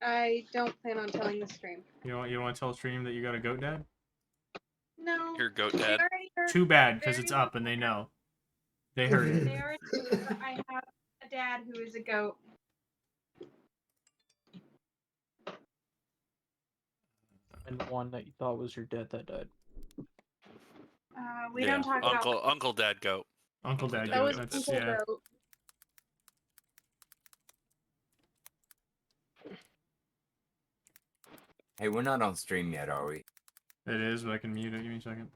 I don't plan on telling the stream. You don't want to tell the stream that you got a goat dad? No. Your goat They dad. already heard. Too bad, because Very it's up and they know. They heard it. They already know that I have a dad who is a goat. And one that you thought was your dad that died. We don't talk about Uncle Dad goat. Uncle Dad that goat. was That's Uncle yeah. Goat. Hey, we're not on stream yet, are we? It is, but I can mute it. Give me a second.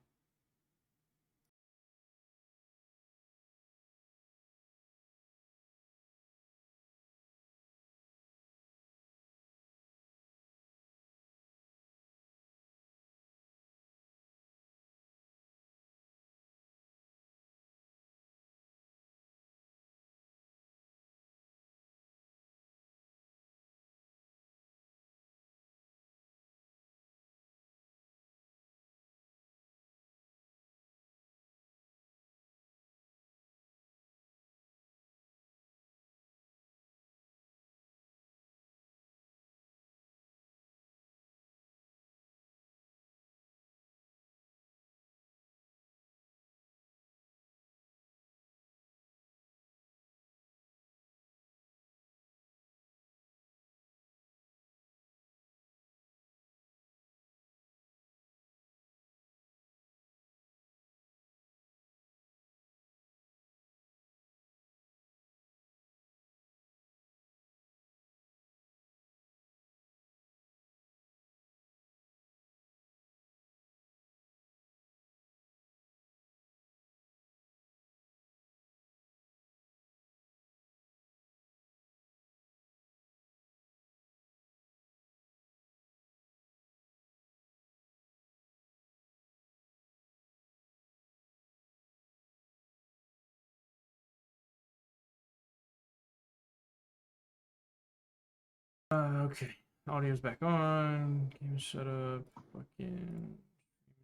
Okay, audio's back on. Game setup. Fucking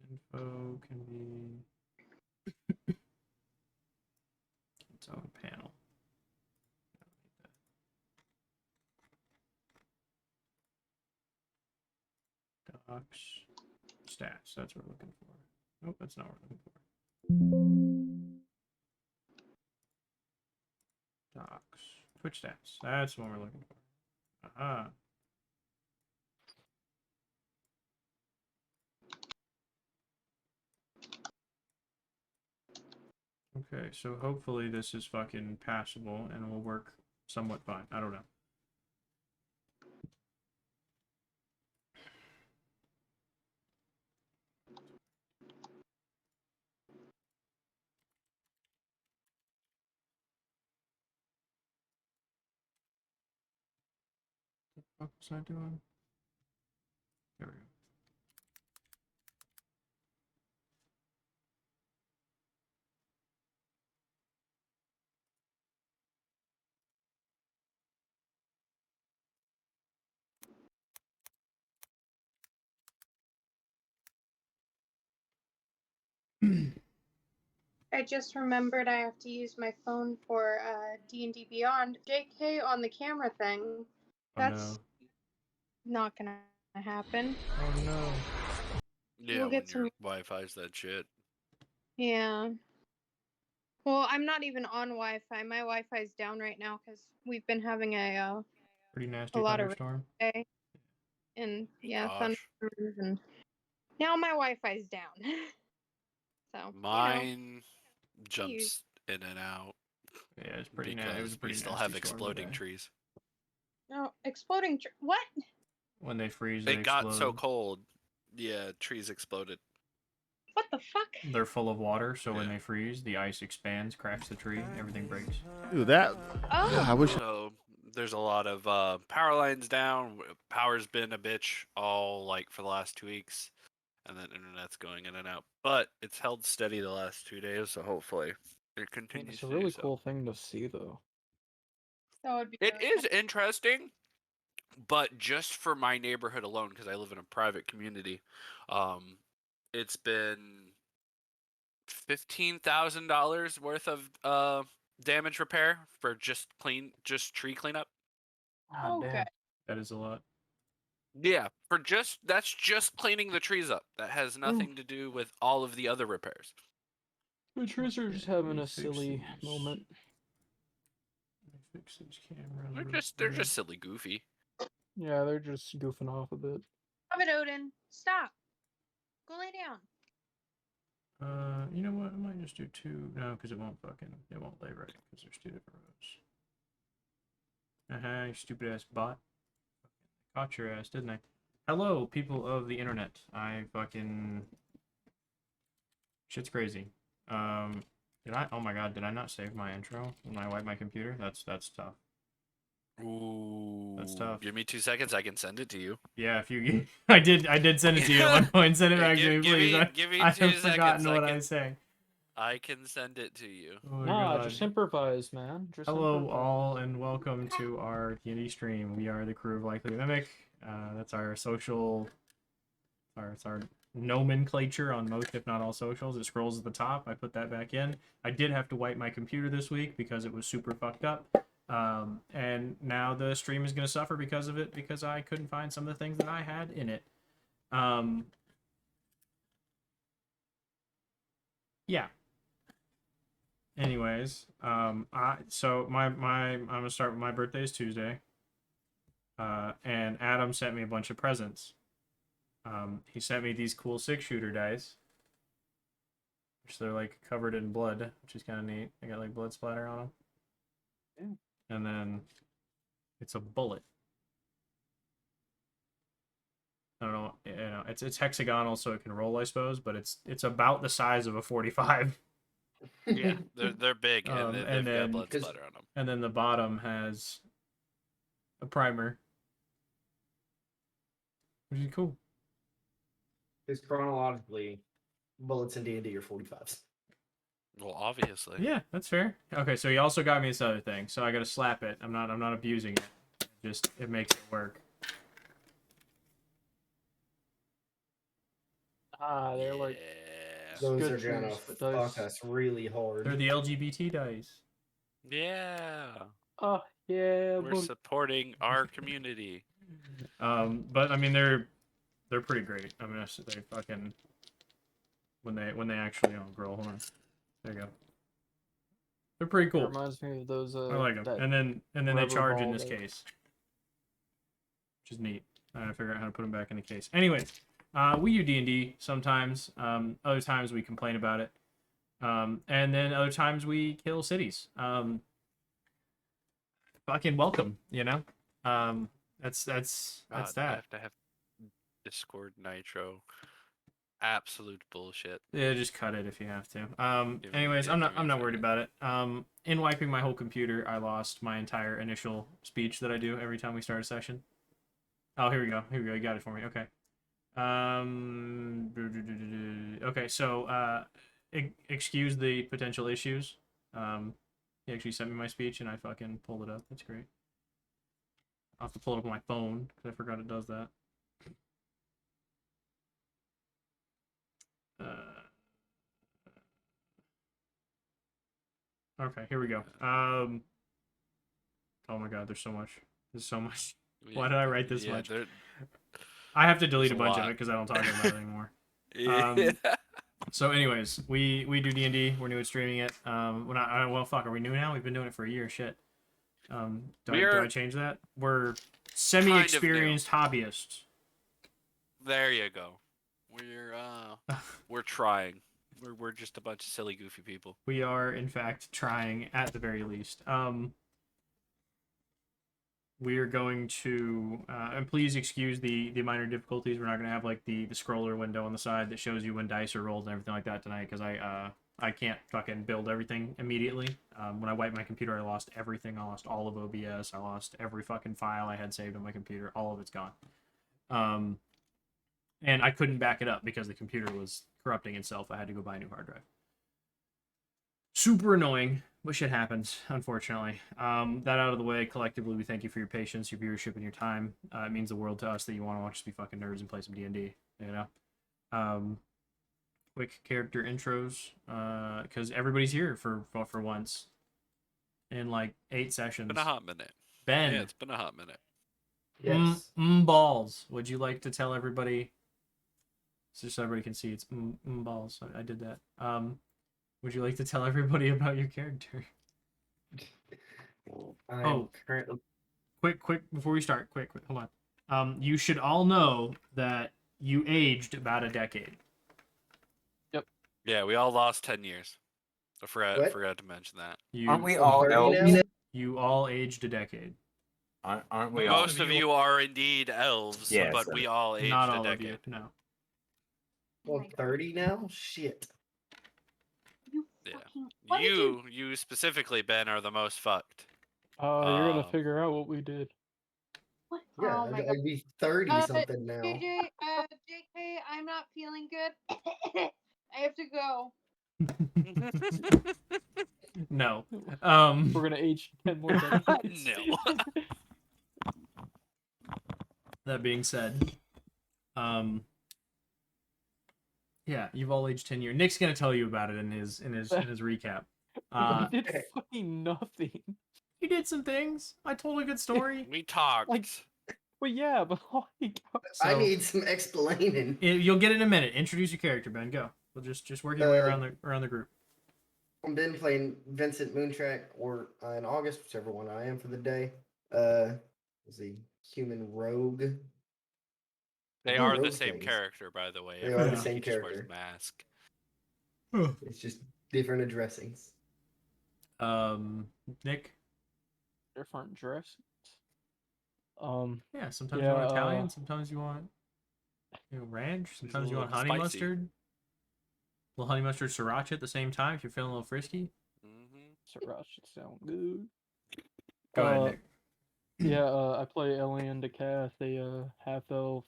info can be its own panel. Docs, stats. That's what we're looking for. Nope, that's not what we're looking for. Docs, Twitch stats. That's what we're looking for. Aha. Okay, so hopefully this is fucking passable and will work somewhat fine. I don't know. What was I doing? There we go. I just remembered I have to use my phone for D&D Beyond. JK on the camera thing. That's not gonna happen. Oh no. Yeah, We'll get when some- your Wi-Fi's that shit. Yeah. Well, I'm not even on Wi-Fi. My Wi-Fi's down right now because we've been having a Pretty nasty lot of thunderstorm. day. And yeah, Gosh. thunderstorms, and now my Wi-Fi's down. So Mine jumps in and out. Yeah, it's pretty nasty. It was a Because pretty we still nasty have storm exploding today. trees. No, exploding what? When they freeze, they It got explode. so cold. Yeah, trees exploded. What the fuck? They're full of water, so when Yeah. they freeze, the ice expands, cracks the tree, everything breaks. Dude, that. Oh. I wish. So there's a lot of power lines down. Power's been a bitch all like for the last 2 weeks, and then internet's going in and out. But it's held steady the last 2 days, so hopefully it continues. It's a to really do so. cool thing to see, though. That would be It really is interesting, but just for my neighborhood alone, because I live in a private community, it's been $15,000 worth of damage repair for just tree cleanup. Ah, Okay. damn. That is a lot. Yeah, that's just cleaning the trees up. That has nothing to do with all of the other repairs. The trees are just Okay, let having me a fix silly these. moment. Let me fix these cameras. They're real just silly goofy. Yeah, they're just goofing off a bit. Stop it, Odin. Stop. Go lay down. You know what? I might just do 2. No, because it won't lay right because there's 2 different rows. You stupid ass bot. Caught your ass, didn't I? Hello, people of the internet. I fucking shit's crazy. Did I? Oh my god, did I not save my intro when I wipe my computer? That's tough. Ooh, That's tough. Give me 2 seconds. I can send it to you. Yeah, if you, I did send it to you at one point. Send it Yeah, back to me, give please. me- give me I 2 have forgotten seconds, what I say. I can send it to you. Oh my Nah, god. just improvise, man. Just Hello improvise. all and welcome to our D&D stream. We are the crew of LikelyAMimic. That's our social, it's our nomenclature on most, if not all, socials. It scrolls at the top. I put that back in. I did have to wipe my computer this week because it was super fucked up. And now the stream is going to suffer because of it, because I couldn't find some of the things that I had in it. Yeah. Anyways, I'm gonna start with my birthday is Tuesday. And Adam sent me a bunch of presents. He sent me these cool 6-shooter dice, which they're like covered in blood, which is kind of neat. They got like blood splatter on them. Yeah. And then it's a bullet. I don't know, it's hexagonal, so it can roll, I suppose, but it's about the size of a 45. Yeah, they're big and they've got then blood splatter on them. And then the bottom has a primer, which is cool. Because chronologically, bullets in D&D are 45s. Well, obviously. Yeah, that's fair. Okay, so he also got me this other thing, so I gotta slap it. I'm not abusing it. It makes it work. Ah, they're like Yeah. Those good are gonna trees, but fuck dice. us really hard. They're the LGBT dice. Yeah. Oh yeah, We're but supporting our community. But I mean they're pretty great. I mean they fucking when they actually grow. Hold on, there you go. They're pretty it cool. reminds me of those. I like them. that And then they rubber charge in ball this that- case, which is neat. I gotta figure out how to put them back in the case. Anyways, we do D&D sometimes. Other times we complain about it. And then other times we kill cities. Fucking welcome, you know. That's God, I that. have to have Discord Nitro. Absolute bullshit. Yeah, just cut it if you have to. Give me- Anyways, yeah, I'm give me a not worried second. about it. In wiping my whole computer, I lost my entire initial speech that I do every time we start a session. Oh, here we go. Here we go. You got it for me. Okay. Okay, so excuse the potential issues. He actually sent me my speech and I fucking pulled it up. That's great. I'll have to pull it up on my phone because I forgot it does that. Okay, here we go. Oh my god, there's so much. There's so much. Why did I write this much? I have to delete a bunch of it because I don't talk about it anymore. Yeah. So anyways, we do D&D. We're new at streaming it. We're not. Well, fuck. Are we new now? We've been doing it for a year. Shit. Do I change that? We're semi-experienced hobbyists. There you go. We're trying. We're just a bunch of silly, goofy people. We are, in fact, trying at the very least. We are going to, and please excuse the minor difficulties. We're not going to have like the scroller window on the side that shows you when dice are rolled and everything like that tonight because I can't fucking build everything immediately. When I wiped my computer, I lost everything. I lost all of OBS. I lost every fucking file I had saved on my computer. All of it's gone. And I couldn't back it up because the computer was corrupting itself. I had to go buy a new hard drive. Super annoying, but shit happens, unfortunately. That out of the way, collectively, we thank you for your patience, your viewership, and your time. It means the world to us that you want to watch us be fucking nerds and play some D&D, you know? Quick character intros, because everybody's here for once. In like 8 sessions. It's been a hot minute. Ben. Yeah, it's been a hot minute. Yes. Balls. Would you like to tell everybody, so everybody can see it's balls? I did that. Would you like to tell everybody about your character? I'm currently. Quick, before we start, quick, hold on. You should all know that you aged about a decade. Yeah, we all lost 10 years. I What? forgot to mention that. Aren't we I'm all 30 elves? now? You all aged a decade. Aren't we all? Most of you are indeed elves, Yes. but we all aged Not a all decade. of you. No. Well, 30 now? Shit. You Yeah. fucking. What did you? You specifically, Ben, are the most fucked. You're gonna figure out what we did. What? Yeah, Oh my god. I'd be 30 something now. JJ, JK, I'm not feeling good. I have to go. No. We're gonna age 10 more decades. No. That being said, yeah, you've all aged 10 years. Nick's gonna tell you about it in his recap. We did fucking nothing. You did some things. I told a good story. We talked. Like, well, yeah, but like, I So- need some explaining. You'll get it in a minute. Introduce your character, Ben. Go. We'll just work your way around the group. I've been playing Vincent Moontrack or in August, whichever one I am for the day. Is a human rogue. They do are the rogue same things. character, by the way. They are the Everyone, same he just wears a character. mask. It's just different addressings. Nick. different dresses. Yeah, sometimes Yeah, you want Italian, sometimes you want ranch, sometimes you want honey spicy. mustard. A little honey mustard sriracha at the same time if you're feeling a little frisky. Sriracha sound good. Go ahead, Nick. Yeah, I play Elian DeCath, a half-elf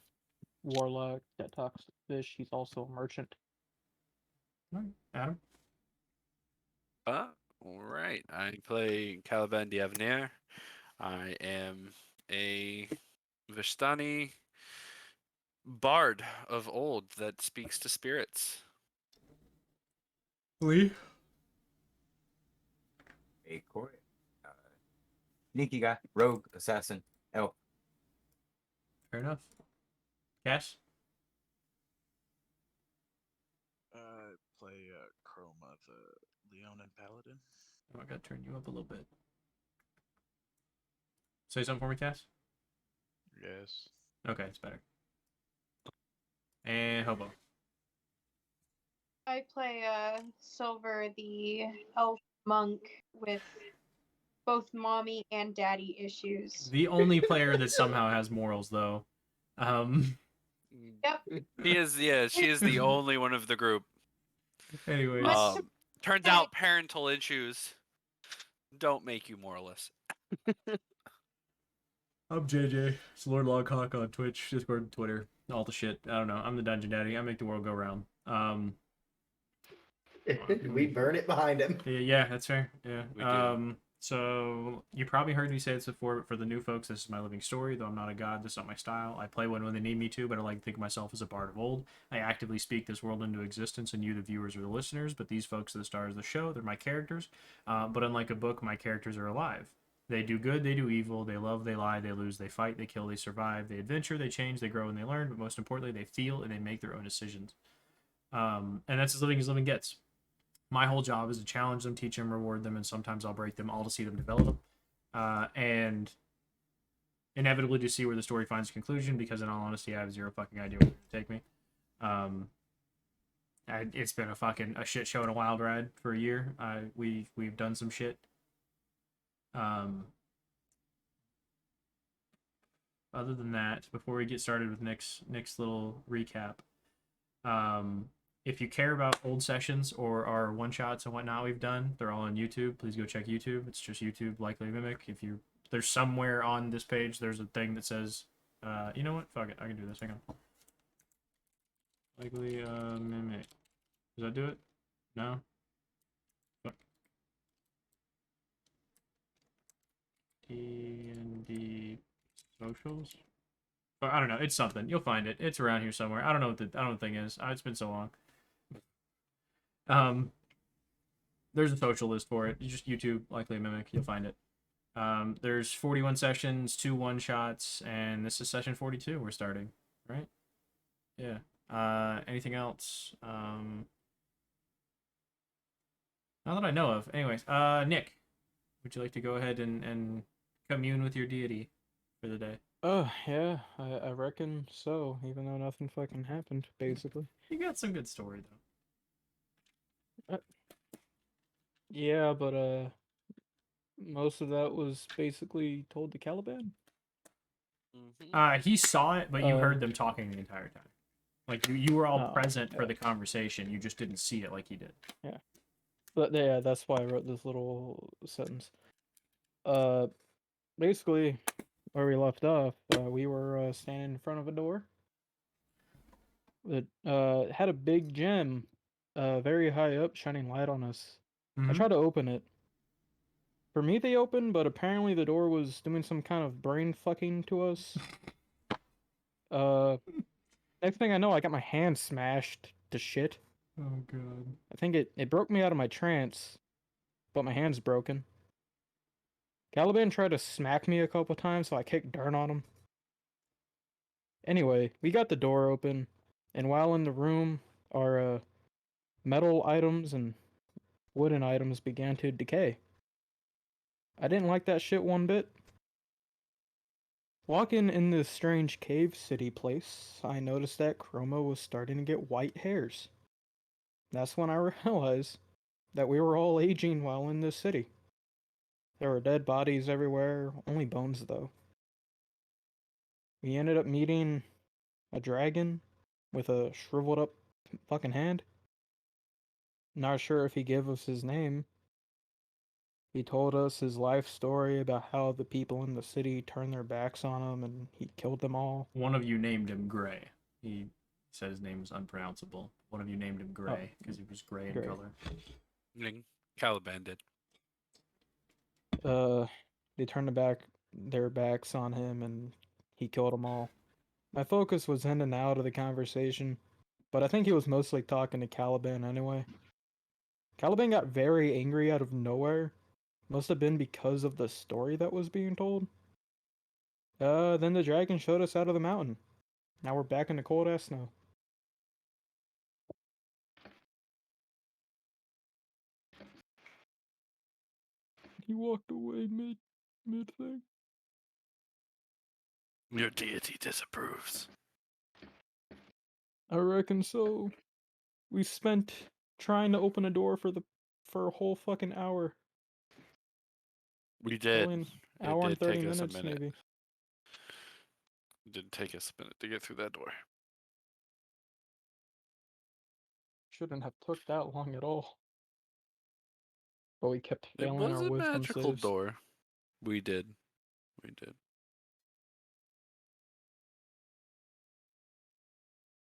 warlock that talks to fish. He's also a merchant. All right, Adam. All right. I play Caliban Diavenir. I am a Vistani bard of old that speaks to spirits. Lee. A Corey. Sneaky guy, rogue, assassin, elf. Fair enough. Cass. Play Chroma, the Leonin Paladin. Oh, I gotta turn you up a little bit. Say something for me, Cass. Yes. Okay, it's better. And Hobo. I play Silver, the elf monk with both mommy and daddy issues. The only player that somehow has morals, though. Yep. She is the only one of the group. Anyways. Turns out parental issues don't make you moralist. I'm JJ. It's Lord Loghawk on Twitch, Discord, Twitter, all the shit. I don't know. I'm the Dungeon Daddy. I make the world go round. We burn it behind him. Yeah, that's fair. Yeah. We do. So you probably heard me say this before, but for the new folks, this is my living story. Though I'm not a god, this is not my style. I play when they need me to, but I like to think of myself as a bard of old. I actively speak this world into existence, and you, the viewers, are the listeners. But these folks are the stars of the show. They're my characters. But unlike a book, my characters are alive. They do good, they do evil, they love, they lie, they lose, they fight, they kill, they survive, they adventure, they change, they grow, and they learn. But most importantly, they feel and they make their own decisions. And that's as living gets. My whole job is to challenge them, teach them, reward them, and sometimes I'll break them all to see them develop. And inevitably to see where the story finds a conclusion, because in all honesty, I have zero fucking idea where it's going to take me. It's been a shit show and a wild ride for a year. We've done some shit. Other than that, before we get started with Nick's little recap, if you care about old sessions or our one-shots and whatnot we've done, they're all on YouTube. Please go check YouTube. It's just YouTube, LikelyAMimic. There's somewhere on this page, there's a thing that says, you know what? Fuck it. I can do this. Hang on. LikelyAMimic. Does that do it? No? Fuck. D&D socials? I don't know. It's something. You'll find it. It's around here somewhere. I don't know what the thing is. It's been so long. There's a social list for it. You just YouTube LikelyAMimic. You'll find it. There's 41 sessions, 2 one-shots, and this is session 42 we're starting, right? Yeah. Anything else? Not that I know of. Anyways, Nick, would you like to go ahead and commune with your deity for the day? Yeah, I reckon so, even though nothing fucking happened, basically. You got some good story, though. Yeah, but, most of that was basically told to Caliban. Mm-hmm. He saw it, but you heard them talking the entire time. Like, you were all Oh, present for yeah. the conversation. You just didn't see it like he did. Yeah. But, yeah, that's why I wrote this little sentence. Basically, where we left off, we were, standing in front of a door. It, had a big gem, very high up, shining light on us. I Mhm. tried to open it. For me, they opened, but apparently the door was doing some kind of brain fucking to us. Next thing I know, I got my hand smashed to shit. Oh, God. I think it broke me out of my trance, but my hand's broken. Caliban tried to smack me a couple times, so I kicked dirt on him. Anyway, we got the door open, and while in the room, our metal items and wooden items began to decay. I didn't like that shit one bit. Walking in this strange cave city place, I noticed that Chroma was starting to get white hairs. That's when I realized that we were all aging while in this city. There were dead bodies everywhere, only bones though. We ended up meeting a dragon with a shriveled up fucking hand. Not sure if he gave us his name. He told us his life story about how the people in the city turned their backs on him and he killed them all. One of you named him Gray. He said his name was unpronounceable. One of you named him Gray because he was gray in Gray. color. Caliban did. They turned their backs on him and he killed them all. My focus was in and out of the conversation, but I think he was mostly talking to Caliban anyway. Caliban got very angry out of nowhere. Must have been because of the story that was being told. Then the dragon showed us out of the mountain. Now we're back in the cold ass snow. He walked away mid thing. Your deity disapproves. I reckon so. We spent trying to open a door for a whole fucking hour. We did. Probably an It hour and did 30 take us a minutes minute. maybe. It did take us a minute to get through that door. Shouldn't have took that long at all. But we kept It failing was our a wisdom magical saves. door. We did. We did.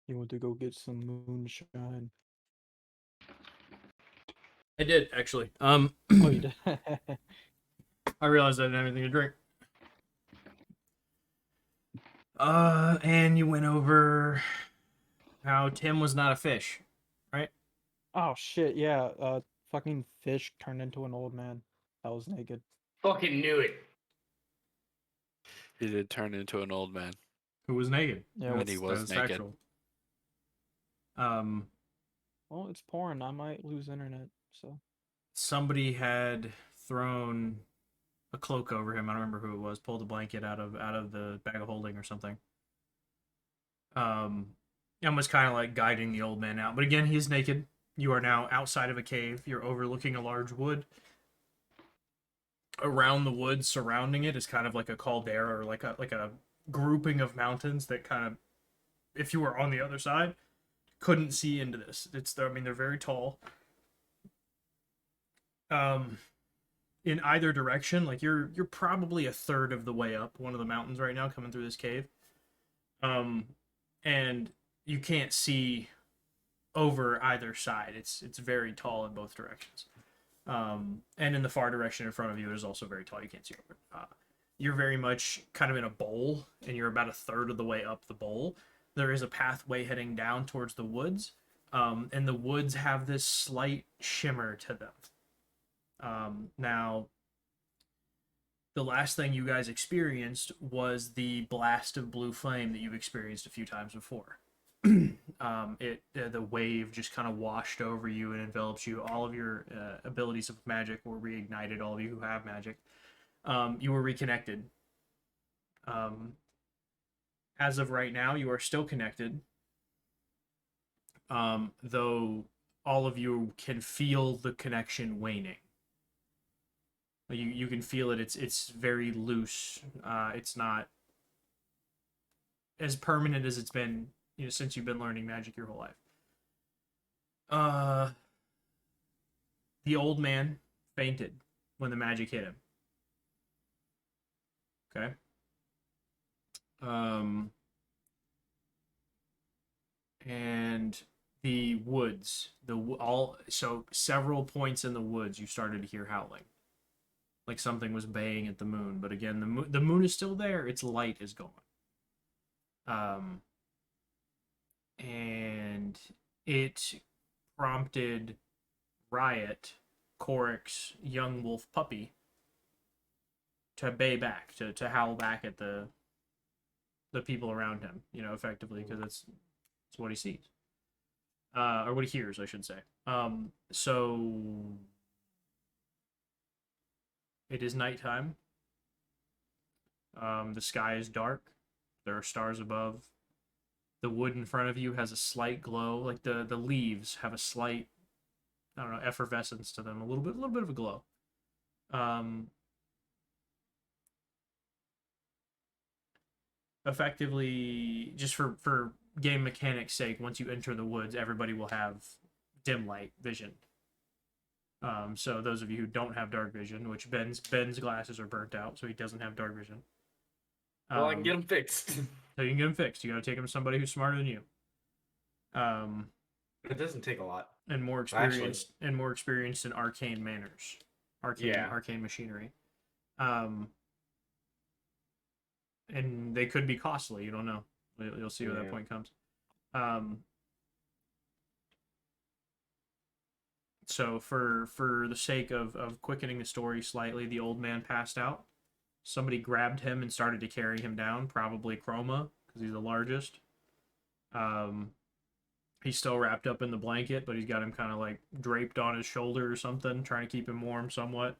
You want to go get some moonshine? I did, actually. Oh, you did. I realized I didn't have anything to drink. And you went over how Tim was not a fish, right? Oh shit! Yeah. Fucking fish turned into an old man. That was naked. Fucking knew it. He did turn into an old man. Who was naked. Yeah. And he was That's naked. factual. Well, it's pouring. I might lose internet. So. Somebody had thrown a cloak over him. I don't remember who it was. Pulled a blanket out of the bag of holding or something. And was kind of like guiding the old man out. But again, he's naked. You are now outside of a cave. You're overlooking a large wood. Around the wood, surrounding it, is kind of like a caldera or like a grouping of mountains that kind of, if you were on the other side, couldn't see into this. I mean, they're very tall. In either direction, like you're probably a third of the way up one of the mountains right now, coming through this cave. And you can't see over either side. It's very tall in both directions. And in the far direction in front of you, it is also very tall. You can't see over it. You're very much kind of in a bowl, and you're about a third of the way up the bowl. There is a pathway heading down towards the woods, and the woods have this slight shimmer to them. Now, the last thing you guys experienced was the blast of blue flame that you've experienced a few times before. The wave just kind of washed over you and envelops you. All of your abilities of magic were reignited. All of you who have magic, you were reconnected. As of right now, you are still connected, though all of you can feel the connection waning. You can feel it. It's very loose. It's not as permanent as it's been, since you've been learning magic your whole life. The old man fainted when the magic hit him. Okay. And the woods, so several points in the woods, you started to hear howling, like something was baying at the moon. But again, the moon is still there. Its light is gone. And it prompted Riot, Korik's young wolf puppy, to bay back, to howl back at the people around him, effectively, because it's what he sees. Or what he hears, I should say. So it is nighttime. The sky is dark. There are stars above. The wood in front of you has a slight glow, like the leaves have a slight, I don't know, effervescence to them, a little bit of a glow. Effectively, just for game mechanics sake, once you enter the woods, everybody will have dim light vision. So those of you who don't have dark vision, which Ben's glasses are burnt out, so he doesn't have dark vision. Well, I can get them fixed. So you can get them fixed. You got to take them to somebody who's smarter than you. It doesn't take a lot. And more experienced in arcane manners, arcane machinery. And they could be costly. You don't know. You'll see where that point comes. So for the sake of quickening the story slightly, the old man passed out. Somebody grabbed him and started to carry him down, probably Chroma, because he's the largest. He's still wrapped up in the blanket, but he's got him kind of like draped on his shoulder or something, trying to keep him warm somewhat.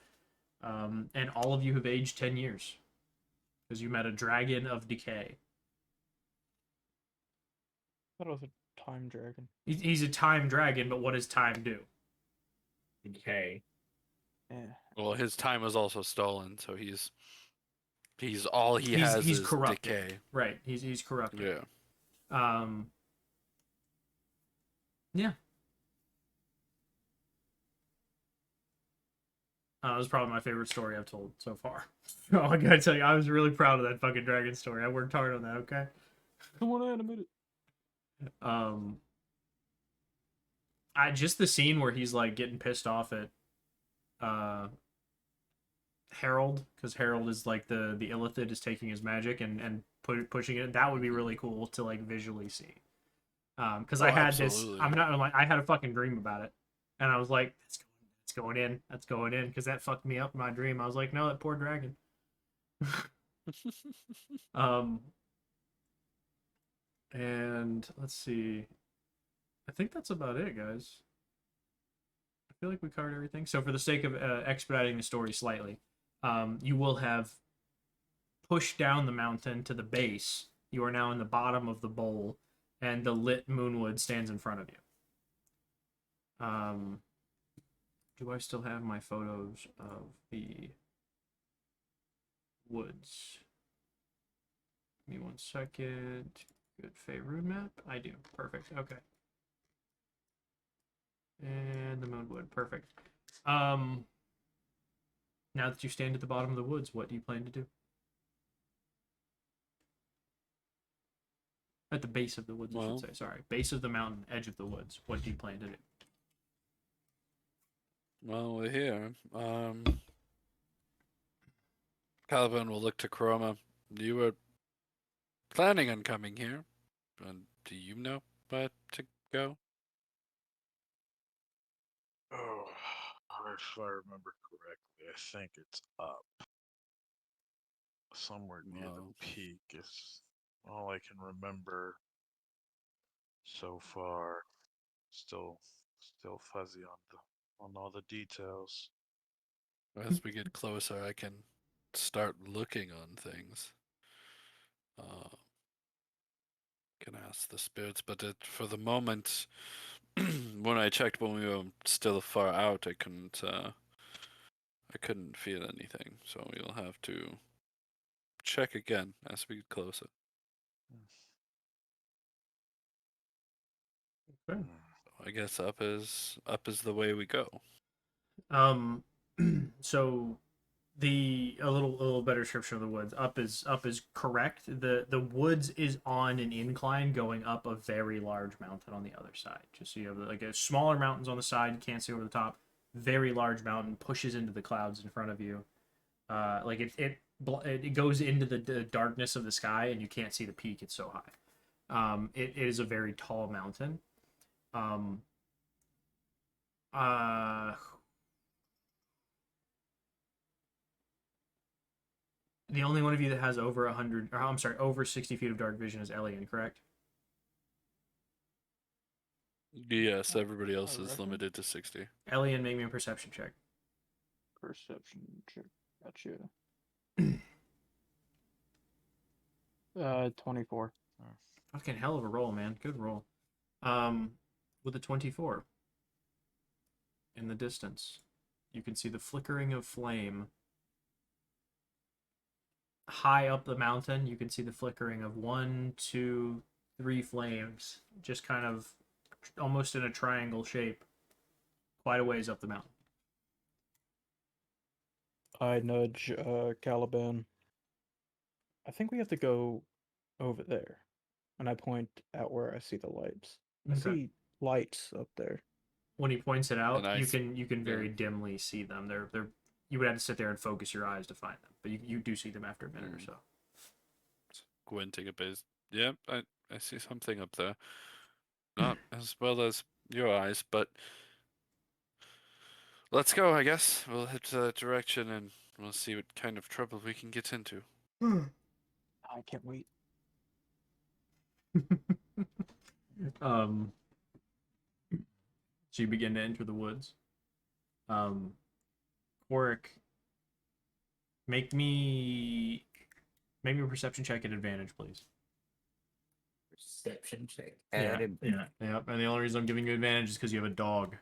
And all of you have aged 10 years. Because you met a dragon of decay. I thought it was a time dragon. He's a time dragon, but what does time do? Decay. Yeah. Well, his time was also stolen, so he's all he has he's is corrupted. decay. Right, he's corrupted. Yeah. Yeah. That was probably my favorite story I've told so far. Oh, I gotta tell you, I was really proud of that fucking dragon story. I worked hard on that, okay? I want to animate it. Just the scene where he's like getting pissed off at Harold, because Harold is like the illithid is taking his magic and pushing it. That would be really cool to like visually see. Because I had absolutely. I had a fucking dream about it, and I was like, that's going in, because that fucked me up in my dream. I was like, no, that poor dragon. And let's see. I think that's about it, guys. I feel like we covered everything. So for the sake of expediting the story slightly, you will have pushed down the mountain to the base. You are now in the bottom of the bowl, and the lit moonwood stands in front of you. Do I still have my photos of the woods? Give me 1 second. Good Faerun map? I do. Perfect. Okay. And the moonwood. Perfect. Now that you stand at the bottom of the woods, what do you plan to do? At the base of the woods, I should say. Sorry. Base of the mountain, edge of the woods. What do you plan to do? Well, we're here. Caliban will look to Chroma. You were planning on coming here. Do you know where to go? Oh, if I remember correctly, I think it's up. somewhere near Wow. the peak is all I can remember so far. Still fuzzy on all the details. As we get closer, I can start looking on things. Can ask the spirits, but for the moment, when I checked when we were still far out, I couldn't feel anything. So we'll have to check again as we get closer. Okay. I guess up is the way we go. So a little better description of the woods. Up is correct. The woods is on an incline going up a very large mountain on the other side. Just so you have like a smaller mountains on the side, you can't see over the top. Very large mountain pushes into the clouds in front of you. Like it goes into the darkness of the sky and you can't see the peak. It's so high. It is a very tall mountain. The only one of you that has over 100, or I'm sorry, over 60 feet of dark vision is Elian, correct? Yes, everybody else I is reckon. limited to 60. Elian, make me a perception check. Perception check. Gotcha. 24. Fucking hell of a roll, man. Good roll. With a 24 in the distance, you can see the flickering of flame. High up the mountain, you can see the flickering of 1, 2, 3 flames, just kind of almost in a triangle shape, quite a ways up the mountain. I nudge Caliban. I think we have to go over there. And I point out where I see the lights. I Okay. see lights up there. When he points it out, And you can very dimly see them. They're you would have to sit there and focus your eyes to find them, but you do see them after a minute or so. Squinting a bit. Yep, I see something up there. Not as well as your eyes, but let's go, I guess. We'll hit the direction and we'll see what kind of trouble we can get into. I can't wait. So you begin to enter the woods. Oric, make me a perception check at advantage, please. Perception check. Yeah. And the only reason I'm giving you advantage is because you have a dog.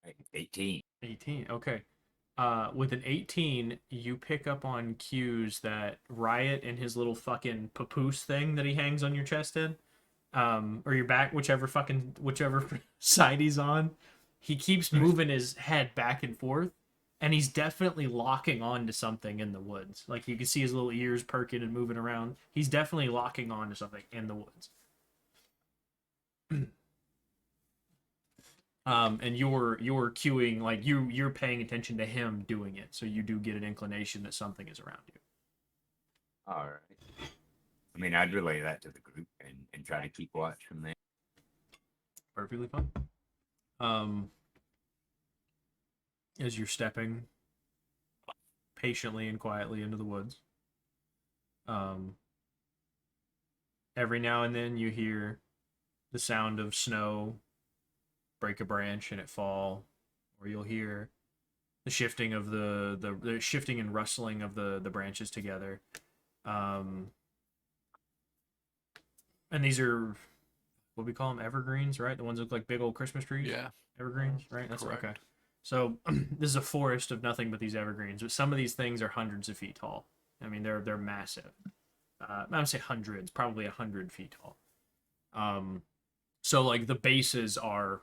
Right, 18. 18. Okay. With an 18, you pick up on cues that Riot and his little fucking papoose thing that he hangs on your chest in, or your back, whichever side he's on, he keeps moving his head back and forth, and he's definitely locking on to something in the woods. Like you can see his little ears perking and moving around. He's definitely locking on to something in the woods. And you're cueing, like you're paying attention to him doing it, so you do get an inclination that something is around you. All right. I mean, I'd relay that to the group and try to keep watch from there. Perfectly fine. As you're stepping patiently and quietly into the woods, every now and then you hear the sound of snow break a branch and it fall, or you'll hear the shifting of the shifting and rustling of the branches together. And these are what we call them, evergreens, right? The ones that look like big old Christmas trees. Yeah. Evergreens, right? That's correct. okay. So this is a forest of nothing but these evergreens. But some of these things are hundreds of feet tall. I mean, they're massive. I don't say hundreds, probably 100 feet tall. So like the bases are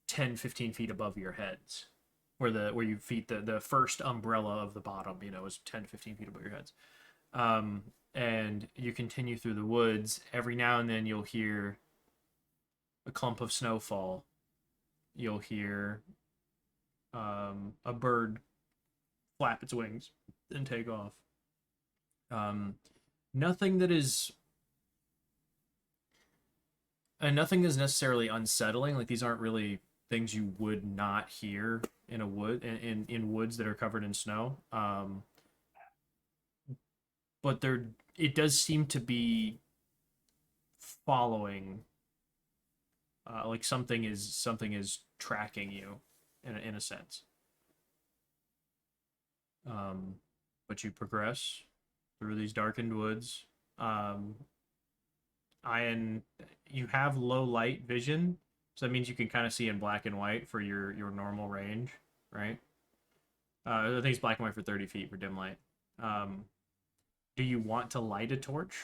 10, 15 feet above your heads, where you feet the first umbrella of the bottom, is 10 to 15 feet above your heads. And you continue through the woods. Every now and then you'll hear a clump of snow fall. You'll hear a bird flap its wings and take off. nothing that is nothing is necessarily unsettling. Like these aren't really things you would not hear in a wood in woods that are covered in snow. But it does seem to be following, like something is tracking you in a sense. But you progress through these darkened woods. You have low light vision, so that means you can kind of see in black and white for your normal range, right? I think it's black and white for 30 feet for dim light. Do you want to light a torch?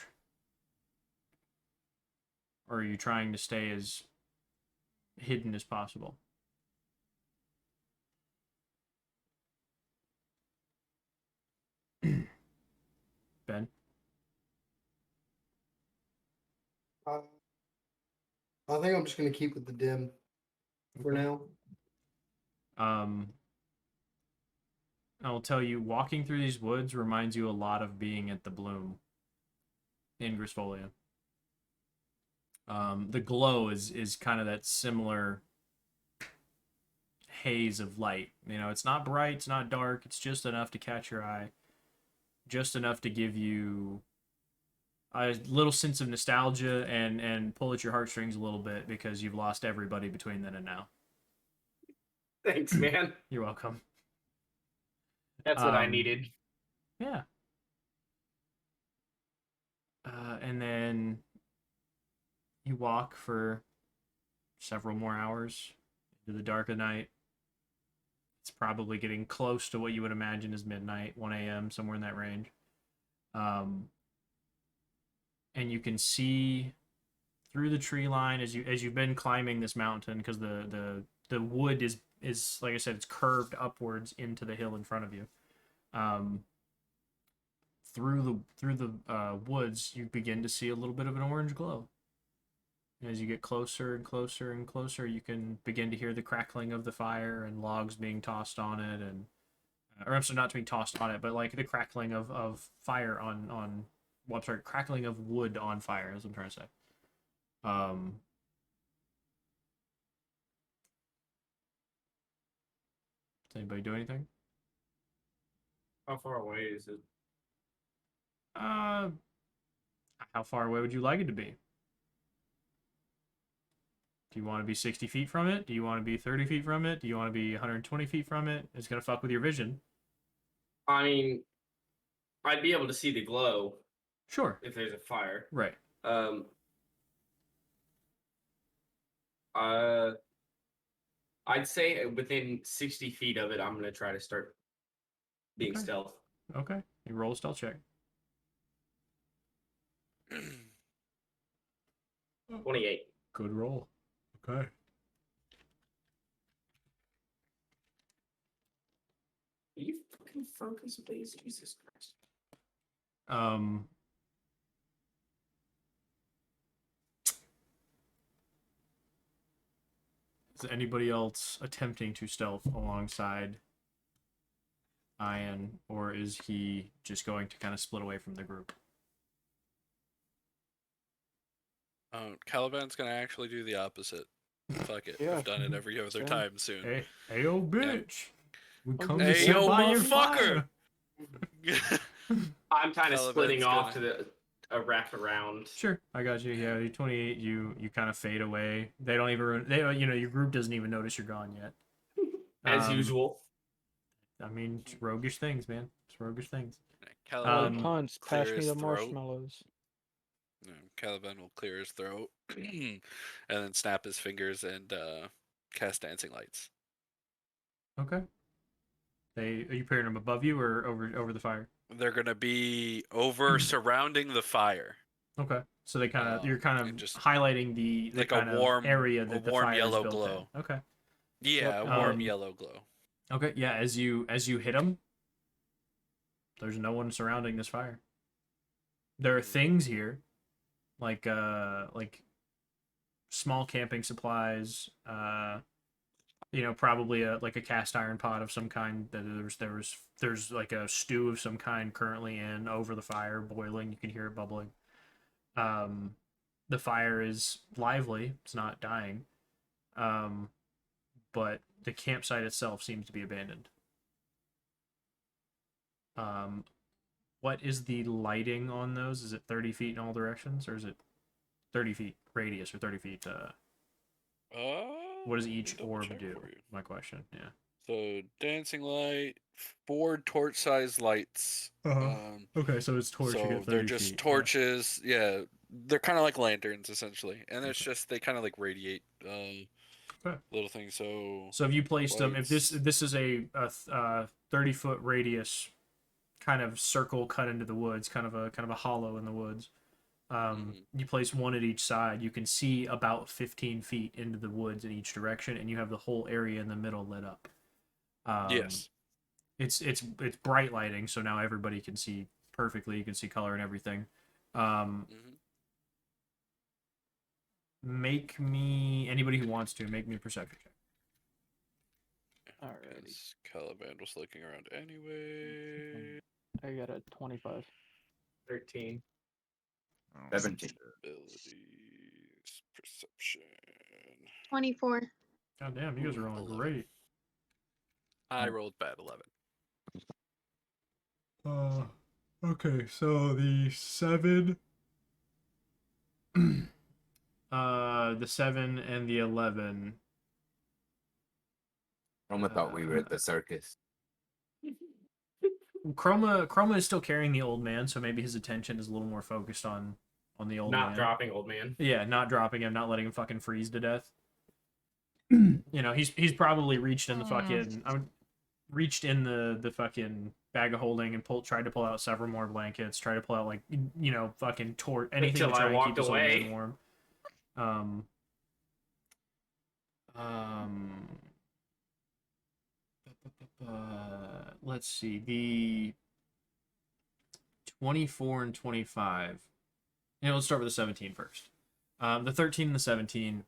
Or are you trying to stay as hidden as possible? Ben? I think I'm just gonna keep with the dim for Okay. now. I'll tell you, walking through these woods reminds you a lot of being at the Bloom in Grisfolia. The glow is kind of that similar haze of light. You know, it's not bright, it's not dark, it's just enough to catch your eye, just enough to give you a little sense of nostalgia and pull at your heartstrings a little bit because you've lost everybody between then and now. Thanks, man. You're welcome. That's what I needed. Yeah. And then you walk for several more hours into the dark of night. It's probably getting close to what you would imagine is midnight, 1 a.m., somewhere in that range. And you can see through the tree line as you've been climbing this mountain, because the wood is like I said, it's curved upwards into the hill in front of you. Through the woods, you begin to see a little bit of an orange glow. And as you get closer and closer and closer, you can begin to hear the crackling of the fire and logs being tossed on it, and or I'm sorry, not being tossed on it, but like the crackling of fire on well, I'm sorry, crackling of wood on fire, is what I'm trying to say. Does anybody do anything? How far away is it? How far away would you like it to be? Do you want to be 60 feet from it? Do you want to be 30 feet from it? Do you want to be 120 feet from it? It's going to fuck with your vision. I mean, I'd be able to see the glow Sure. if there's a fire. Right. I'd say within 60 feet of it, I'm gonna try to start being Okay. stealth. Okay. You roll a stealth check. 28. Good roll. Okay. Are you fucking focus, please? Jesus Christ. Is anybody else attempting to stealth alongside Ian, or is he just going to kind of split away from the group? Caliban's gonna actually do the opposite. Fuck it. Yeah. I've done it every other Same. time soon. Hey, yo, bitch. We come to Hey, sit yo, by your motherfucker. fire. I'm kind of Caliban's splitting off gonna- to a wrap around. Sure, I got you. Yeah, you 28. You kind of fade away. They don't even. They don't. Your group doesn't even notice you're gone yet. As usual. I mean, it's roguish things, man. It's roguish things. Caliban Punch, clear pass me his the throat. marshmallows. Caliban will clear his throat and then snap his fingers and cast dancing lights. Okay. Are you pairing them above you or over the fire? They're gonna be over surrounding the fire. Okay. So they kind of you're kind and of just highlighting the like kind a warm of area that the warm fire yellow is built glow. in. Okay. Yeah, warm Um, yellow glow. Okay. Yeah. As you hit them, there's no one surrounding this fire. There are things here, like small camping supplies, You know, probably like a cast iron pot of some kind. That there's like a stew of some kind currently in over the fire, boiling. You can hear it bubbling. The fire is lively. It's not dying. But the campsite itself seems to be abandoned. What is the lighting on those? Is it 30 feet in all directions, or is it 30 feet radius or 30 feet? What does Let me each double orb check do? for you. My question. Yeah. So dancing light, 4 torch-sized lights. Okay, so it's torch. You So get 30 they're just feet. torches. Yeah, they're kind of like lanterns essentially, and it's Okay. just they kind of like radiate Okay. little things. So So if you placed them, if lights. this is a 30-foot radius kind of circle cut into the woods, kind of a hollow in the woods. You place one at each side, you can see about 15 feet into the woods in each direction, and you have the whole area in the middle lit up. Yes. It's bright lighting, so now everybody can see perfectly. You can see color and everything. Make me, anybody who wants to, make me a perception check. Alrighty. Yes, Caliban was looking around anyway. I got a 25. 13. 17. Abilities, perception. 24. God damn, you guys are rolling 11. great. I rolled bad 11. Okay, so the 7 the 7 and the 11. Roma thought we were at the circus. Chroma is still carrying the old man, so maybe his attention is a little more focused on the old man. Not dropping old man. Yeah, not dropping him, not letting him fucking freeze to death. You know, he's probably reached in the fucking reached in the fucking bag of holding and tried to pull out several more blankets, tried to pull out like fucking anything Until to try I and keep walked his old away. man warm. Let's see, the 24 and 25. Let's start with the 17 first. The 13 and the 17,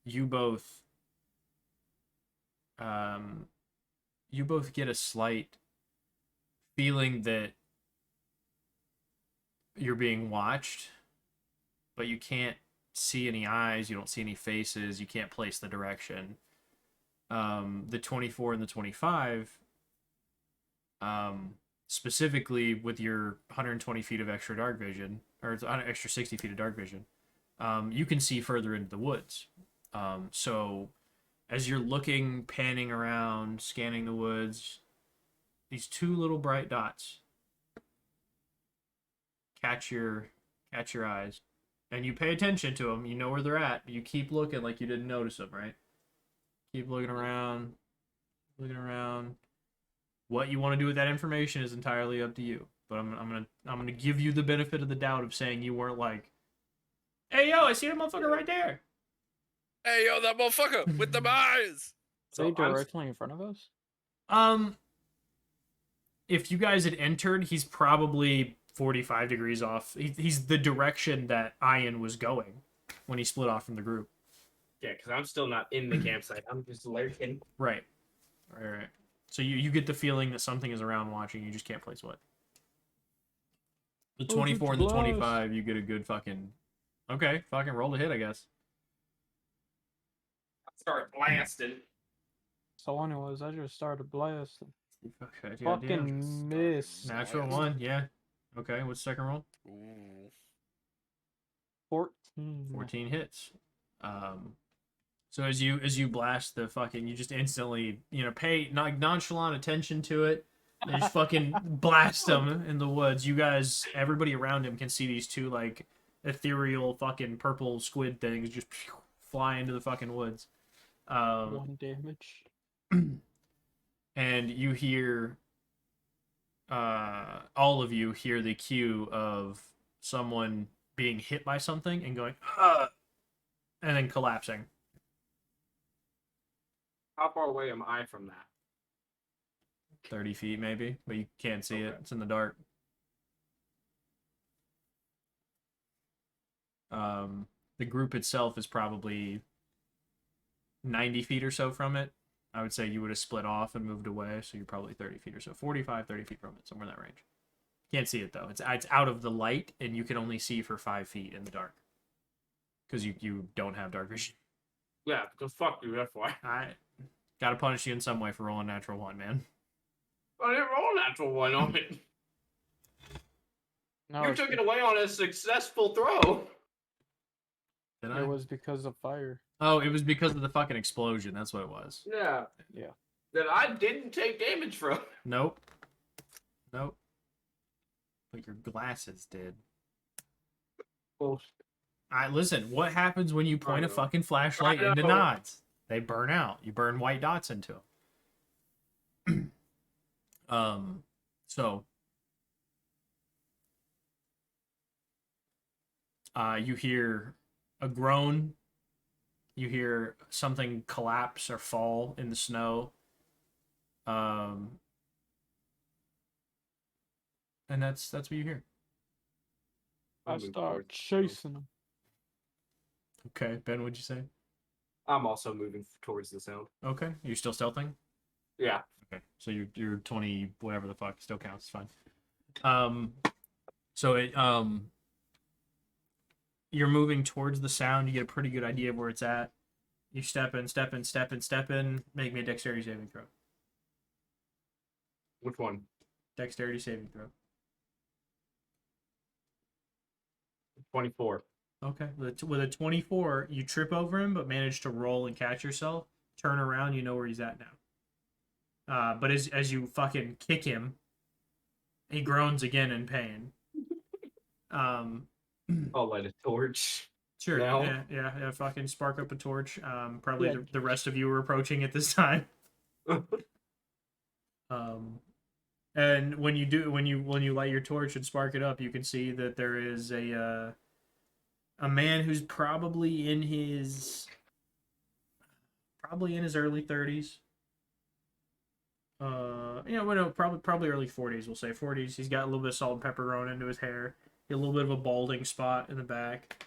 you both get a slight feeling that you're being watched, but you can't see any eyes, you don't see any faces, you can't place the direction. The 24 and the 25, specifically with your 120 feet of extra dark vision, or extra 60 feet of dark vision, you can see further into the woods. So as you're looking, panning around, scanning the woods, these 2 little bright dots catch your eyes, and you pay attention to them. You know where they're at, but you keep looking like you didn't notice them, right? Keep looking around. What you want to do with that information is entirely up to you. But I'm gonna give you the benefit of the doubt of saying you weren't like, "Hey yo, I see that motherfucker right there." Hey yo, that motherfucker with them eyes. Are they directly in front of us? If you guys had entered, he's probably 45 degrees off. He's the direction that Ian was going when he split off from the group. Yeah, because I'm still not in the campsite. I'm just lurking. Right. So you get the feeling that something is around watching. You just can't place what. The 24 and the 25, you get a good fucking... Okay, fucking roll to hit, I guess. Start blasting. So anyways, I just started blasting. Okay, Fucking miss. Natural 1, yeah. Okay, what's the second roll? Ooh. 14. 14 hits. So as you blast the fucking, you just instantly, pay nonchalant attention to it, and just fucking blast them in the woods. You guys, everybody around him can see these 2 like ethereal fucking purple squid things just fly into the fucking woods. 1 damage. And you hear, all of you hear the cue of someone being hit by something and going, and then collapsing. How far away am I from that? 30 feet maybe, but you can't see it. Okay. It's in the dark. The group itself is probably 90 feet or so from it. I would say you would have split off and moved away, so you're probably 30 feet or so. 45, 30 feet from it, somewhere in that range. Can't see it, though. It's out of the light, and you can only see for 5 feet in the dark. Because you don't have dark vision. Yeah, because fuck you, that's why. I gotta punish you in some way for rolling natural 1, man. I didn't roll a natural 1 on it. No, You it's took be- it away on a successful throw. Did I? It was because of fire. Oh, it was because of the fucking explosion. That's what it was. Yeah. Yeah. That I didn't take damage from. Nope. Nope. But your glasses did. Well, Listen, what happens when you point a know. fucking flashlight I into know. nods? They burn out. You burn white dots into them. So you hear a groan. You hear something collapse or fall in the snow. And that's what you hear. I moving start towards the snow. chasing them. Okay, Ben, what'd you say? I'm also moving towards the sound. Okay, you're still stealthing? Yeah. Okay, so you're 20 whatever the fuck still counts. It's fine. So you're moving towards the sound. You get a pretty good idea of where it's at. You step in. Make me a dexterity saving throw. Which one? Dexterity saving throw. 24. Okay, with a 24, you trip over him, but manage to roll and catch yourself. Turn around, you know where he's at now. But as you fucking kick him, he groans again in pain. I'll light a torch. Sure. Now? Yeah. Fucking spark up a torch. Probably Yeah. the rest of you are approaching at this time. And when you light your torch and spark it up, you can see that there is a man who's probably in his early 30s. Probably early 40s. We'll say 40s. He's got a little bit of salt and pepper growing into his hair. A little bit of a balding spot in the back.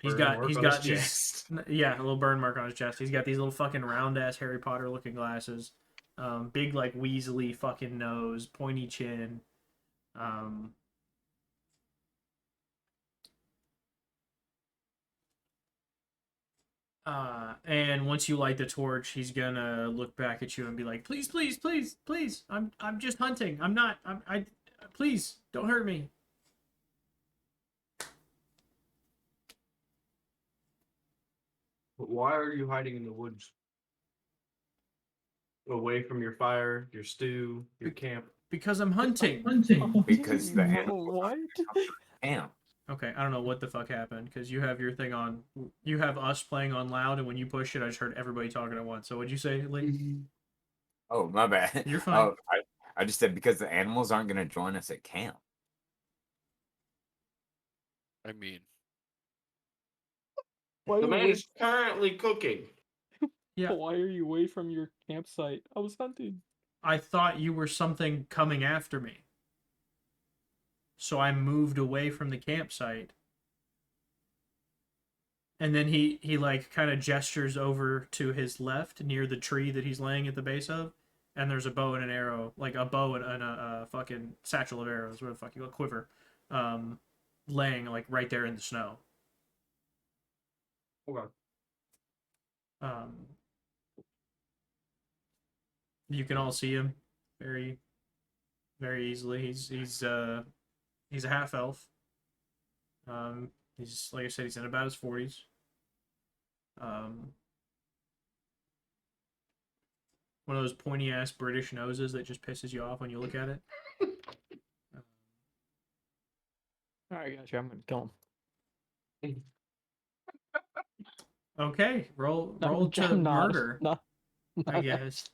He's got these chest. a little burn mark on his chest. He's got these little fucking round ass Harry Potter looking glasses. Big like Weasley fucking nose, pointy chin. And once you light the torch, he's gonna look back at you and be like, "Please, please, please, please! I'm just hunting. I'm not. Please don't hurt me." But why are you hiding in the woods? Away from your fire, your stew, your camp. Because I'm hunting. Because the No, animals what? Damn. Okay, I don't know what the fuck happened because you have your thing on. You have us playing on loud, and when you pushed it, I just heard everybody talking at once. So what'd you say, Lee? Oh, my bad. You're fine. Oh, I just said because the animals aren't going to join us at camp. I mean, Why The are man you is currently cooking. Yeah. Why are you away from your campsite? I was hunting. I thought you were something coming after me. So I moved away from the campsite. And then he like kind of gestures over to his left near the tree that he's laying at the base of. And there's a bow and an arrow, like a bow and a fucking satchel of arrows, where the fuck you go, quiver, laying like right there in the snow. Okay. You can all see him very, very easily. He's a half elf. He's like I said, he's in about his 40s. One of those pointy ass British noses that just pisses you off when you look at it. Alright, gotcha. I'm gonna kill him. Okay, roll to I'm not. murder, I guess.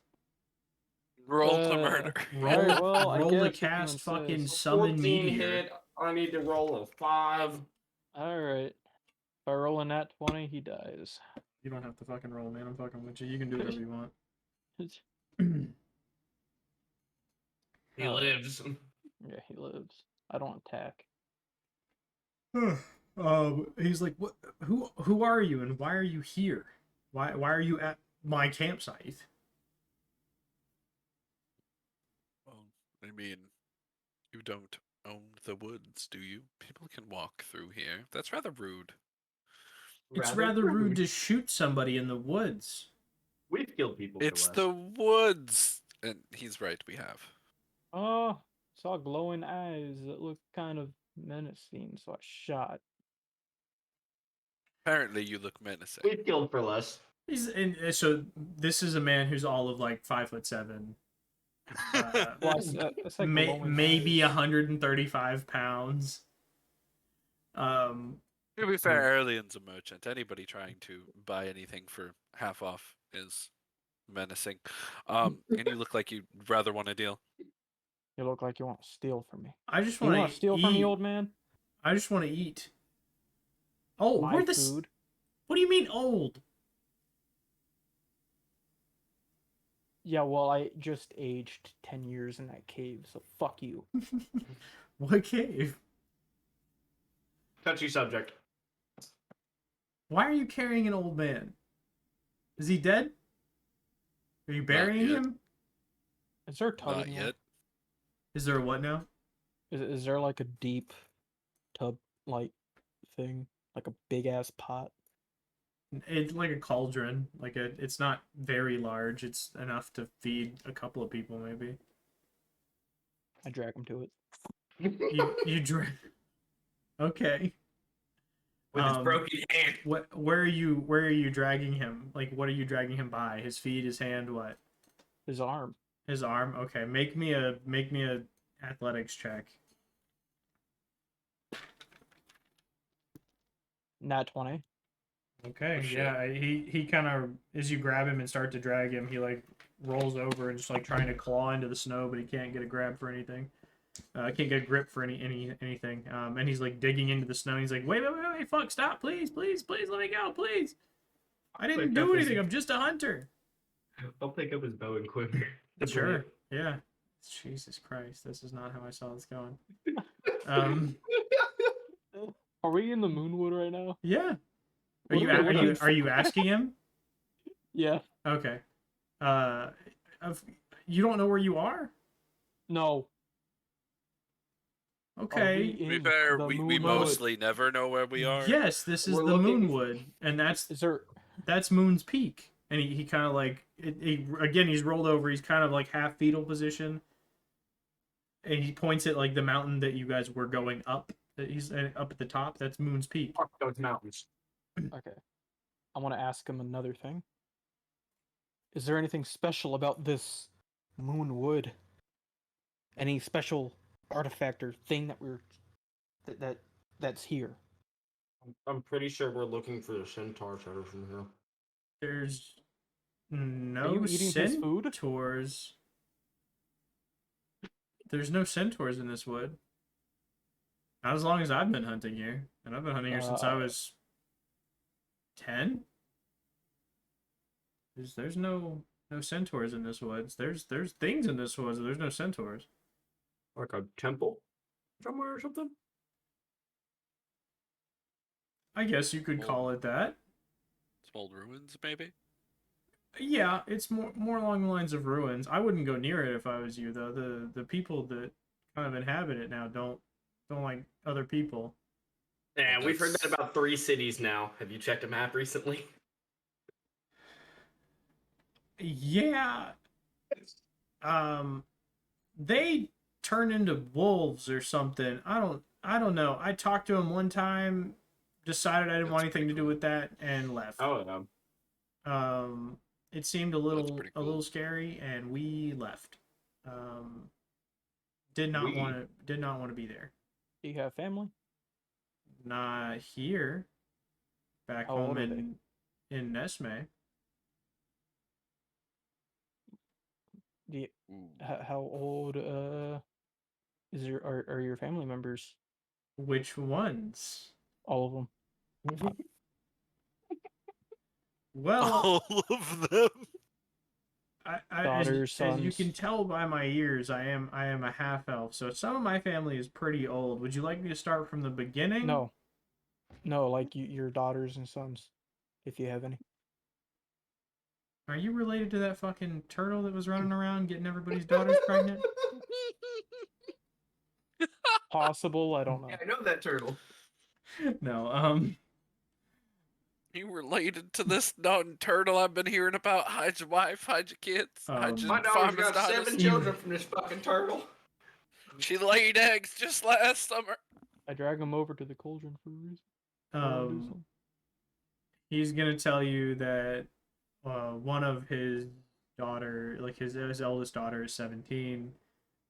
roll to Uh, murder. Roll, Alright, well, I roll to guess it cast says- fucking summon 14 meteor. hit. I need to roll a 5. Alright. If I roll a nat 20, he dies. You don't have to fucking roll, man. I'm fucking with you. You can do whatever you want. He Oh. lives. Yeah, he lives. I don't attack. He's like, what? Who are you, and why are you here? Why are you at my campsite. Well, I mean, you don't own the woods, do you? People can walk through here. That's rather rude. It's rather rude to shoot somebody in the woods. We've killed people for It's less. the woods! And he's right, we have. Oh, saw glowing eyes that looked kind of menacing, so I shot. Apparently, you look menacing. We've killed for less. So this is a man who's all of like 5'7". Well, I said glowing Maybe eyes. 135 pounds. To be fair, Erlian's a merchant. Anybody trying to buy anything for half off is menacing. And you look like you'd rather want a deal. You look like you want to steal from me. I just You want want to to steal from me, old man? I just want to eat. Oh, My we're this. food. What do you mean old? Yeah, well, I just aged 10 years in that cave, so fuck you. What cave? Touchy subject. Why are you carrying an old man? Is he dead? Are you burying yet. him? Is there a tub Not in yet. there? Is there a what now? Is there like a deep tub like thing? Like a big ass pot? It's like a cauldron. It's not very large. It's enough to feed a couple of people, maybe. I drag him to it. You drag. Okay. With his broken hand. Where are you dragging him? Like, what are you dragging him by? His feet, his hand, what? His arm. His arm. Okay, make me a athletics check. Nat 20. Okay, Oh, shit. yeah. He kind of, as you grab him and start to drag him, he like rolls over and just like trying to claw into the snow, but he can't get a grab for anything. Can't get a grip for anything. And he's like digging into the snow. And he's like, wait, fuck, stop, please, let me go, please. I didn't do anything. I'm just a hunter. I'll pick up his bow and quiver. Sure. Yeah. Jesus Christ, this is not how I saw this going. Are we in the Moonwood right now? Yeah. What Are you asking him? Yeah. Okay. You don't know where you are? No. Okay. To be fair, we mostly never know where we are. Yes, this is We're the looking- Moonwood, and That's Moon's Peak. And he kind of like again, he's rolled over. He's kind of like half fetal position, and he points at like the mountain that you guys were going up. That he's up at the top. That's Moon's Peak. Fuck those mountains. Okay. I want to ask him another thing. Is there anything special about this Moonwood? Any special artifact or thing that's here? I'm pretty sure we're looking for the centaur shutter from here. There's Are no you eating his food? centaurs. There's no centaurs in this wood. Not as long as I've been hunting here, and I've been hunting here since I was 10. There's no centaurs in this woods. There's things in this woods. There's no centaurs. Like a temple somewhere or something? I guess you could call it that. Old ruins, maybe? Yeah, it's more along the lines of ruins. I wouldn't go near it if I was you, though. The people that kind of inhabit it now don't like other people. Yeah, Well, we've heard that's- that about 3 cities now. Have you checked a map recently? Yeah. They turn into wolves or something. I don't know. I talked to him one time, decided I didn't want That's anything to pretty do with that, and left. Oh, no. It seemed a pretty little cool. scary, and we left. Did not We- want to be there. Do you have family? Not here. Back How home old are in Nesme. Do you, Ooh. how old are your family members? Which ones? All of them. Well, All of them. Daughters, as you sons. can tell by my ears, I am a half elf. So some of my family is pretty old. Would you like me to start from the beginning? No. No, like your daughters and sons, if you have any. Are you related to that fucking turtle that was running around getting everybody's daughters pregnant? Possible, I don't know. Yeah, I know that turtle. No, You related to this non-turtle I've been hearing about? Hide your wife, hide your kids, hide your My daughter's farmer's got daughters. 7 children from this fucking turtle. She laid eggs just last summer. I drag him over to the cauldron for a reason. I wanna do something. he's gonna tell you that one of his daughter, like his eldest daughter, is 17.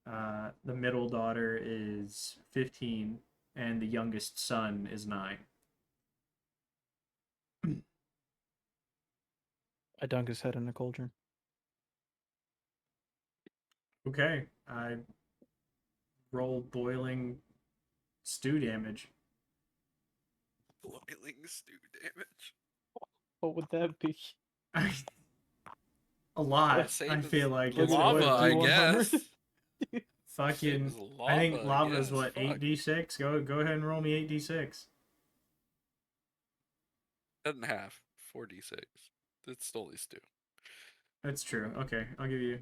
The middle daughter is 15, and the youngest son is 9. I dunk his head in the cauldron. Okay, I roll boiling stew damage. Boiling stew damage. What would that be? A lot. I'd say I it's feel like Look it's at it, lava, what, I D100? guess. fucking. It's I think lava, lava is yes, what, fuck. 8d6. Go ahead and roll me 8d6. Cut in half. 4d6. It's only stew. That's true. Okay, I'll give you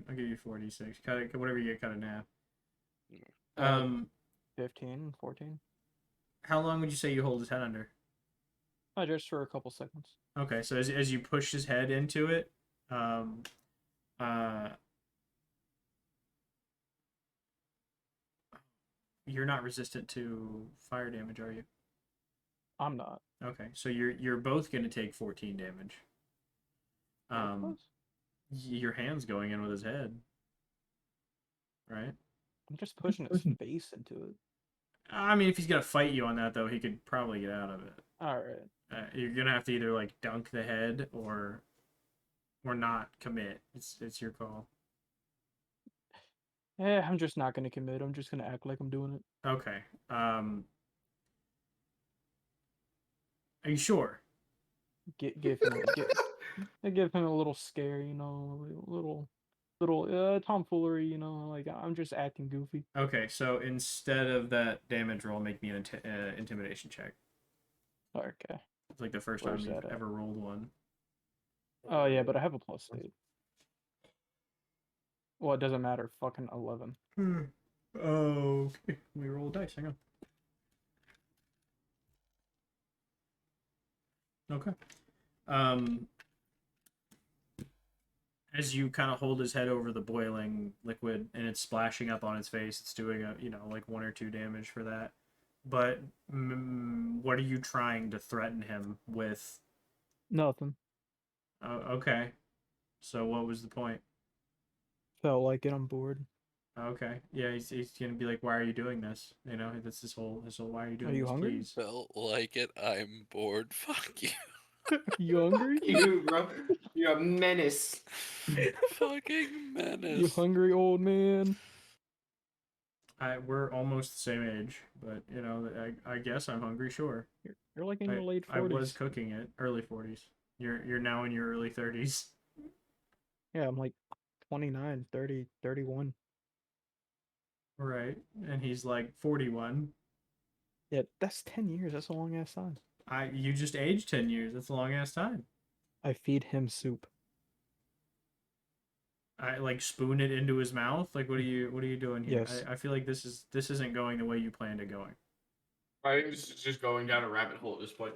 4d6. Cut it, whatever you get cut in half. Uh, 15, 14. How long would you say you hold his head under? Just for a couple seconds. Okay, so as you push his head into it, you're not resistant to fire damage, are you? I'm not. Okay, so you're both gonna take 14 damage. Your hand's going in with his head, right? I'm just pushing his face into it. I mean, if he's gonna fight you on that, though, he could probably get out of it. All right. You're gonna have to either like dunk the head or not commit. It's your call. I'm just not gonna commit. I'm just gonna act like I'm doing it. Okay. Are you sure? Give him a little scare, you know, a little tomfoolery, you know, like I'm just acting goofy. Okay, so instead of that damage roll, make me an intimidation check. Okay. It's like the first Where's time you've that at? ever rolled one. Oh yeah, but I have a +8. Well, it doesn't matter. Fucking 11. Oh, okay. Let me roll a dice. Hang on. Okay. As you kind of hold his head over the boiling liquid and it's splashing up on his face, it's doing like 1 or 2 damage for that. But what are you trying to threaten him with? Nothing. Oh, okay. So what was the point? Felt like it. I'm bored. Okay. Yeah, he's gonna be like, "Why are you doing this?" You know, that's his whole "Why are you doing you this?" hungry? Please. Felt like it. I'm bored. Fuck you. You hungry? You, bro. You're a menace. Fucking menace. You hungry, old man? We're almost the same age, but I guess I'm hungry. Sure. You're like in your late 40s. I was cooking it early 40s. You're now in your early 30s. Yeah, I'm like 29, 30, 31. Right, and he's like 41. Yeah, that's 10 years. That's a long ass time. You just aged 10 years. That's a long ass time. I feed him soup. I like spoon it into his mouth. Like, what are you doing here? Yes. I feel like this isn't going the way you planned it going. I think this is just going down a rabbit hole at this point.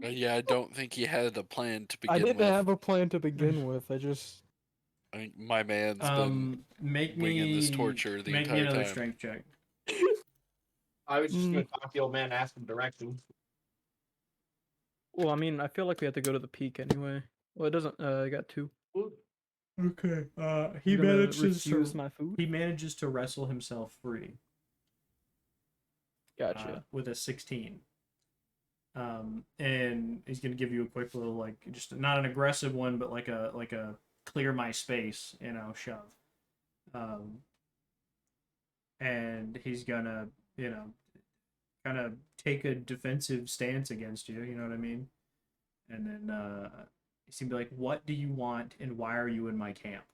Yeah, I don't think he had a plan to begin I didn't with. have a plan to begin with. I just. I think my man's been Make winging me this torture the make me entire another time. strength check. I was just gonna talk to the old man, ask him directions. Well, I mean, I feel like we have to go to the peak anyway. Well, it doesn't. I got 2. Okay. He You're gonna manages refuse my food. He manages to wrestle himself free. Gotcha. With a 16. And he's gonna give you a quick little, like, just not an aggressive one, but like a clear my space, shove. And he's gonna, kind of take a defensive stance against you. You know what I mean? And then he's gonna be like, "What do you want, and why are you in my camp?"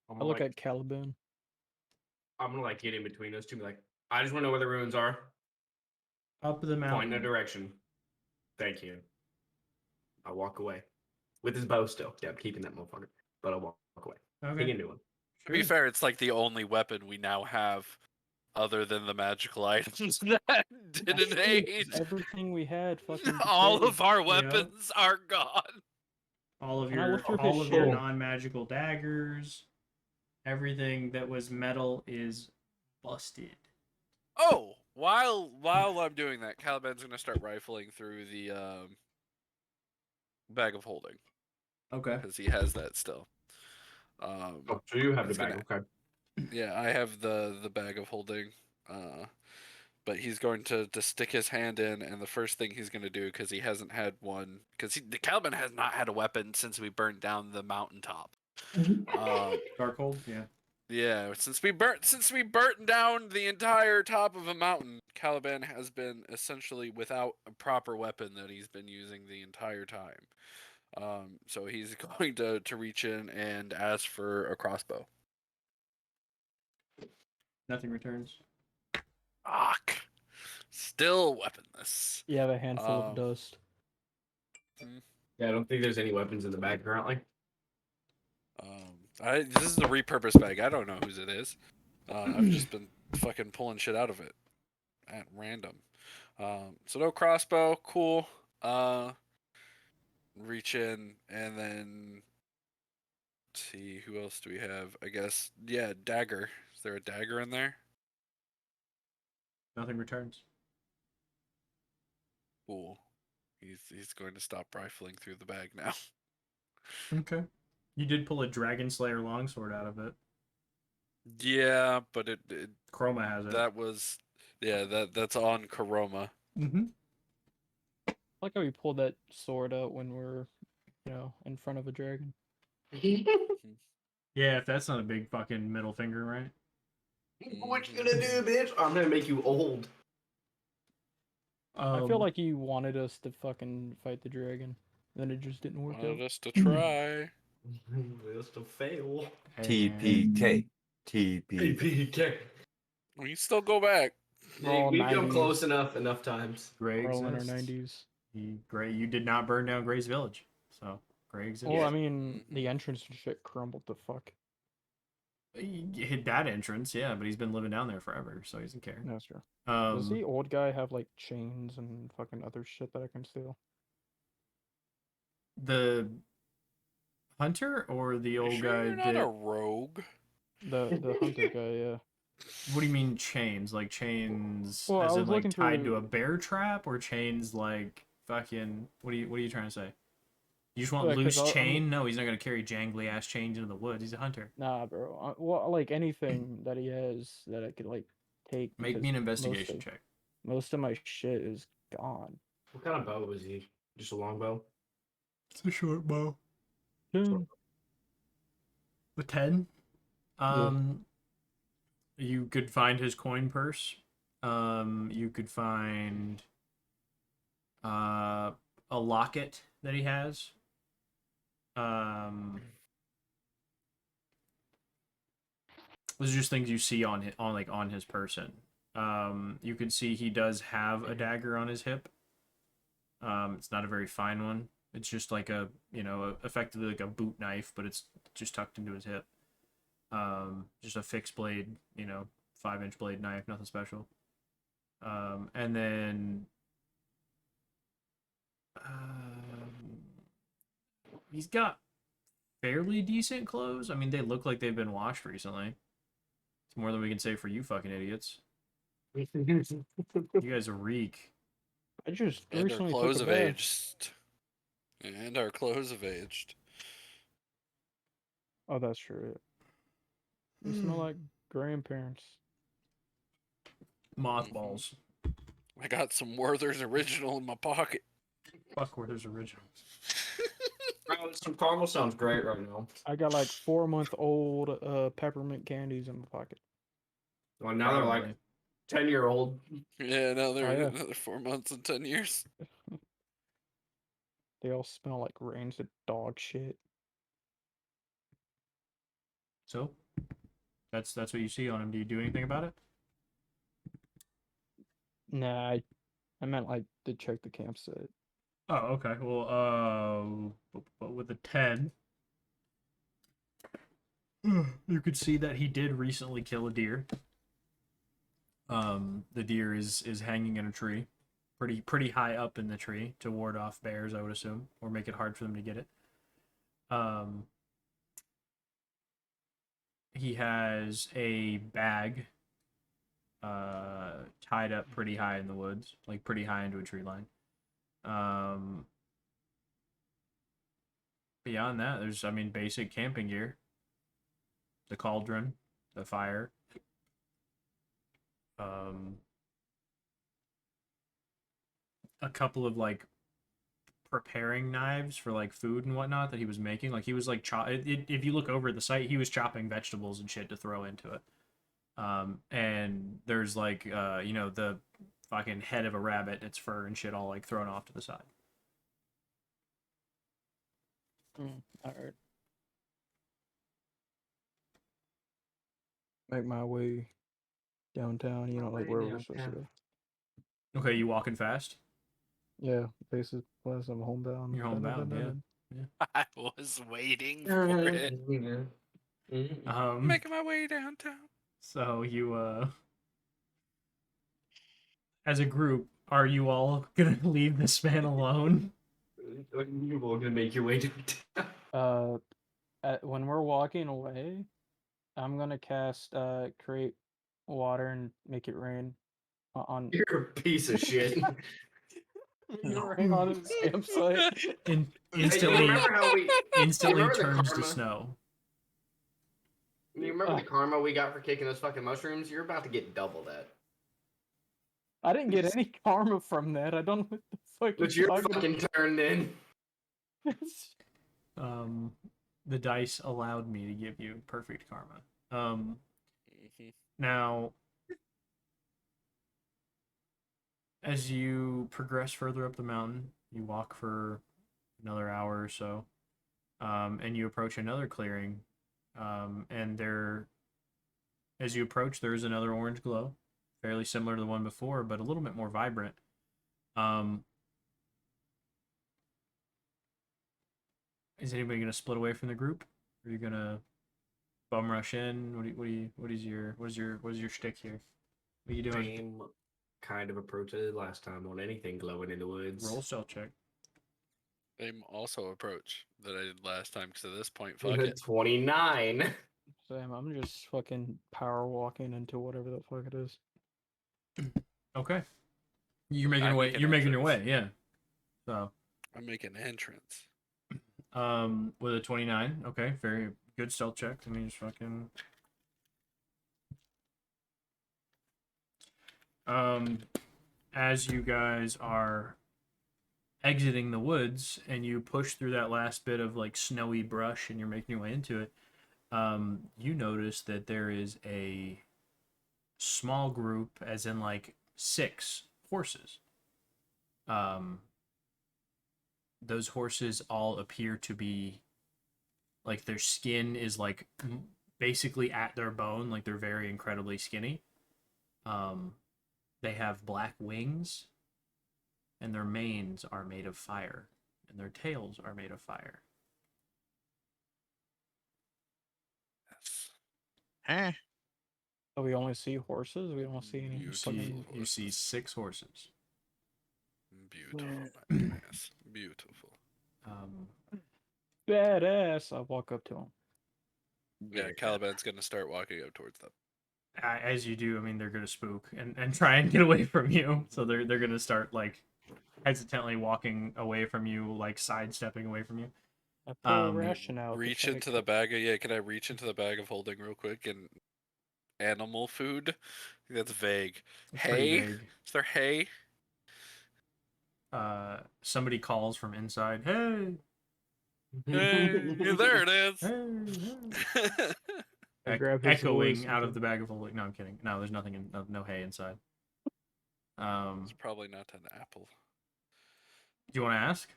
I look at Caliban. I'm gonna get in between those two. Be like, I just want to know where the ruins are. Up the Point in a mountain. direction. Thank you. I'll walk away with his bow still. Yeah, I'm keeping that motherfucker, but I'll walk away. Okay. Take a new one. To be fair, it's like the only weapon we now have other than the magical items that didn't age. Everything we had fucking All decayed. of our weapons are gone. All of Can I your look through his all of your shit? non-magical daggers, everything that was metal is busted. Oh, while I'm doing that, Caliban's gonna start rifling through the bag of holding Okay. because he has that still. Oh, so you have the it's bag, gonna- okay. Yeah, I have the bag of holding. But he's going to stick his hand in, and the first thing he's going to do, because he hasn't had one, because the Caliban has not had a weapon since we burnt down the mountaintop. Darkhold, yeah. Yeah, since we burnt down the entire top of a mountain, Caliban has been essentially without a proper weapon that he's been using the entire time. So he's going to reach in and ask for a crossbow. Nothing returns. Fuck. Still weaponless. You have a handful of dust. Yeah, I don't think there's any weapons in the bag currently. This is a repurposed bag. I don't know whose it is. I've just been fucking pulling shit out of it at random. So no crossbow, cool. Reach in and then see who else do we have? I guess dagger. Is there a dagger in there? Nothing returns. Cool. He's going to stop rifling through the bag now. Okay. You did pull a Dragon Slayer longsword out of it. Yeah, but it Chroma has it. that was that's on Karoma. Mm-hmm. I like how we pulled that sword out when we're, in front of a dragon. Yeah, if that's not a big fucking middle finger, right? What you gonna do, bitch? I'm gonna make you old. I feel like you wanted us to fucking fight the dragon, then it just didn't work out. Wanted us to try. Just to fail. TPK. TPK. APK. We can still go back. We're all We've come 90s. close enough times. Gray We're all in our exists. 90s. Gray, you did not burn down Gray's village, so Gray exists. Well, I mean, the entrance and shit crumbled to fuck. He hit that entrance, yeah, but he's been living down there forever, so he doesn't care. That's true. Does the old guy have like chains and fucking other shit that I can steal? The hunter or the You old sure guy you're not a rogue? The hunter guy, yeah. What do you mean chains? Like chains Well, as I in was like looking tied through- to a bear trap, or chains like fucking what are you trying to say? You just want Yeah, 'cause loose I'm- chain? No, he's not gonna carry jangly ass chains into the woods. He's a hunter. Nah, bro. Well, like anything that he has that I could like take. Make because me an investigation check. Most of my shit is gone. What kind of bow is he? Just a long bow? It's a short bow. Hmm. A 10. You could find his coin purse. You could find a locket that he has. Those are just things you see on his person. You can see he does have a dagger on his hip. It's not a very fine one. It's just like effectively like a boot knife, but it's just tucked into his hip. Just a fixed blade, 5-inch blade knife, nothing special. And then he's got fairly decent clothes. I mean, they look like they've been washed recently. It's more than we can say for you fucking idiots. You guys reek. I just And our recently clothes took have a bath. aged. And our clothes have aged. Oh, that's true. You smell like grandparents. Mothballs. I got some Werther's Original in my pocket. Fuck Werther's Originals. Some caramel sounds great right now. I got like 4-month-old peppermint candies in my pocket. Well, now they're like Probably. 10-year-old. Yeah, now they're Oh, yeah. another 4 months and 10 years. They all smell like rancid dog shit. So, that's what you see on him. Do you do anything about it? Nah, I meant like to check the campsite. Oh, okay. Well, but with a 10, you could see that he did recently kill a deer. The deer is hanging in a tree, pretty high up in the tree to ward off bears, I would assume, or make it hard for them to get it. He has a bag tied up pretty high in the woods, like pretty high into a tree line. Beyond that, there's, I mean, basic camping gear. The cauldron, the fire. A couple of like preparing knives for like food and whatnot that he was making. Like he was like if you look over at the site, he was chopping vegetables and shit to throw into it. And there's like you know, the fucking head of a rabbit, its fur and shit all like thrown off to the side. Alright. Make my way downtown, you know, like where we're supposed to go. Okay, you walking fast? Yeah, basic plus I'm homebound. You're homebound, yeah. I was waiting for it. Making my way downtown. So you as a group, are you all gonna leave this man alone? You're all gonna make your way downtown. When we're walking away, I'm gonna cast create water and make it rain on. You're a piece of shit. Rain on his campsite. Instantly, remember how we instantly remember the turns to karma? snow. You remember the karma we got for kicking those fucking mushrooms? You're about to get double that. I didn't get any karma from that. I don't know what the fuck. But you're fucking turned in. The dice allowed me to give you perfect karma. Now, as you progress further up the mountain, you walk for another hour or so, and you approach another clearing, and there, as you approach, there is another orange glow, fairly similar to the one before, but a little bit more vibrant. Is anybody gonna split away from the group? Are you gonna bum rush in? What is your shtick here? What are you doing? Same kind of approach as last time on anything glowing in the woods. Roll stealth check. Same also approach that I did last time, because at this point, fuck it. 29. Sam, I'm just fucking power walking into whatever the fuck it is. Okay. You're making your way. making You're making your way. entrance. Yeah. So, I'm making entrance. with a 29. Okay, very good stealth check. I mean, just fucking. As you guys are exiting the woods and you push through that last bit of like snowy brush and you're making your way into it, you notice that there is a small group, as in like 6 horses. Those horses all appear to be like, their skin is like basically at their bone, like they're very incredibly skinny. They have black wings, and their manes are made of fire, and their tails are made of fire. Yes. Eh. So we only see horses. We don't see any. You see 6 horses. Beautiful. Yes. Beautiful. Badass. I walk up to him. Yeah, Caliban's gonna start walking up towards them. As you do, I mean, they're gonna spook and try and get away from you. So they're gonna start like hesitantly walking away from you, like sidestepping away from you. I pull a ration out. Reach into the bag of can I reach into the bag of holding real quick and animal food? I think that's vague. It's pretty Hay? vague. Is there hay? Somebody calls from inside. Hey, Hey, there it is. hey. I grab his Echoing voice out and of the bag of holding. No, I'm kidding. No, there's nothing in. No hay inside. It's probably not an apple. Do you want to ask?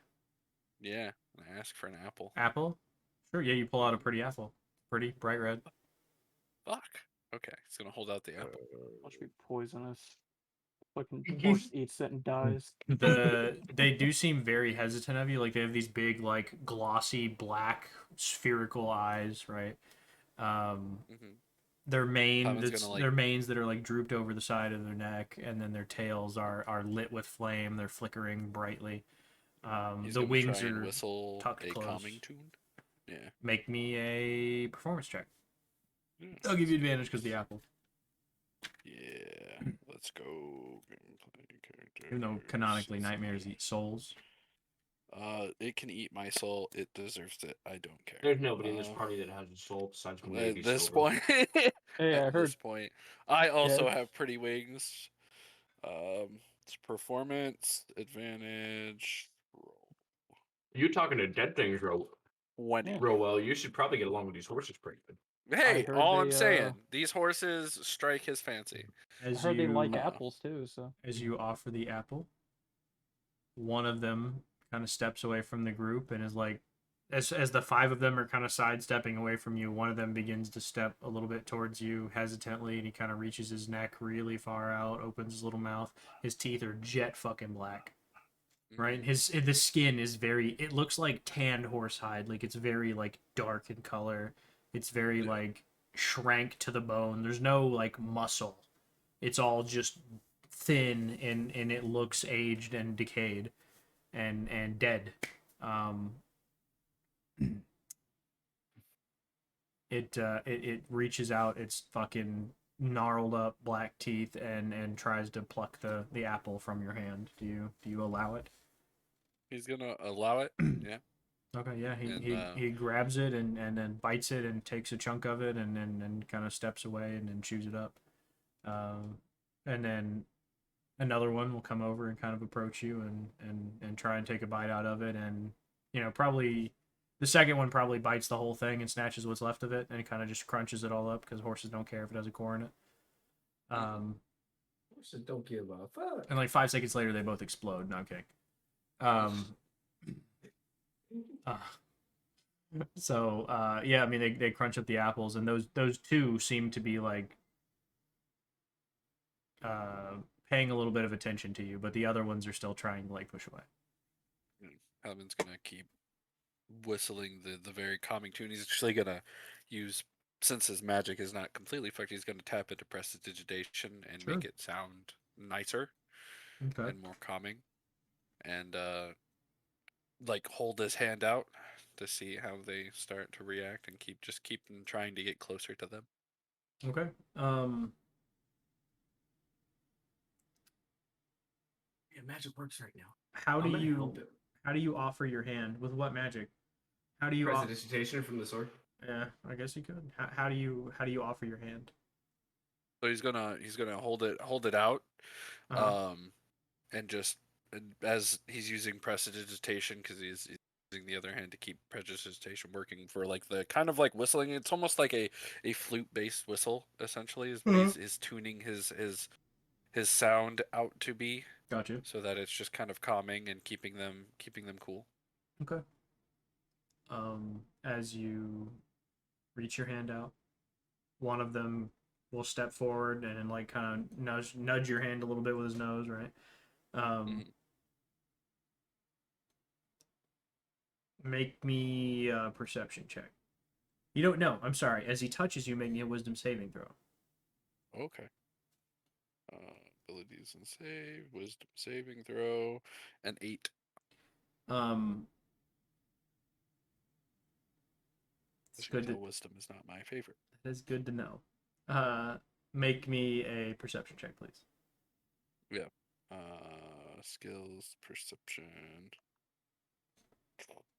Yeah, I ask for an apple. Apple? Sure. Yeah, you pull out a pretty apple. Pretty bright red. Fuck. Okay, it's gonna hold out the apple. Must be poisonous. Fucking horse eats it and dies. They do seem very hesitant of you. Like they have these big, like glossy black spherical eyes, right? Mhm. Their Pavin's gonna, like- their manes that are like drooped over the side of their neck, and then their tails are lit with flame. They're flickering brightly. He's The gonna wings try and are whistle tucked a close. calming tune. Yeah. Make me a performance check. Yeah, I'll give you let's advantage do because the this. apple. Yeah. Let's go. Gameplay character. Even though canonically nightmares eat souls. It can eat my soul. It deserves it. I don't care. There's nobody in this party that has a soul besides me. At this point, Hey, I at heard. this point, I also Yeah. have pretty wings. It's performance advantage. You talking to dead things real 20. well. You should probably get along with these horses pretty good. Hey, heard all I'm they, saying, these horses strike his fancy. I As heard they like uh, apples too. So as you offer the apple, one of them kind of steps away from the group and is like, as the five of them are kind of sidestepping away from you, one of them begins to step a little bit towards you hesitantly, and he kind of reaches his neck really far out, opens his little mouth. His teeth are jet fucking black, right? The skin is very. It looks like tanned horsehide, like it's very like dark in color. It's very Yeah. like shrank to the bone. There's no like muscle. It's all just thin and it looks aged and decayed and dead. It reaches out its fucking gnarled up black teeth and tries to pluck the apple from your hand. Do you allow it? He's gonna allow it. Yeah. Okay, yeah. And, He grabs it and then bites it and takes a chunk of it and kind of steps away and then chews it up. And then another one will come over and kind of approach you and try and take a bite out of it, and probably the second one probably bites the whole thing and snatches what's left of it, and it kind of just crunches it all up because horses don't care if it has a core in it. Horses don't give a fuck. And like 5 seconds later, they both explode. No, I'm kidding. Yeah, I mean they crunch up the apples, and those two seem to be like paying a little bit of attention to you, but the other ones are still trying to like push away. Calvin's gonna keep whistling the very calming tune. He's actually gonna use, since his magic is not completely fucked, he's gonna tap into prestidigitation and Sure. make it sound nicer Okay. and more calming, and like hold his hand out to see how they start to react, and keep them trying to get closer to them. Okay. Yeah, magic works right now. How I'm do gonna you help it. how do you offer your hand with what magic? How do you Prestidigitation from the sword. Yeah, I guess you could. How do you offer your hand? So he's gonna hold it out, Uh-huh. and just as he's using prestidigitation, because he's using the other hand to keep prestidigitation working for like the kind of like whistling. It's almost like a flute based whistle essentially is what he's tuning his sound out to be. Gotcha. So that it's just kind of calming and keeping them cool. Okay. As you reach your hand out, one of them will step forward and like kind of nudge your hand a little bit with his nose, right? Make me a perception check. You don't know. I'm sorry. As he touches you, make me a wisdom saving throw. Okay. Abilities and save, wisdom saving throw, an 8. It's good to wisdom is not my favorite. That is good to know. Make me a perception check, please. Yeah. Skills, perception.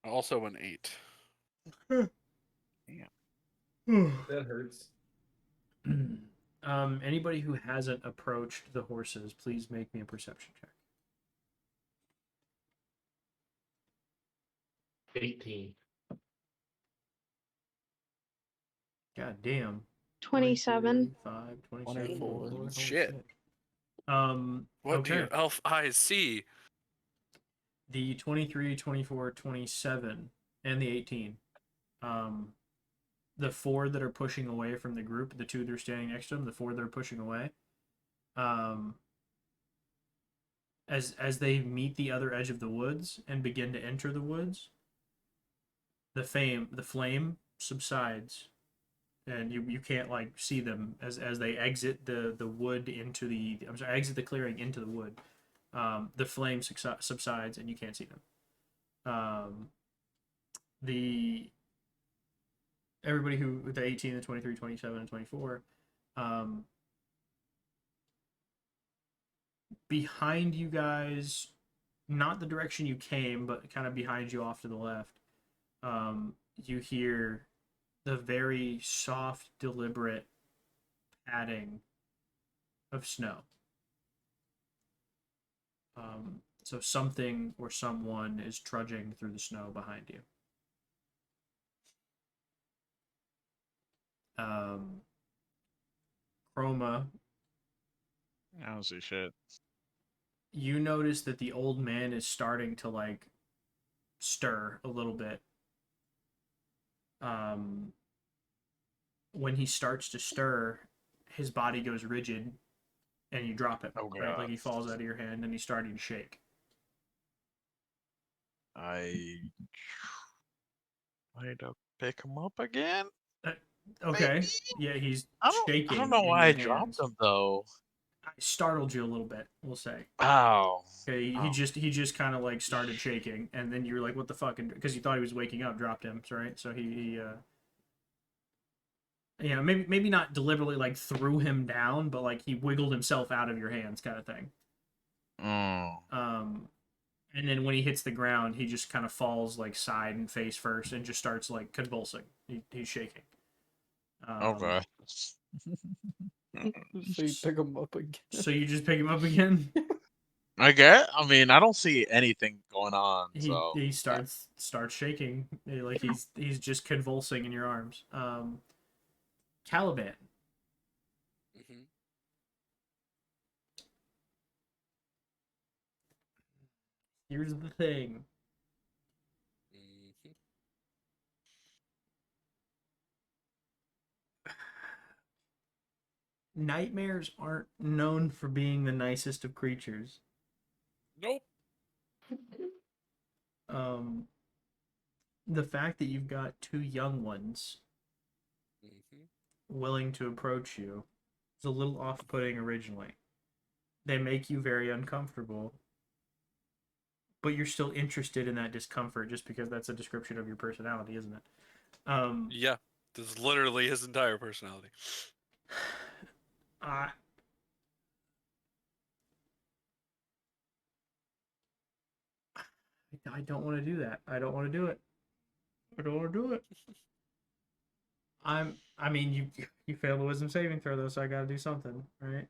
Also an 8. That hurts. Anybody who hasn't approached the horses, please make me a perception check. 18. God damn. 27. 5, 24. Holy Shit. What do Okay. your elf eyes see? The 23, 24, 27, and the 18. The 4 that are pushing away from the group, the 2 that are standing next to them, the 4 that are pushing away, as they meet the other edge of the woods and begin to enter the woods, the flame subsides, and you can't like see them as they exit the wood into the exit the clearing into the wood. The flame subsides and you can't see them. The everybody who the 18, the 23, 27, and 24, behind you guys, not the direction you came, but kind of behind you off to the left, you hear the very soft, deliberate padding of snow. So something or someone is trudging through the snow behind you. Chroma, I don't see shit. you notice that the old man is starting to like stir a little bit. When he starts to stir, his body goes rigid and you drop him. Oh, right? God. Like he falls out of your hand and he's starting to shake. I need to pick him up again. Okay. Maybe? Yeah, he's I shaking. don't know in why your I dropped hands. him though. I startled you a little bit, we'll say. Oh. Okay, Oh. he just kind of like started shaking, and then you were like, "What the fuck?" Because you thought he was waking up, dropped him, right? So he maybe not deliberately like threw him down, but like he wiggled himself out of your hands, kind of thing. And then when he hits the ground, he just kind of falls like side and face first, and just starts like convulsing. He's shaking. Okay. So you pick him up again. So you just pick him up again. I mean, I don't see anything going on. He starts shaking, like he's just convulsing in your arms. Caliban. Mm-hmm. Here's the thing. Mm-hmm. Nightmares aren't known for being the nicest of creatures. Nope. The fact that you've got two young ones Mm-hmm. willing to approach you is a little off-putting originally. They make you very uncomfortable, but you're still interested in that discomfort just because that's a description of your personality, isn't it? Yeah, this is literally his entire personality. I don't want to do that. I don't want to do it. I don't want to do it. I mean, you failed the wisdom saving throw though, so I got to do something, right?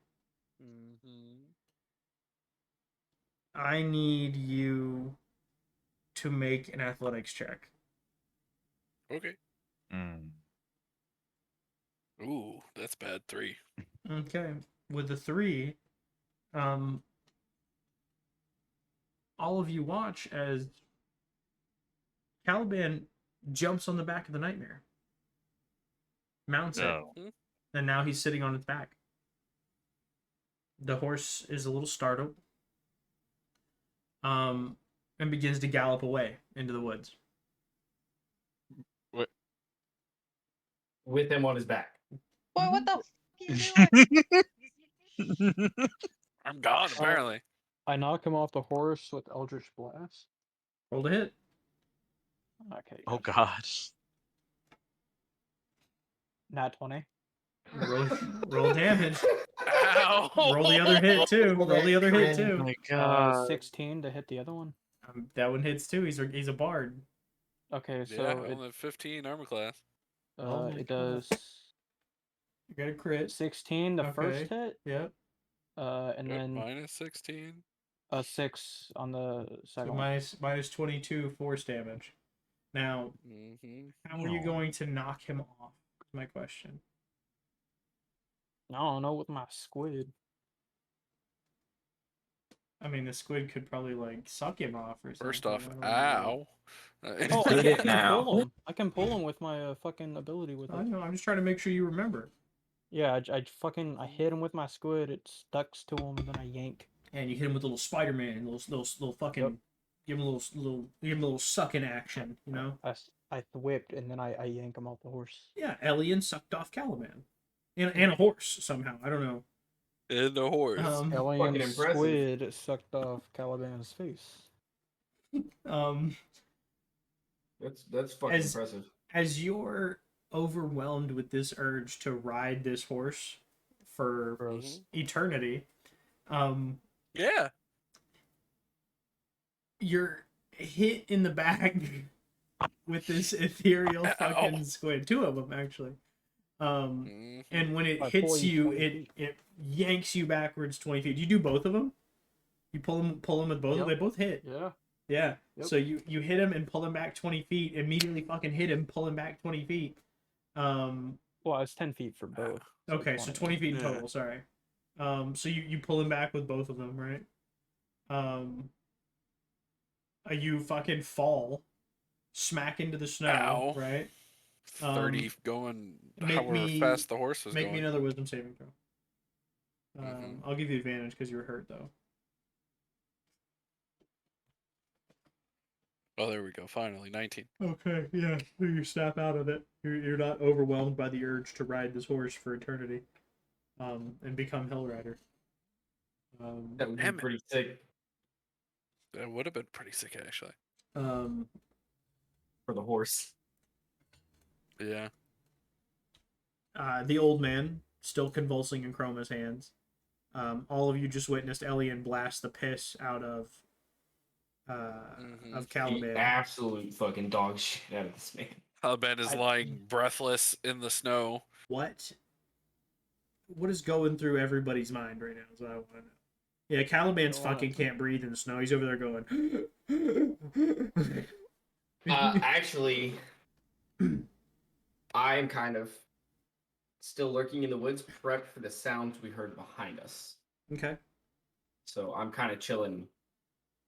Mm-hmm. I need you to make an athletics check. Okay. Ooh, that's bad. 3. Okay. With the 3, all of you watch as Caliban jumps on the back of the nightmare, mounts it, and now he's sitting on its back. The horse is a little startled, and begins to gallop away into the woods. What? With him on his back. Boy, what the f are you doing? I'm gone, apparently. I knock him off the horse with Eldritch Blast. Roll to hit. Okay. Oh gotcha. God. Nat 20. Roll damage. Ow! Roll the other hit too. Roll the other hit Oh too. my God. 16 to hit the other one. That one hits too. He's a bard. Okay, Yeah, so only 15 armor class. Oh my it God. does You got a crit. 16 the first hit. Yep. And then minus 16. a 6 on the second So one. minus 22 force damage. Now, how are you going to knock him off? Is my question. I don't know, with my squid. I mean, the squid could probably like suck him off or something. First off, I don't know. ow. Oh, Did it I can now. pull him. I can pull him with my fucking ability with I it. know. I'm just trying to make sure you remember. Yeah, I hit him with my squid. It stucks to him, and then I yank. and you hit him with a little Spider-Man, little fucking, give him a little sucking action, you know. I whipped and then I yank him off the horse. Yeah, Elian sucked off Caliban, and a horse somehow. I don't know. And the horse. Alien impressive. squid sucked off Caliban's face. That's fucking impressive. As you're overwhelmed with this urge to ride this horse for eternity, Yeah. you're hit in the back with this ethereal fucking squid. Two of them actually. And when it By hits pulling you, 20 it yanks you backwards 20 feet. You do both of them? You pull them with both of them? They both hit. Yeah. Yeah. Yep. So you hit him and pull him back 20 feet. Immediately fucking hit him, pull him back 20 feet. Well, it's 10 feet for both. Okay, so 20 feet in Yeah. total. Sorry. So you pull him back with both of them, right? You fucking fall, smack into the snow, Ow. right? 30 going make however me- fast the horse was Make going. me another wisdom saving throw. Mhm. I'll give you advantage because you were hurt though. Oh, there we go. Finally, 19. Okay, yeah, you snap out of it. You're not overwhelmed by the urge to ride this horse for eternity, and become Hill Rider. That would be Damn it. pretty sick That would have been pretty sick, actually. for the horse. Yeah. The old man still convulsing in Chroma's hands. All of you just witnessed Elian blast the piss out of The Caliban. absolute fucking dog shit out of this man. Caliban is lying breathless in the snow. What is going through everybody's mind right now is what I want to know. Yeah, Caliban's fucking can't breathe in the snow. He's over there going. Actually, I am kind of still lurking in the woods, prepped for the sounds we heard behind us. Okay. So I'm kind of chilling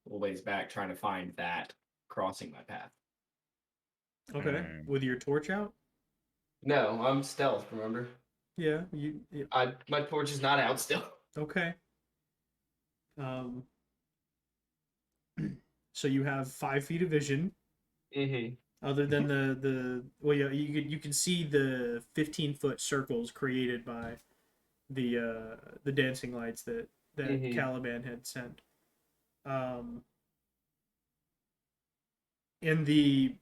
a little ways back, trying to find that crossing my path. Okay. With your torch out? No, I'm stealth. Remember? Yeah. My torch is not out still. Okay. So you have 5 feet of vision. Mm-hmm. Other than the well, yeah, you can see the 15-foot circles created by the dancing lights that Caliban had sent. In the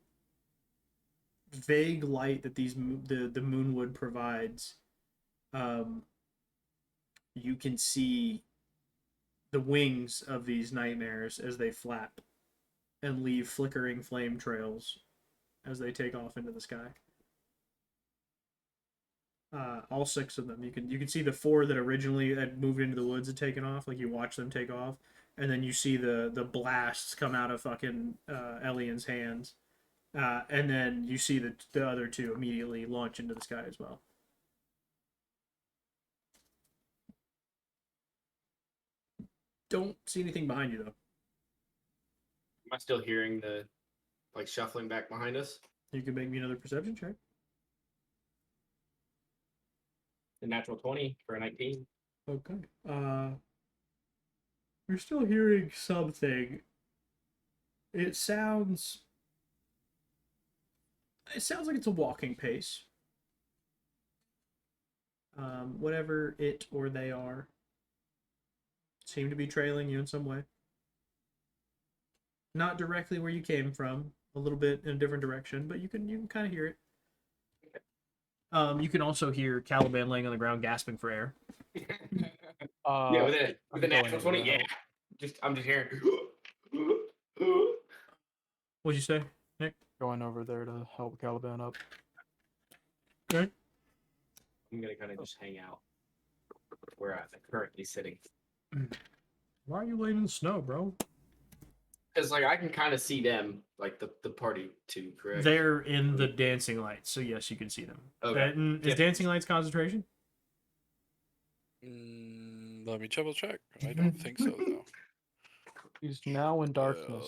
vague light that the moonwood provides, you can see the wings of these nightmares as they flap and leave flickering flame trails as they take off into the sky. All 6 of them. You can see the 4 that originally had moved into the woods and taken off. Like you watch them take off, and then you see the blasts come out of fucking Elian's hands, and then you see the other 2 immediately launch into the sky as well. Don't see anything behind you though. Am I still hearing the shuffling back behind us? You can make me another perception check. The natural 20 for a 19. Okay. You're still hearing something. It sounds like it's a walking pace. Whatever it or they are seem to be trailing you in some way. Not directly where you came from, a little bit in a different direction, but you can kind of hear it. You can also hear Caliban laying on the ground gasping for air. Yeah, with a natural 20, yeah. I'm just hearing. What'd you say, Nick? Going over there to help Caliban up. Okay. I'm gonna kind of just hang out where I'm currently sitting. Why are you laying in the snow, bro? Because I can kind of see them, the party too, correct? They're in the dancing lights, so yes, you can see them. Okay. Is dancing lights concentration? Let me double check. I don't think so, though. He's now in darkness.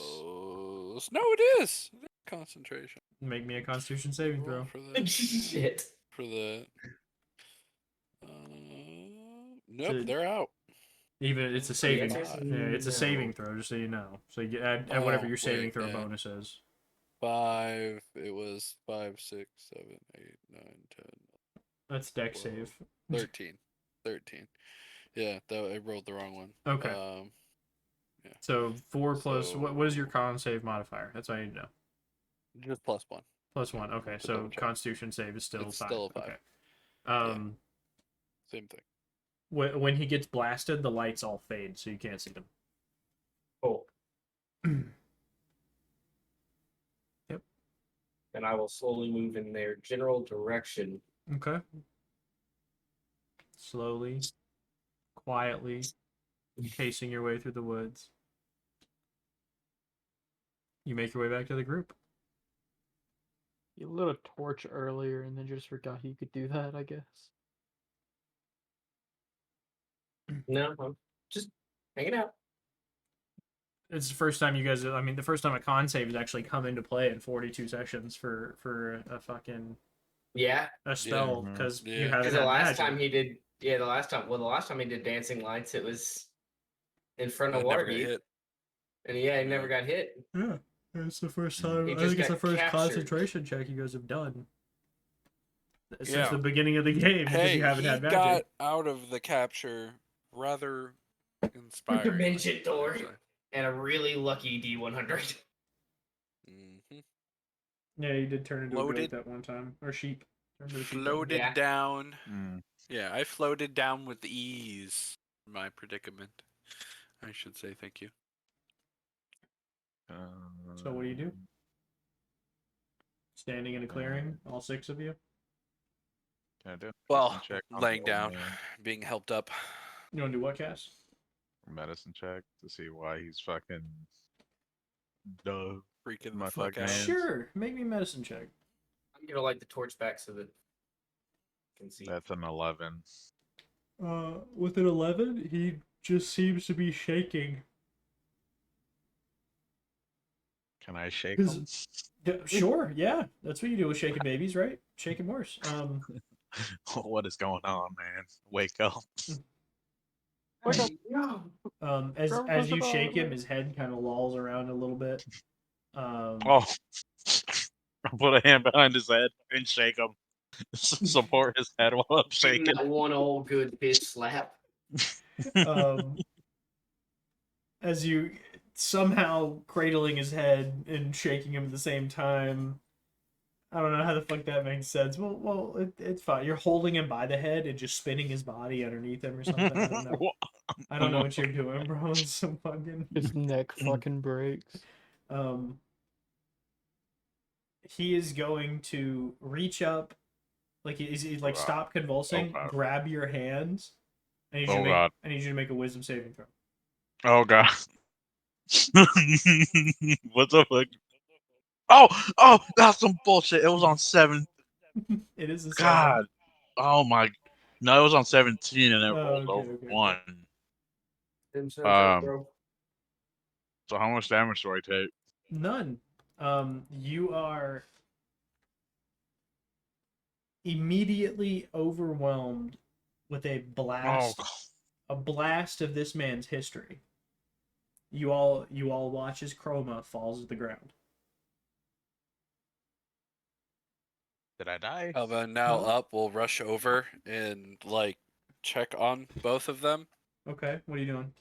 No, it is. Concentration. Make me a Constitution saving throw. For that. Shit. For that. Nope, they're out. Even it's a The saving. answer is Yeah, it's a no. saving throw, just so you know. So you add whatever your saving wait, throw yeah. bonus is. 5. It was 5, 6, 7, 8, 9, 10, That's deck 12, save. 13. 13. Yeah, I rolled the wrong one. Okay. Yeah. So 4 plus what is your So- con save modifier? That's all I need to know. Just +1. +1. Okay, so double check. Constitution save is still It's 5. still a 5. Okay. Same thing. When he gets blasted, the lights all fade, so you can't see them. Cool. Yep. Then I will slowly move in their general direction. Okay. Slowly, quietly, pacing your way through the woods. You make your way back to the group. You lit a torch earlier and then just forgot you could do that, I guess. No, I'm just hanging out. It's the first time you guys. I mean, the first time a con save has actually come into play in 42 sessions for a fucking Yeah, a spell mhm. because you Yeah. haven't because the had last magic. time he did, the last time he did dancing lights, it was in front I of never got Waterdeep, hit. and he never got hit. Yeah, it's the first Mm. time. He I just think it's the got first captured. concentration check you guys have done since Yeah. the beginning of the game because Hey, you haven't he had got magic. out of the capture rather inspiring. Dimension door and a really lucky D100. Yeah, you did turn into a goat Floated- that one time, or sheep. Turned into a sheep that one Floated Yeah. down. Mm. Yeah, I floated down with ease. My predicament. I should say thank you. So what do you do? Standing in a clearing, all 6 of you. Can I do? Well, medicine check on laying the old down, man? being helped up. You want to do what, Cass? Medicine check to see why he's fucking duh. Freaking My the fuck fucking out. hands. Sure, make me a medicine check. I'm gonna light the torch back so that I can see. That's an 11. With an 11, he just seems to be shaking. Can I shake 'Cause- him? Sure, yeah, that's what you do with shaking babies, right? Shaking worse. What is going on, man? Wake up. Hey, no. As you shake him, his head kind of lolls around a little bit. Oh. I'll put a hand behind his head and shake him. Support his head while I'm Give him shaking. that one old good fist slap. As you somehow cradling his head and shaking him at the same time. I don't know how the fuck that makes sense. Well, it's fine. You're holding him by the head and just spinning his body underneath him or something. I don't know. I don't know what you're doing, bro. It's so fucking. His neck fucking breaks. He is going to reach up, like he's like God. stop convulsing, God. grab your hands. God. I need you to make a wisdom saving throw. Oh god. What the fuck? Oh, that's some bullshit. It was on 7. It is a 7. God. Oh my. No, it was on 17 and it rolled over okay. 1. Bro. So how much damage do I take? None. You are immediately overwhelmed with a blast, a blast of this man's history. You all watch as Chroma falls to the ground. Did I die? Alva now No. up will rush over and like check on both of them. Okay, what are you doing?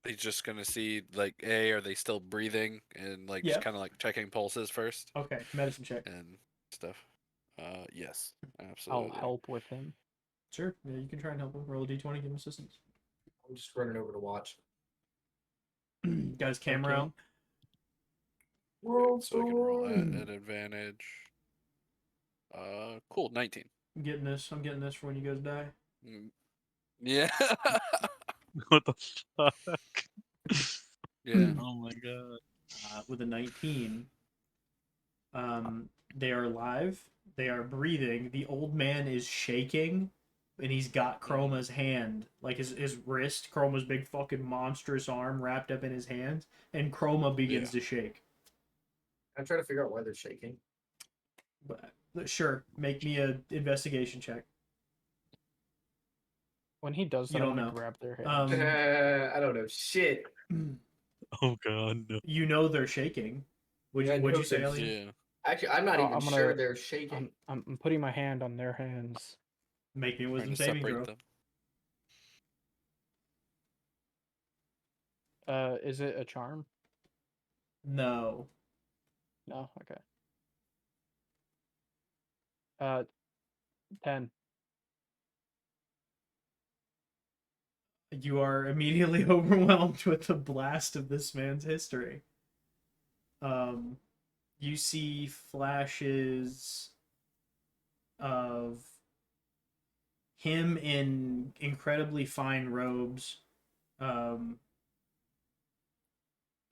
He's just gonna see like, A, are they still breathing, and like Yeah. just kind of like checking pulses first Okay, medicine check. and stuff. Yes, I'll absolutely. help with him. Sure, yeah, you can try and help him. Roll a d20, give him assistance. I'm just running over to watch. Got his camera Okay. out. Okay, so I can roll at advantage. Cool, 19. I'm getting this for when you guys die. Yeah. What the fuck? Yeah. Oh my god. With a 19, they are alive. They are breathing. The old man is shaking, and he's got Chroma's hand, like his wrist, Chroma's big fucking monstrous arm wrapped up in his hands, and Chroma begins to shake. I'm trying to figure out why they're shaking. But sure, make me a investigation check. When he does You that, don't I'm gonna know. grab their head. I don't know shit. Oh god, no. You know they're shaking. Yeah, I What'd know you say, they're Elliot? Yeah. Actually, I'm not Oh, even I'm sure gonna- they're shaking. I'm putting my hand on their hands. Make me a Trying wisdom to saving separate throw. them. Is it a charm? No. No. Okay. 10. You are immediately overwhelmed with the blast of this man's history. You see flashes of him in incredibly fine robes,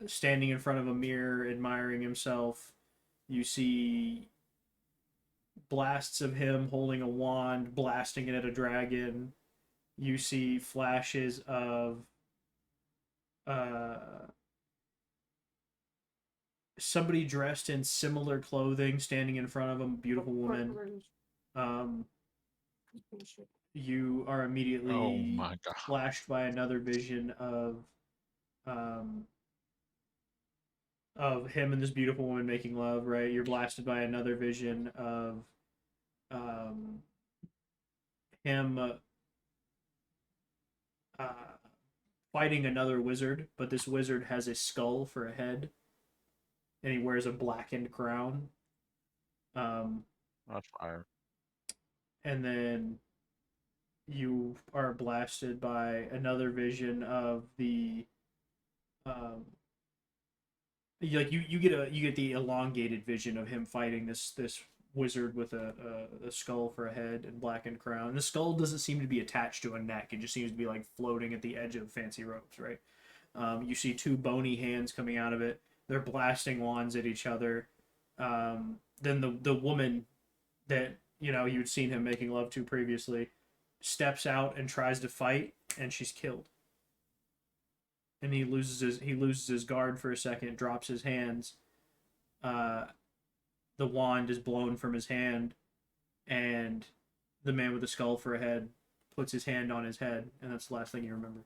standing in front of a mirror, admiring himself. You see blasts of him holding a wand, blasting it at a dragon. You see flashes of somebody dressed in similar clothing standing in front of a beautiful woman. You are Oh immediately my god. flashed by another vision of him and this beautiful woman making love, right? You're blasted by another vision of him fighting another wizard, but this wizard has a skull for a head, and he wears a blackened crown. That's fire. And then you are blasted by another vision of the you get the elongated vision of him fighting this wizard with a skull for a head and blackened crown. And the skull doesn't seem to be attached to a neck; it just seems to be like floating at the edge of fancy ropes, right? You see two bony hands coming out of it. They're blasting wands at each other. Then the woman that you'd seen him making love to previously steps out and tries to fight, and she's killed. And he loses his guard for a second, drops his hands. The wand is blown from his hand, and the man with the skull for a head puts his hand on his head, and that's the last thing you remember.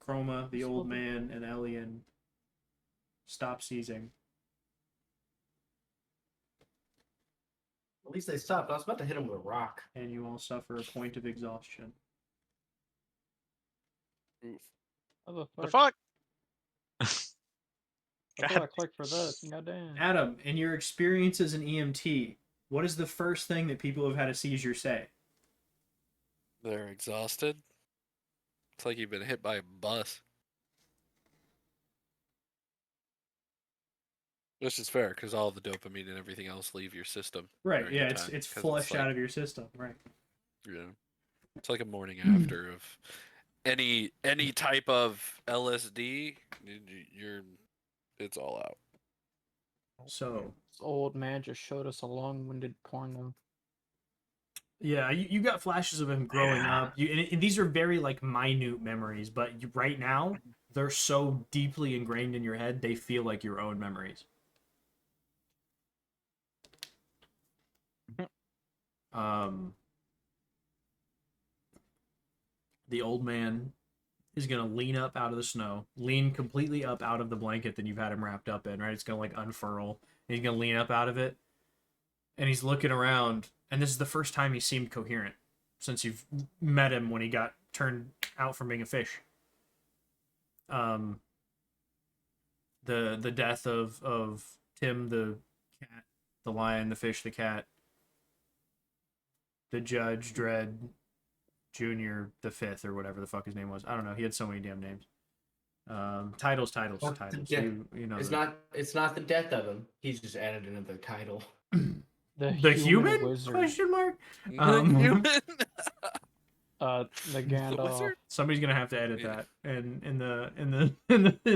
Chroma, the old man, and Elian stop seizing. At least they stopped. I was about to hit him with a rock. And you all suffer a point of exhaustion. The fuck? I thought I clicked for this. Goddamn. Adam, in your experience as an EMT, what is the first thing that people who've had a seizure say? They're exhausted. It's like you've been hit by a bus. Which is fair, because all the dopamine and everything else leave your system. Right, during yeah, the it's time, it's 'cause flushed like, out of your system, right? Yeah, it's like a morning after of any type of LSD. It's all out. So This old man just showed us a long-winded porno. yeah, you got flashes of him growing up. And these are very like minute memories, but right now they're so deeply ingrained in your head they feel like your own memories. The old man is gonna lean up out of the snow, lean completely up out of the blanket that you've had him wrapped up in, right? It's gonna like unfurl. And he's gonna lean up out of it, and he's looking around, and this is the first time he seemed coherent since you've met him when he got turned out from being a fish. The death of Tim the cat, the lion, the fish, the cat, the judge, Dredd, Junior, the fifth, or whatever the fuck his name was. I don't know. He had so many damn names. Titles. Yeah. You know. It's not the death of him. He's just added another title. The human? wizard. Question mark. Human? The Gandalf. wizard? Somebody's gonna have to edit Yeah. that, and in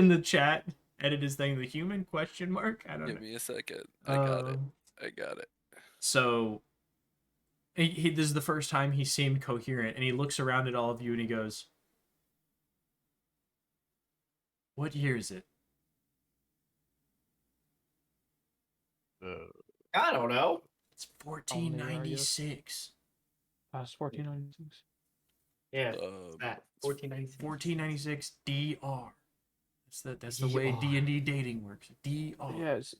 the chat, edit his thing. The human? Question mark. I don't Give know. me a second. I got it. I got it. So, this is the first time he seemed coherent, and he looks around at all of you and he goes, "What year is it?" I don't know. It's 1496. It's 1496. Yeah, Um, that 1496. 1496 DR. That's the way D&D dating works. DR. Yeah, it's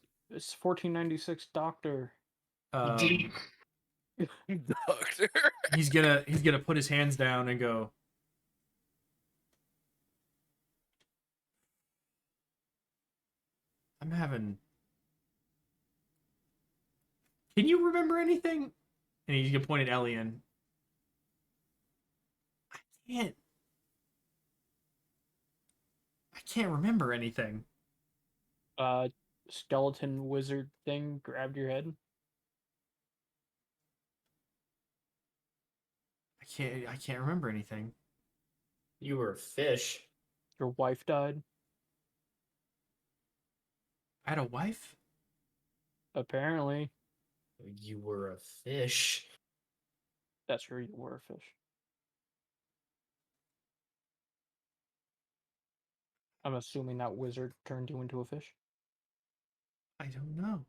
1496 Doctor. Um, Doctor. he's gonna put his hands down and go. I'm having. Can you remember anything? And he's gonna point at Elian. I can't. I can't remember anything. Skeleton wizard thing grabbed your head. I can't remember anything. You were a fish. Your wife died. I had a wife? Apparently, You were a fish. that's where you were a fish. I'm assuming that wizard turned you into a fish. I don't know.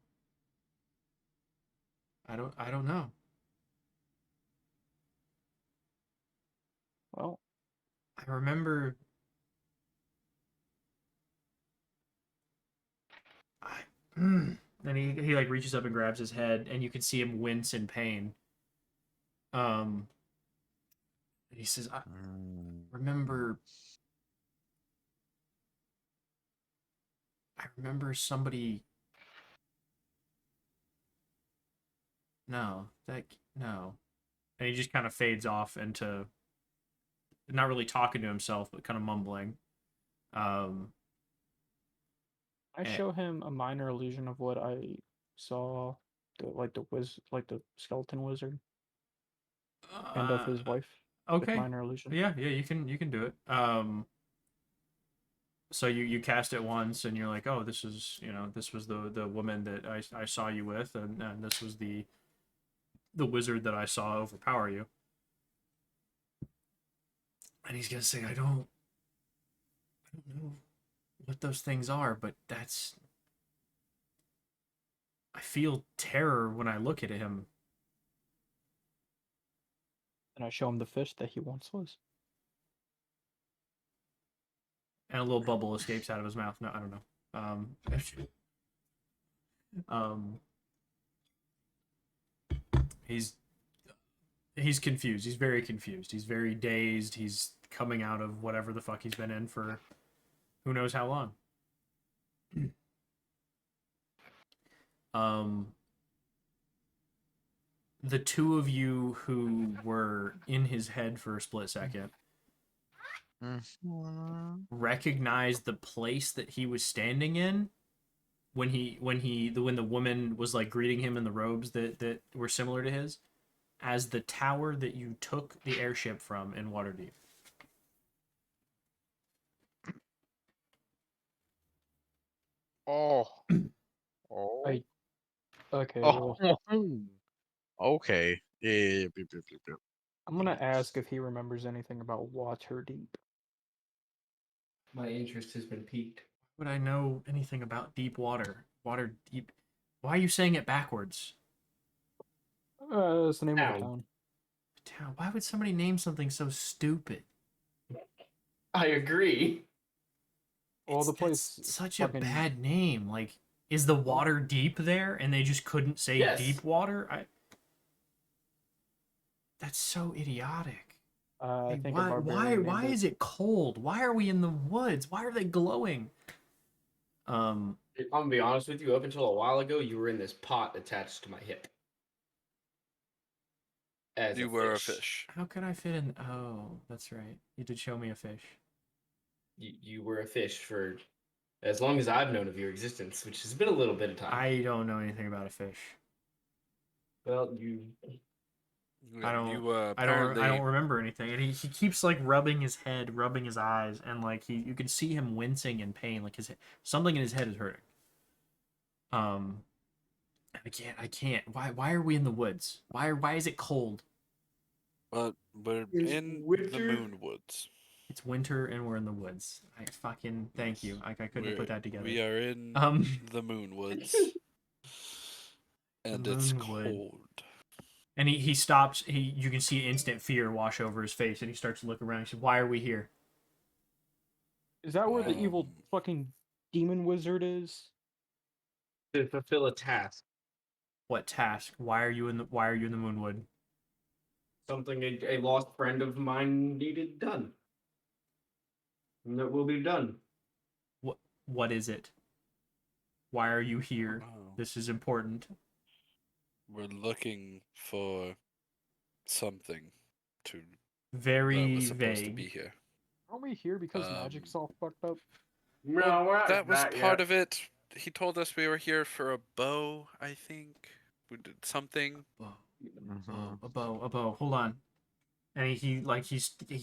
I don't know. Well, I remember and he like reaches up and grabs his head and you can see him wince in pain. And he says, I remember somebody. No. And he just kind of fades off into not really talking to himself, but kind of mumbling. I show him a minor illusion of what I saw, the skeleton wizard, and of his wife. With Okay. minor illusion. Yeah, you can do it. So you cast it once, and you're like, oh, this was the woman that I saw you with, and this was the wizard that I saw overpower you. And he's gonna say, I don't know what those things are, but I feel terror when I look at him. And I show him the fish that he once was. And a little bubble escapes out of his mouth. No, I don't know. He's confused. He's very confused. He's very dazed. He's coming out of whatever the fuck he's been in for who knows how long. The two of you who were in his head for a split second recognized the place that he was standing in when the woman was like greeting him in the robes that were similar to his as the tower that you took the airship from in Waterdeep. Oh. Okay. Oh. Well, Okay. Yeah. I'm gonna ask if he remembers anything about Waterdeep. My interest has been piqued. Would I know anything about deep water? Water deep. Why are you saying it backwards? That's the name of the Town. town. Town. Why would somebody name something so stupid? I agree. Well, the That's place such a fucking- bad name. Like, is the water deep there, and they just couldn't say Yes. deep water? That's so idiotic. I think Why is it cold? Why are we in the woods? Why are they glowing? I'm gonna be honest with you. Up until a while ago, you were in this pot attached to my hip. As You were a fish. How could I fit in? Oh, that's right. You did show me a fish. You were a fish for as long as I've known of your existence, which has been a little bit of time. I don't know anything about a fish. Well, you. I don't. You, I don't remember anything. And he keeps like rubbing his head, rubbing his eyes, and like you can see him wincing in pain. Like something in his head is hurting. I can't. Why are we in the woods? Why is it cold? But we're It's in the winter. moon woods. It's winter and we're in the woods. I fucking thank you. I couldn't have put that together. We are in Um, the moon woods. And The it's moon wood. cold. And he stops. You can see instant fear wash over his face, and he starts to look around. He says, "Why are we here?" Is that where the evil fucking demon wizard is? To fulfill a task. What task? Why are you in the Moonwood? Something a lost friend of mine needed done. And that will be done. What is it? Why are you here? Oh. This is important. We're looking for something that Very was supposed to vague. be here. Aren't we here because magic's all fucked up? No, we're not That was part yet. of it. He told us we were here for a bow, I think. We did something. A bow. Hold on. And he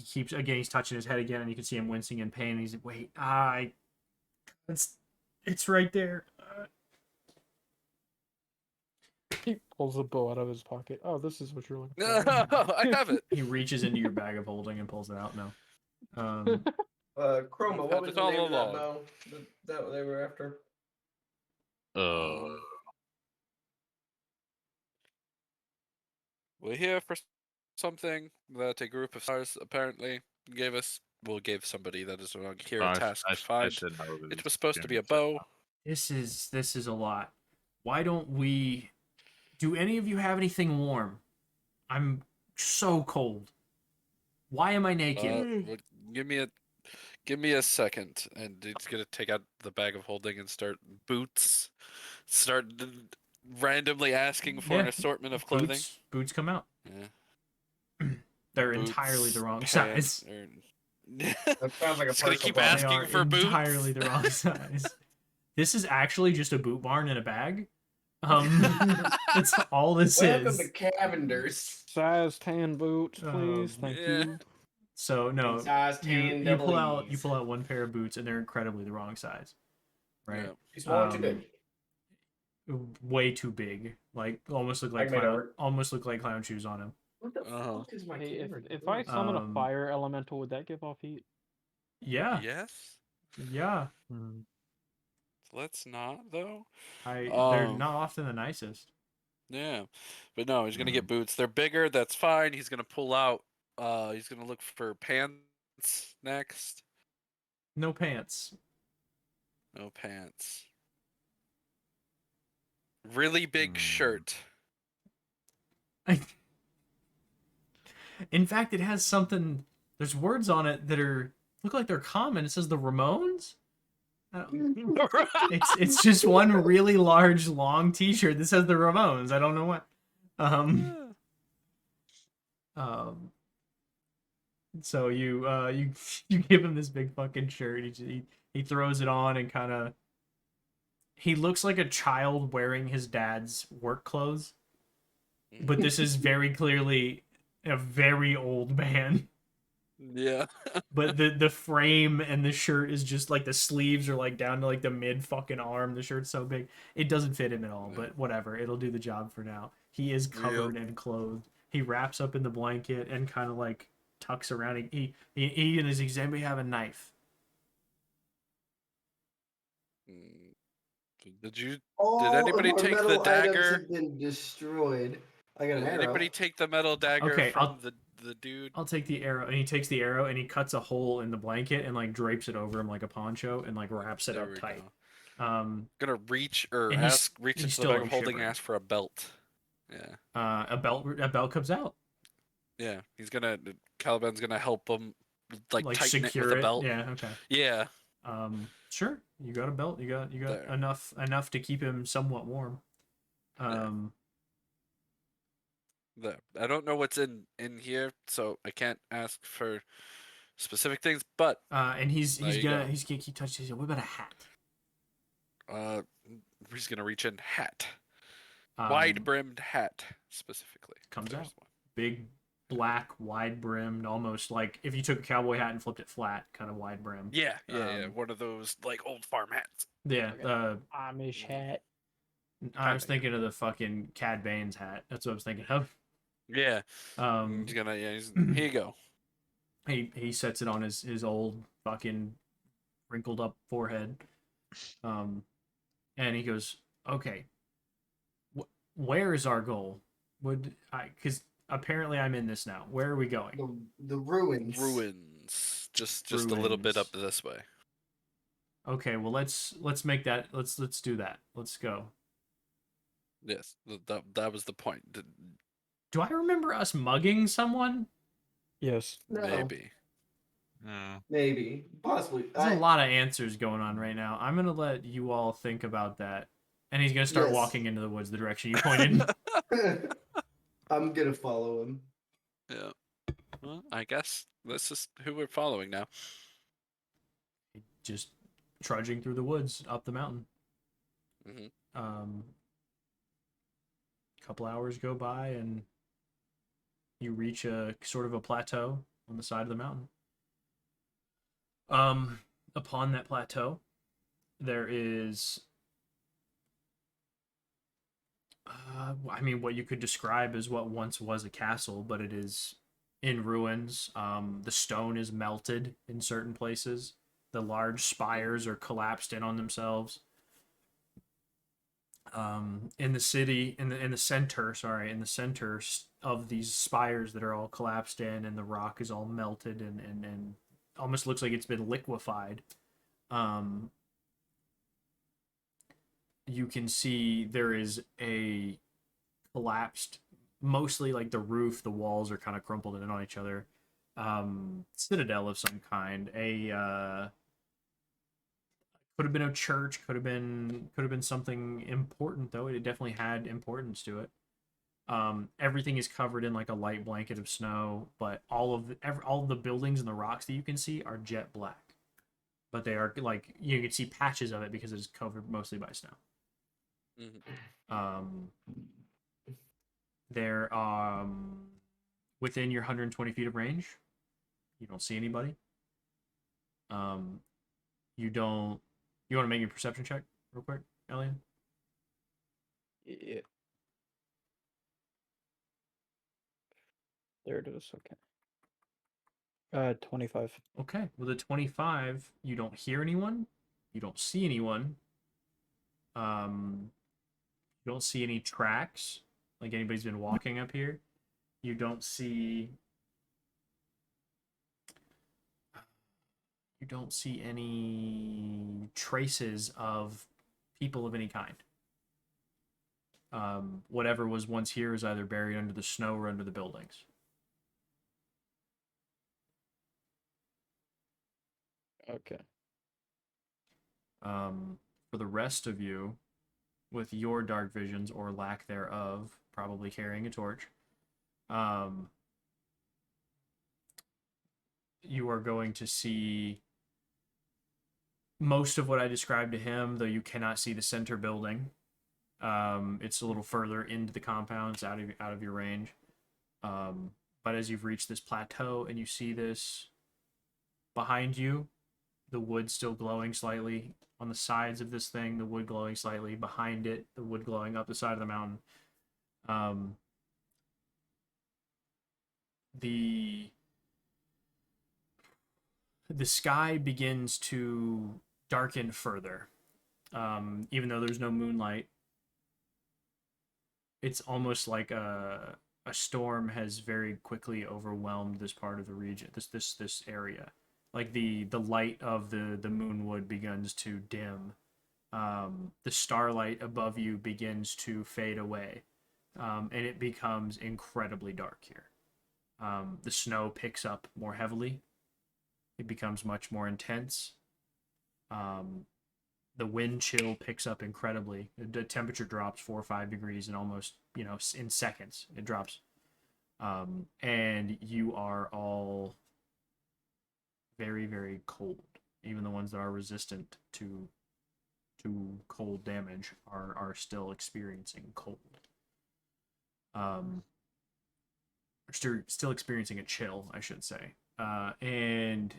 keeps again. He's touching his head again, and you can see him wincing in pain. And he's like, "Wait, it's right there." He pulls a bow out of his pocket. Oh, this is what you're looking No, for. I have it. He reaches into your bag of holding and pulls it out. No. Chroma, I've what had was it the all name of that along. bow that they were after? We're here for something that a group of stars apparently gave us. Well, gave somebody that is around here a task to find. should know It was supposed to be a bow. This is a lot. Why don't we? Do any of you have anything warm? I'm so cold. Why am I naked? Well, give me a second, and he's gonna take out the bag of holding and start randomly asking for an assortment of clothing. Boots come out. Yeah. They're Boots, entirely the wrong pants, size. That sounds like a Just gonna personal keep bow. They asking are for boots. entirely the wrong size. This is actually just a boot barn in a bag. That's all this Welcome is. to Cavender's. Size 10 boots, please. Thank yeah. you. So no, Size you 10 pull out E's. one pair of boots, and they're incredibly the wrong size, right? Yeah. Too small or too big? Way too big, like almost look like Like made of clown shoes on him. What the Uh-huh. fuck is my Hey, camera if doing? I summon a Um, fire elemental, would that give off heat? Yeah, Yes. yeah. Let's not though. They're not often the nicest. Yeah, but no, he's gonna get boots. They're bigger. That's fine. He's gonna pull out. He's gonna look for pants next. No pants. No pants. Really big shirt. In fact, it has something. There's words on it that look like they're common. It says the Ramones. It's just one really large, long T-shirt that says the Ramones. I don't know what. So you give him this big fucking shirt. He throws it on and kind of. He looks like a child wearing his dad's work clothes, but this is very clearly a very old man. Yeah. But the frame and the shirt is just like the sleeves are like down to like the mid fucking arm. The shirt's so big. It doesn't fit him at all, but whatever. It'll do the job for now. He is covered and clothed. He wraps up in the blanket and kind of like tucks around. He and his examiner have a knife. Did All anybody of our take the metal items dagger? have been destroyed. I got an Did arrow. anybody take the metal dagger Okay, from the dude? I'll take the arrow, and he takes the arrow and he cuts a hole in the blanket and like drapes it over him like a poncho and like wraps it There up we tight. go. Gonna reach or And reach he's into the still bag of holding and shivering. ask for a belt. Yeah. A belt comes out. Yeah. Caliban's gonna help him like tighten it secure with a belt. Yeah, okay. Yeah. Sure. You got a belt. You got There. enough to keep him somewhat warm. I don't know what's in here, so I can't ask for specific things. But and he's there you gonna go. he's gonna keep touching. He's like, what about a hat? He's gonna reach in hat, wide brimmed hat specifically. Comes There's out. one. Big black wide brimmed, almost like if you took a cowboy hat and flipped it flat, kind of wide brim. Yeah. One of those like old farm hats. Yeah. Amish hat. I was thinking of the fucking Cad Bane's hat. That's what I was thinking of. Yeah. He's gonna. Yeah. Here you go. He sets it on his old fucking wrinkled up forehead. And he goes, okay, where is our goal? would I? Because apparently I'm in this now. Where are we going? The ruins. Ruins. Just a little bit up Ruins. this way. Okay, well let's make that. Let's do that. Let's go. Yes, that was the point. Do I remember us mugging someone? Yes. No. Maybe. Maybe. Possibly. There's a lot of answers going on right now. I'm gonna let you all think about that. And he's gonna start Yes. walking into the woods the direction you pointed. I'm gonna follow him. Yeah. Well, I guess this is who we're following now. Just trudging through the woods up the mountain. Mm-hmm. Couple hours go by and you reach a sort of a plateau on the side of the mountain. Upon that plateau, there is I mean, what you could describe as what once was a castle, but it is in ruins. The stone is melted in certain places. The large spires are collapsed in on themselves. In the city, in the center of these spires that are all collapsed in, and the rock is all melted and almost looks like it's been liquefied. You can see there is a collapsed, mostly like the roof, the walls are kind of crumpled in on each other. Citadel of some kind. Could have been a church, could have been something important though. It definitely had importance to it. Everything is covered in like a light blanket of snow, but all of the buildings and the rocks that you can see are jet black. But they are like you can see patches of it because it is covered mostly by snow. Mm-hmm. They're within your 120 feet of range. You don't see anybody. You don't. You want to make a perception check real quick, Elian? Yeah. There it is. Okay. 25. Okay. With a 25, you don't hear anyone. You don't see anyone. You don't see any tracks, like anybody's been walking up here. You don't see any traces of people of any kind. Whatever was once here is either buried under the snow or under the buildings. Okay. For the rest of you, with your dark visions or lack thereof, probably carrying a torch, you are going to see most of what I described to him, though you cannot see the center building. It's a little further into the compound, it's out of your range. But as you've reached this plateau and you see this behind you, the wood still glowing slightly. On the sides of this thing, the wood glowing slightly. Behind it, the wood glowing up the side of the mountain. The sky begins to darken further. Even though there's no moonlight, it's almost like a storm has very quickly overwhelmed this part of the region, this area. Like the light of the moonwood begins to dim. The starlight above you begins to fade away, and it becomes incredibly dark here. The snow picks up more heavily. It becomes much more intense. The wind chill picks up incredibly. The temperature drops 4 or 5 degrees in almost, in seconds. It drops. And you are all very, very cold. Even the ones that are resistant to cold damage are still experiencing cold. Still experiencing a chill, I should say. And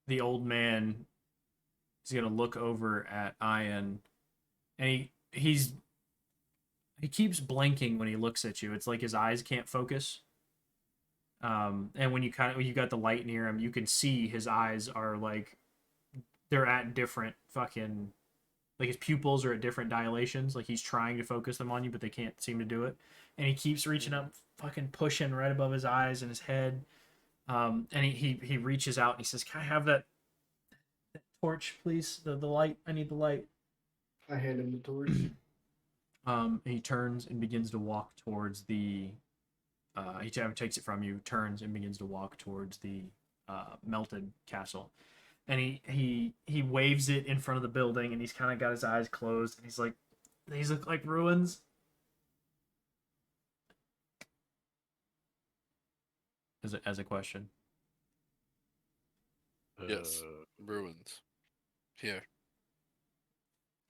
the old man is gonna look over at Ian, and he keeps blinking when he looks at you. It's like his eyes can't focus. And when you got the light near him, you can see his eyes are like they're at different fucking Like his pupils are at different dilations. Like he's trying to focus them on you, but they can't seem to do it. And he keeps reaching up, fucking pushing right above his eyes and his head. And he reaches out and he says, "Can I have that torch, please? The light. I need the light." I hand him the torch. He turns and begins to walk towards the. He takes it from you, turns and begins to walk towards the melted castle, and he waves it in front of the building, and he's kind of got his eyes closed, and he's like, "These look like ruins." As a question. Yes. Ruins. Here.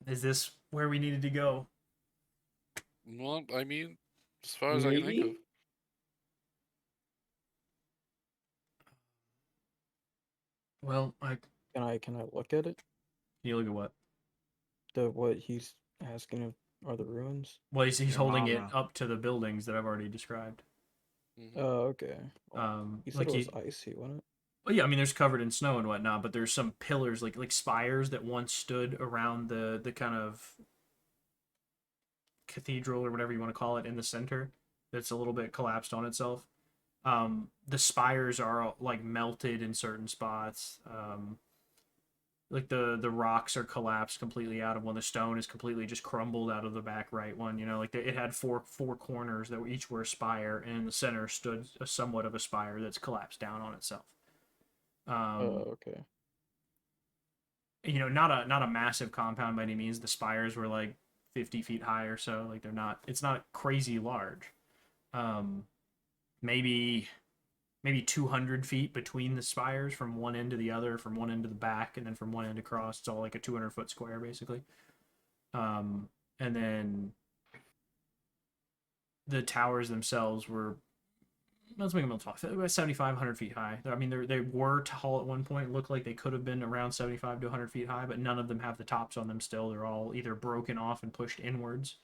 Is this where we needed to go? Well, I mean, as far as I can think of. Maybe? Well, Can I look at it? Can you look at what? What he's asking if are the ruins? Well, he's Your holding it mama. up to the buildings that I've already described. Mhm. Oh, okay. Well, he said Like it was icy, wasn't it? well, yeah, I mean, there's covered in snow and whatnot, but there's some pillars, like spires that once stood around the kind of cathedral or whatever you want to call it in the center. That's a little bit collapsed on itself. The spires are like melted in certain spots. Like the rocks are collapsed completely out of one. The stone is completely just crumbled out of the back right one. You know, like it had four corners that each were a spire, and in the center stood somewhat of a spire that's collapsed down on itself. Oh, okay. You know, not a massive compound by any means. The spires were like 50 feet high or so. Like it's not crazy large. Maybe 200 feet between the spires from one end to the other, from one end to the back, and then from one end across. It's all like a 200-foot square, basically. And then the towers themselves were, let's make them a little tall, about 7,500 feet high. I mean, they were tall at one point. It looked like they could have been around 75 to 100 feet high, but none of them have the tops on them still. They're all either broken off and pushed inwards.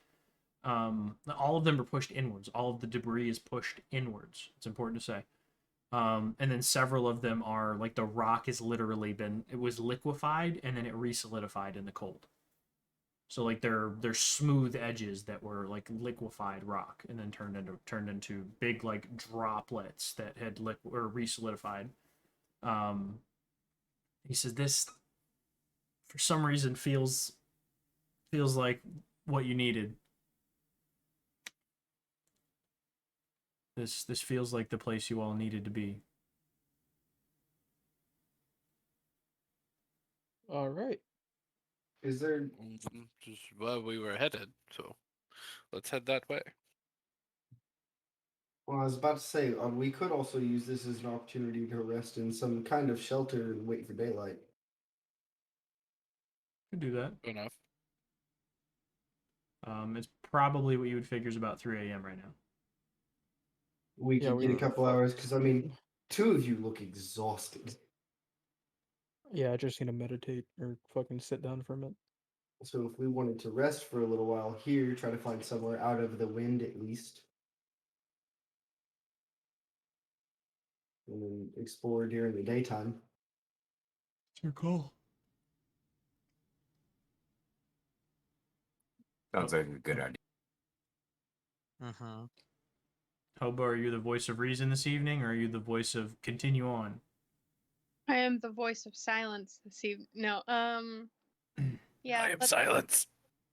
All of them are pushed inwards. All of the debris is pushed inwards. It's important to say. And then several of them are like the rock has literally it was liquefied and then it re-solidified in the cold. So like they're smooth edges that were like liquefied rock and then turned into big like droplets that had or re-solidified. He says this for some reason feels like what you needed. This feels like the place you all needed to be. All right. Is there? Just where we were headed, so let's head that way. Well, I was about to say we could also use this as an opportunity to rest in some kind of shelter and wait for daylight. Could do that. Good enough. It's probably what you would figure is about 3 a.m. right now. We Yeah, could we get a were couple hours because I mean, two of you look exhausted. Yeah, I just need to meditate or fucking sit down for a minute. So if we wanted to rest for a little while here, try to find somewhere out of the wind at least, and then explore during the daytime. It's your call. Sounds like a good idea. Mm-hmm. Hobo, are you the voice of reason this evening, or are you the voice of continue on? I am the voice of silence this evening. No, yeah. I am let's- silence.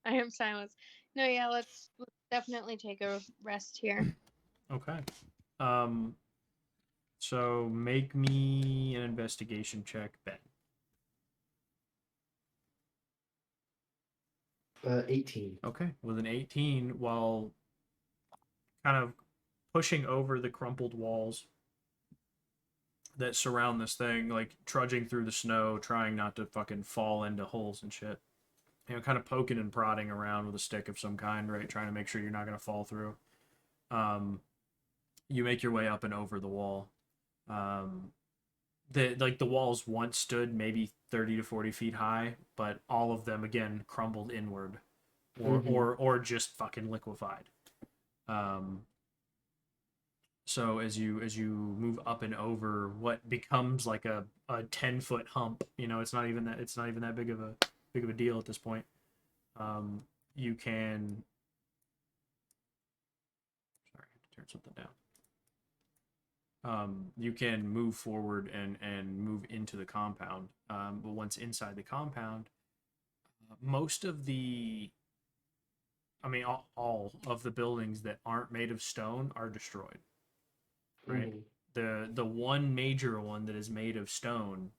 I am silence. No, yeah, let's definitely take a rest here. Okay. So make me an investigation check, Ben. 18. Okay. With an 18, while kind of pushing over the crumpled walls that surround this thing, like trudging through the snow, trying not to fucking fall into holes and shit. You know, kind of poking and prodding around with a stick of some kind, right? Trying to make sure you're not going to fall through. You make your way up and over the wall. The walls once stood maybe 30 to 40 feet high, but all of them again crumbled inward, or just fucking liquefied. So as you move up and over what becomes like a 10-foot hump, you know, it's not even that big of a deal at this point. You can. Sorry, I have to turn something down. You can move forward and move into the compound. But once inside the compound, most of the, I mean, all of the buildings that aren't made of stone are destroyed. Right. The one major one that is made of stone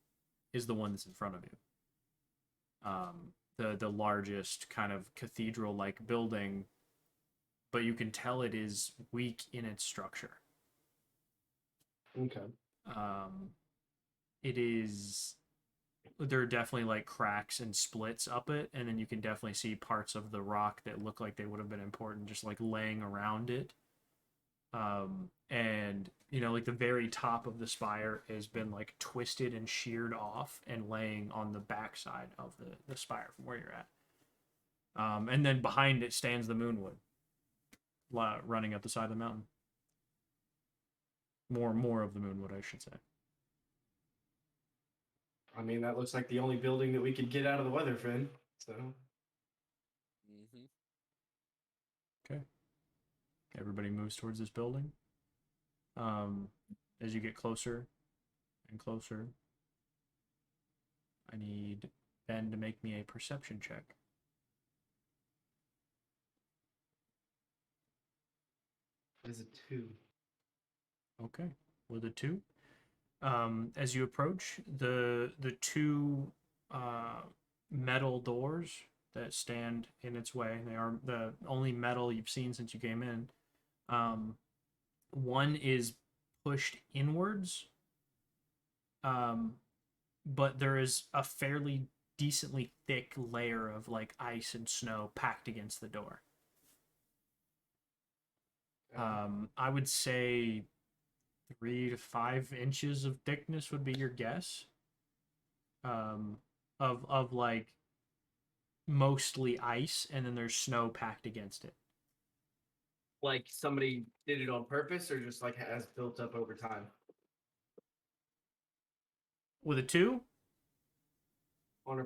is the one that's in front of you. The largest kind of cathedral-like building, but you can tell it is weak in its structure. Okay. It is. There are definitely like cracks and splits up it, and then you can definitely see parts of the rock that look like they would have been important, just like laying around it. And you know, like the very top of the spire has been like twisted and sheared off and laying on the backside of the spire from where you're at. And then behind it stands the moonwood, running up the side of the mountain. More of the moonwood, I should say. I mean, that looks like the only building that we could get out of the weather, Finn. So. Okay. Everybody moves towards this building. As you get closer and closer, I need Ben to make me a perception check. Is a 2. Okay, with a 2. As you approach, the two metal doors that stand in its way, they are the only metal you've seen since you came in. One is pushed inwards, but there is a fairly decently thick layer of like ice and snow packed against the door. I would say 3 to 5 inches of thickness would be your guess. Of like mostly ice, and then there's snow packed against it. Like somebody did it on purpose, or just like has built up over time? With a 2, 100%.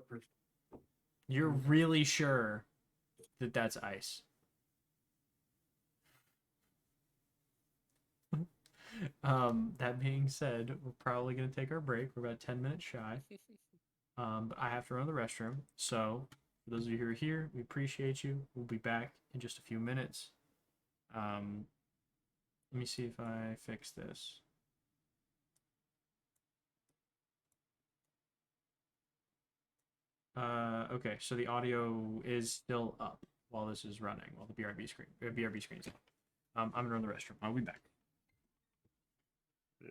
you're really sure that that's ice. That being said, we're probably going to take our break. We're about 10 minutes shy. But I have to run to the restroom. So, for those of you who are here, we appreciate you. We'll be back in just a few minutes. Let me see if I fix this. Okay, so the audio is still up while this is running, while the BRB screen is up. I'm gonna run the restroom. I'll be back. Yeah.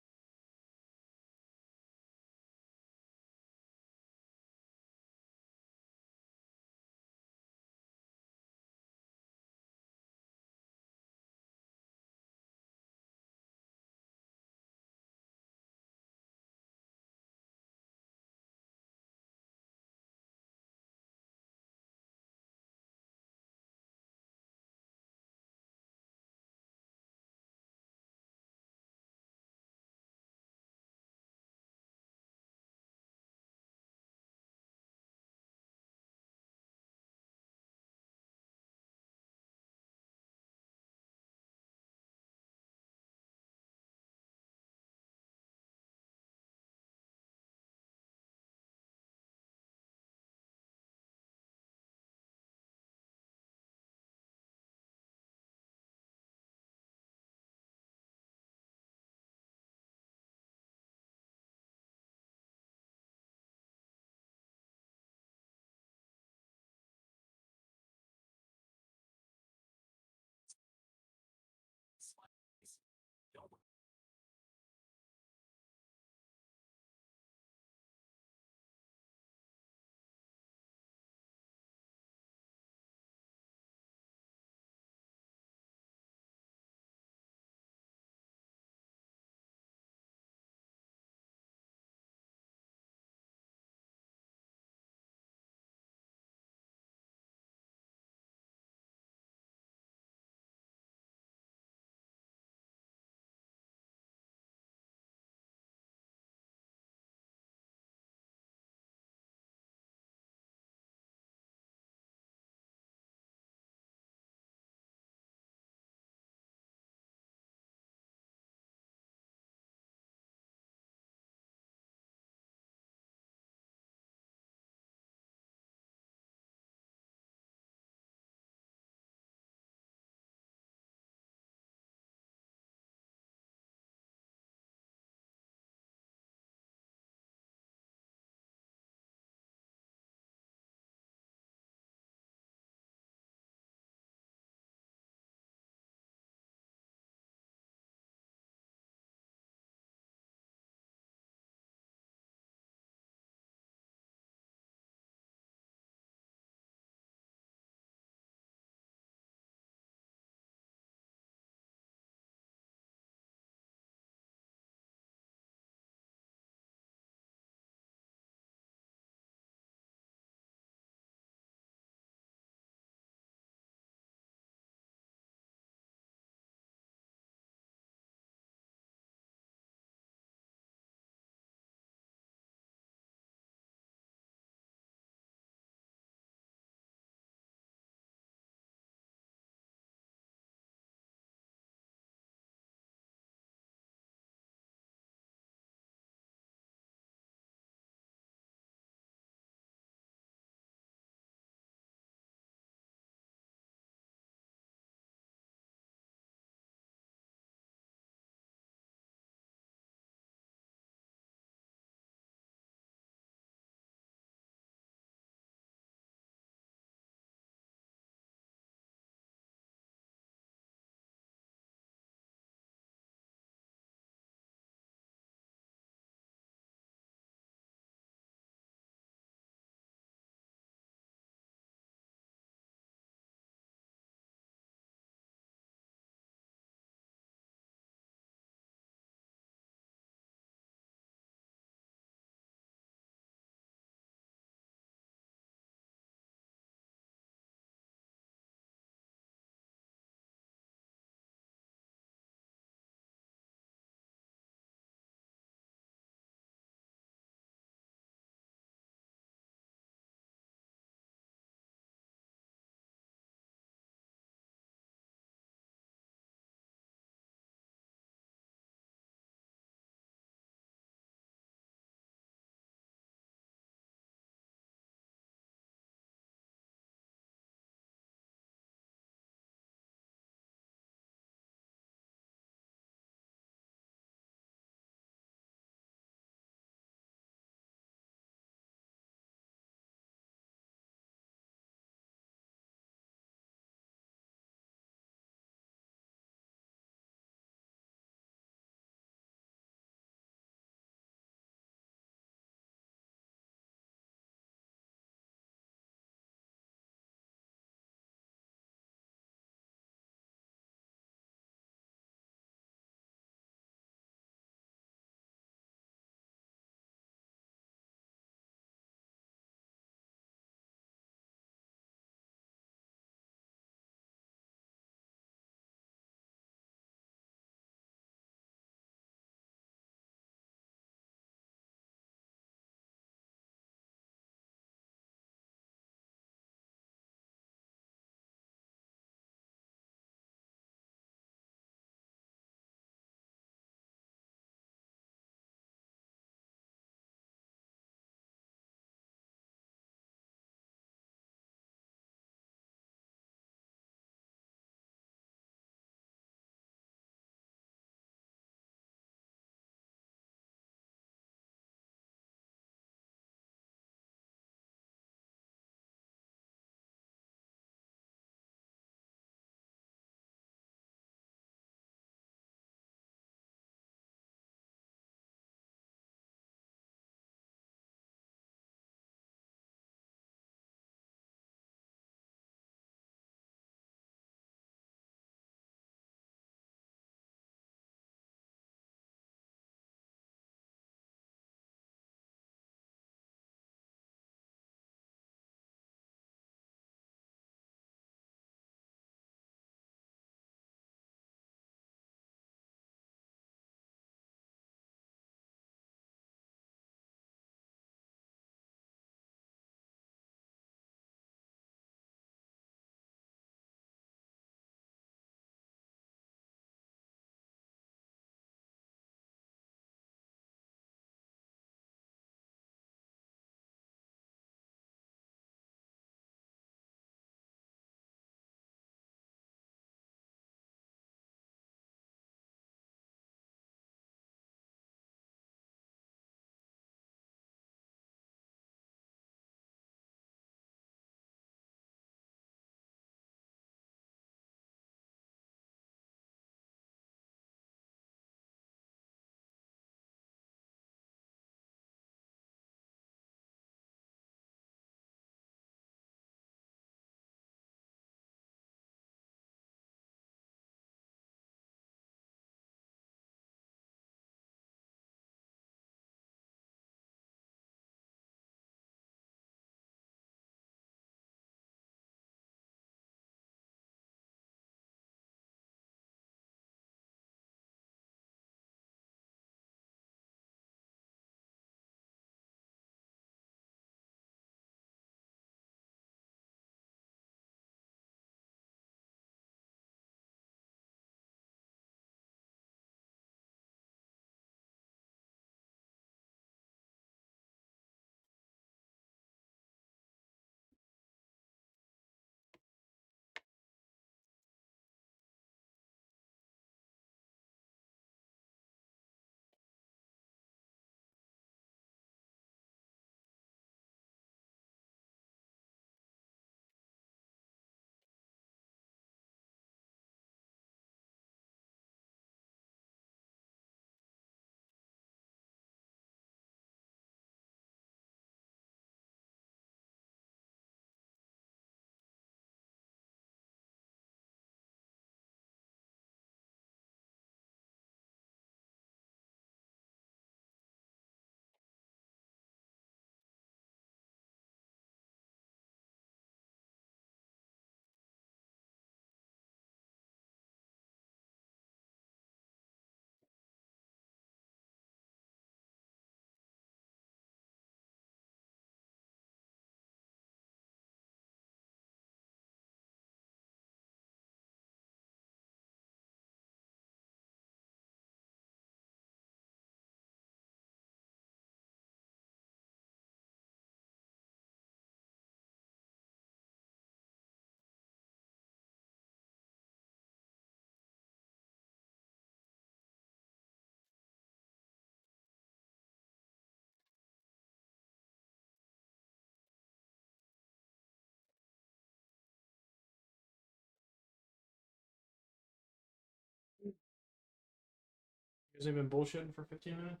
You guys have been bullshitting for 15 minutes?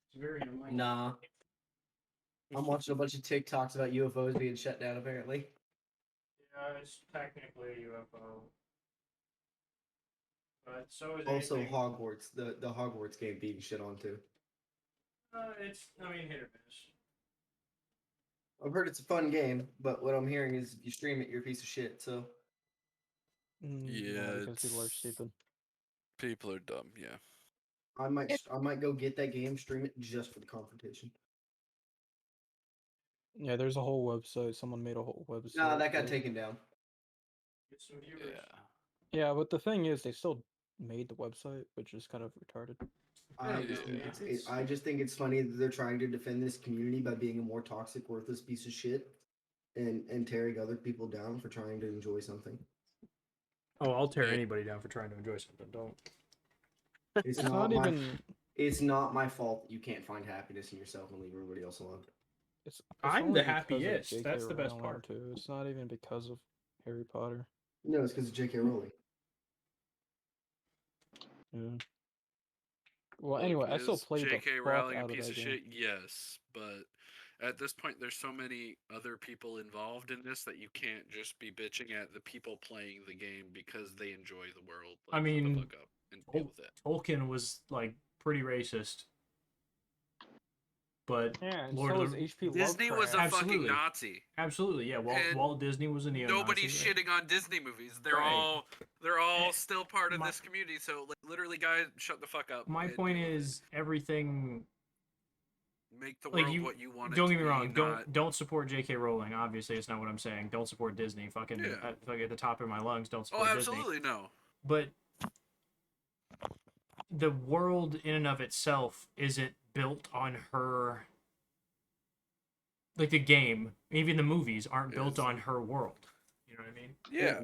It's very annoying. Nah. I'm watching a bunch of TikToks about UFOs being shut down, apparently. Yeah, it's technically a UFO. But so is Also, anything. Hogwarts, the Hogwarts game being shit on too. It's, I mean, hit or miss. I've heard it's a fun game, but what I'm hearing is if you stream it, you're a piece of shit. So Yeah, because people are it's- stupid. People are dumb. Yeah. I might go get that game, stream it just for the confrontation. Yeah, there's a whole website. Someone made a whole website. Nah, that got for- taken down. Get some viewers. Yeah. Yeah, but the thing is, they still made the website, which is kind of retarded. I Yeah, just think yeah. I just think it's funny that they're trying to defend this community by being a more toxic, worthless piece of shit, and tearing other people down for trying to enjoy something. Oh, I'll tear Yeah. anybody down for trying to enjoy something. Don't. It's, It's not, not my, even. It's not my fault that you can't find happiness in yourself and leave everybody else alone. It's I'm only the because of happiest. J.K. That's the best Rowling, part. Too. It's not even because of Harry Potter. No, it's because of J.K. Rowling. Yeah. Well, Look, anyway, I still is played the J.K. fuck Rowling a out of piece that of game. shit? Yes, but at this point, there's so many other people involved in this that you can't just be bitching at the people playing the game because they enjoy the world. I Like, shut mean, the fuck up and deal with it. Tolkien was like pretty racist, but Yeah, and Lord so of is the H.P. Disney was a Lovecraft. fucking Absolutely. Nazi. absolutely, yeah. And Walt Disney was a neo-Nazi. Nobody's right? shitting on Disney movies. They're Right. all still part of My- this community. So, like, literally, guys, shut the fuck up. My and point deal with it. is everything. Make the Like world you, what you want it don't to get me be, wrong. not... Don't support J.K. Rowling. Obviously, it's not what I'm saying. Don't support Disney. Fucking Yeah. at the top of my lungs. Don't Oh, support Disney. absolutely no. But the world in and of itself isn't built on her. Like the game, even the movies aren't built Is- on her world. You know what I mean? Yeah.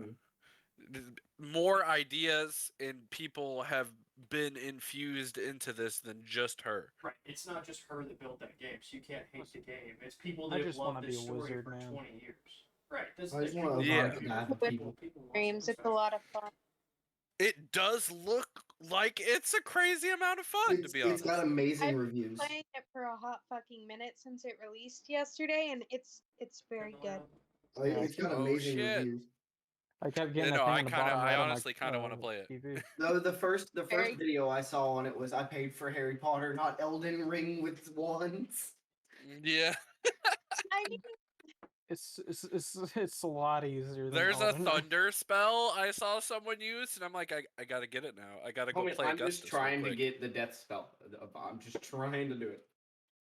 More ideas and people have been infused into this than just her. Right. It's not just her that built that game, so you can't hate the game. It's people I that just have loved wanna this be a story wizard, for man. 20 years. Right. That's I just like want to Yeah. evolve the path of people. want Streams, something it's a lot of fun. It does look like it's a crazy amount of fun, to be It's honest. got amazing I've reviews. Playing it for a hot fucking minute since it released yesterday, and it's very good. It's got Oh, amazing shit. reviews. I kept Yeah, getting no, that thing I on the kinda- bottom I right honestly of my, kinda wanna play it. TV. No, the first Very- video I saw on it was I paid for Harry Potter, not Elden Ring with wands. Yeah. I mean, It's a lot easier than There's a Elden Ring. thunder spell I saw someone use, and I'm like, I gotta get it now. I gotta go Homie, play I'm Augustus just trying real to quick. get the death spell. I'm just trying to do it.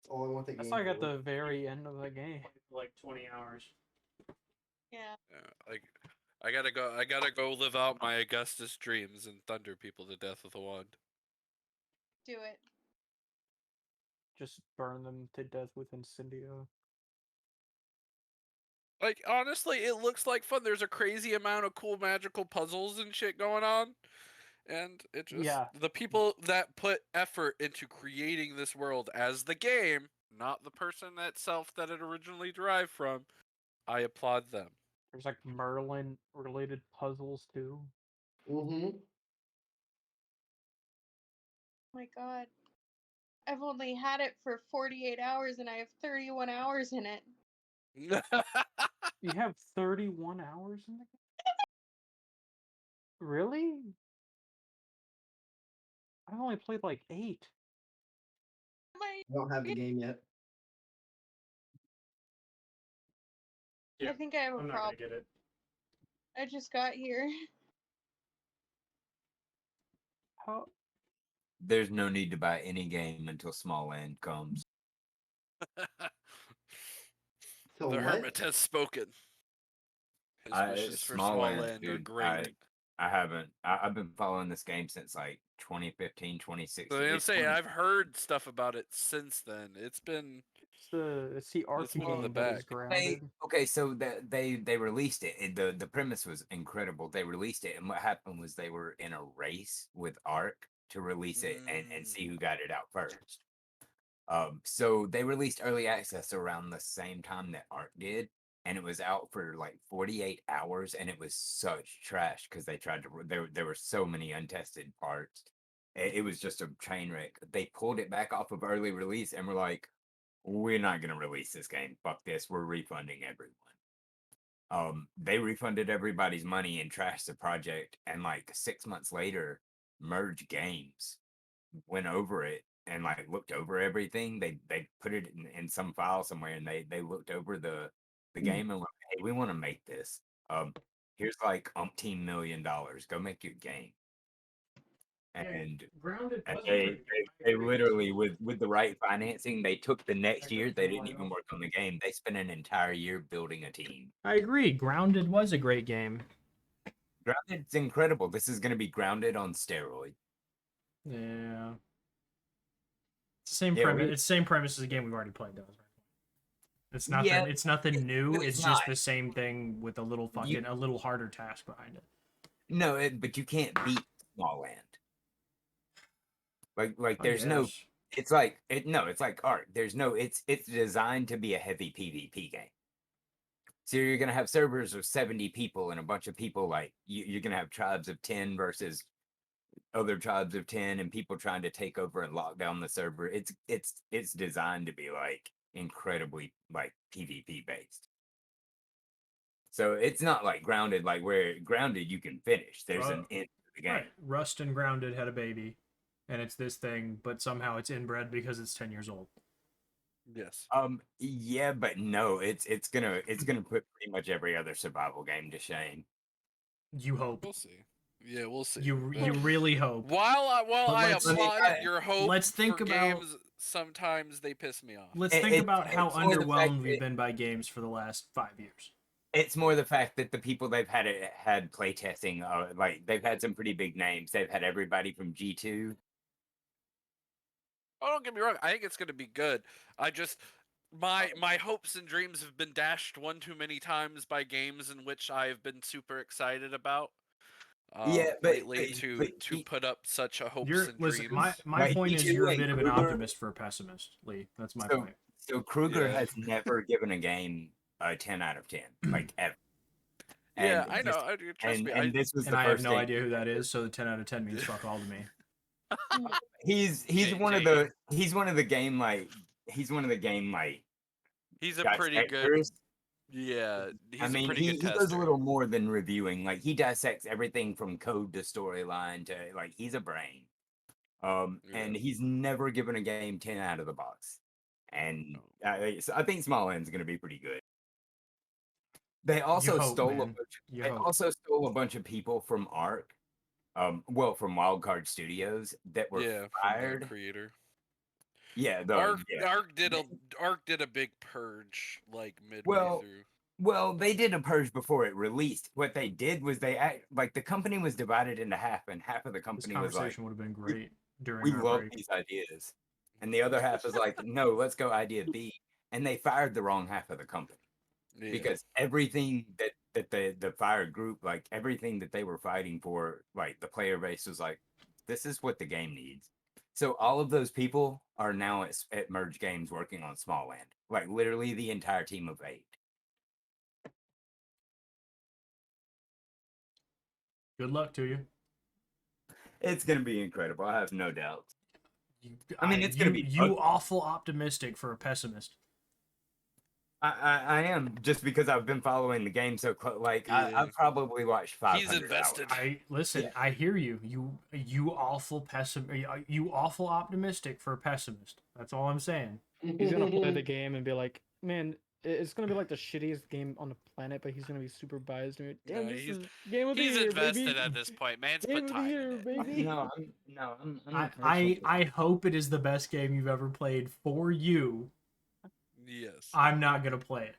That's all I want that That's game like at for. the very end of the game. like 20 hours. yeah. Yeah, like, I gotta go live out my Augustus dreams and thunder people to death with a wand. Do it. Just burn them to death with Incendio. Like, honestly, it looks like fun. There's a crazy amount of cool magical puzzles and shit going on. And it just, Yeah. the people that put effort into creating this world as the game, not the person itself that it originally derived from, I applaud them. There's like Merlin related puzzles too. Mm-hmm. Oh my god. I've only had it for 48 hours, and I have 31 hours in it. You have 31 hours in the game? Really? I've only played like 8. My, I don't have the game yet. Yeah, I think I have a I'm not gonna problem. get it. I just got here. How? There's no need to buy any game until Small End comes. So The what? hermit has spoken. His wishes for Small small End, land are dude, great. I haven't. I've been following this game since like 2015, 2016. So I was gonna It's say 20 I've heard stuff about it since then. It's been It's the arc been on the game that is back. grounded. Okay, so they released it. The premise was incredible. They released it, and what happened was they were in a race with Arc to release it and see who got it out first. So they released early access around the same time that Arc did, and it was out for like 48 hours, and it was such trash because they tried to. There were so many untested parts, It was just a train wreck. They pulled it back off of early release and were like, we're not going to release this game. Fuck this. We're refunding everyone. They refunded everybody's money and trashed the project. And like 6 months later, Merge Games went over it and like looked over everything. They put it in some file somewhere, and they looked over the game and went, hey, we want to make this. Here's like umpteen $1 million. Go make your game. And Grounded. they literally with the right financing, they took the next year. They didn't even work on the game. They spent an entire year building a team. I agree. Grounded was a great game. Grounded's incredible. This is going to be Grounded on steroids. Yeah. It's the same Yeah, premise. It's the same premise as a game we've already played, though. It's nothing. Yeah, It's nothing new. it's It's not. just the same thing with a little fucking a little harder task behind it. No, but you can't beat Small Land. Like I there's no. guess. It's like it's like art. There's no. It's designed to be a heavy PvP game. So you're gonna have servers of 70 people and a bunch of people like you're gonna have tribes of 10 versus other tribes of 10 and people trying to take over and lock down the server. It's designed to be like incredibly like PvP based. So it's not like Grounded, like where Grounded you can finish. There's an end to the game. Right. Rust and Grounded had a baby, and it's this thing, but somehow it's inbred because it's 10 years old. Yes. Yeah, but no, it's gonna put pretty much every other survival game to shame. You hope. We'll see. Yeah, we'll see. You really hope. While But I let's- applaud your hope, let's think for about- games, sometimes they piss me off. Let's It- think it- about how it's more the fact underwhelmed we've that- been by games for the last 5 years. It's more the fact that the people they've had playtesting, like they've had some pretty big names. They've had everybody from G2. Oh, don't get me wrong. I think it's going to be good. I just my hopes and dreams have been dashed one too many times by games in which I have been super excited about. Yeah, but- lately but to he- put up such a hopes You're and listen. dreams. My Like, point is you're a like bit of an Kruger- optimist for a pessimist, Lee. That's my So- point. So Kruger Yeah. has never given a game a 10 out of 10, like ever. Yeah, And I know. this- Trust And, me. and this was And the I have first no game. idea who that is, so the 10 out of 10 means fuck all to me. He's one of the game like he's a pretty good. dissectors. Yeah, he's I mean, a pretty he good does a tester. little more than reviewing. Like he dissects everything from code to storyline to like he's a brain. And he's never given a game 10 out of the box. And so I think Small End's going to be pretty good. They also hope, stole man. You they hope. also stole a bunch of people from Arc, well, from Wildcard Studios that were Yeah, from the fired. creator. Yeah, Arc did a big purge like midway Well, through. Well, they did a purge before it released. What they did was like the company was divided into half, and half of the This company was like, conversation would have been great during we our love break. these ideas, and the other half is like, no, let's go idea B, and they fired the wrong half of the company Yeah. because everything that the fired group, like everything that they were fighting for, like the player base was like, this is what the game needs. So all of those people are now at Merge Games working on Small Land, like literally the entire team of 8. Good luck to you. It's gonna be incredible. I have no doubt. I mean, it's gonna be you ugly. awful optimistic for a pessimist. I am just because I've been following the game so close. Like I've probably watched 500 invested. hours. Listen. Yeah. I hear you. You awful You awful optimistic for a pessimist. That's all I'm saying. He's gonna play the game and be like, man, it's gonna be like the shittiest game on the planet, but he's gonna be super biased to it. Damn, No, this he's- is game of the He's year, invested baby. at this point. Man's Game put of the time year, in it. baby. I'm not I hope it is the best game you've ever played for you. Yes. I'm not gonna play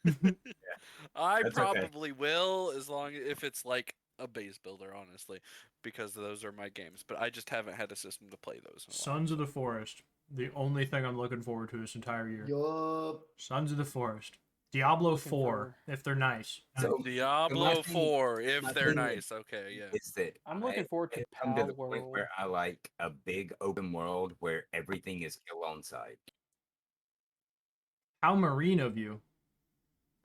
it. I That's okay. probably will, as long if it's like a base builder, honestly, because those are my games. But I just haven't had a system to play those. In a while. Sons of the Forest. The only thing I'm looking forward to this entire year. Yup. Sons of the Forest. Diablo Looking 4, forward. if they're nice. So Diablo my thing- 4, if my they're thing nice. Okay, yeah. is that I'm looking forward to I've come to the Pal point World. where I like a big open world where everything is kill on site. How marine of you.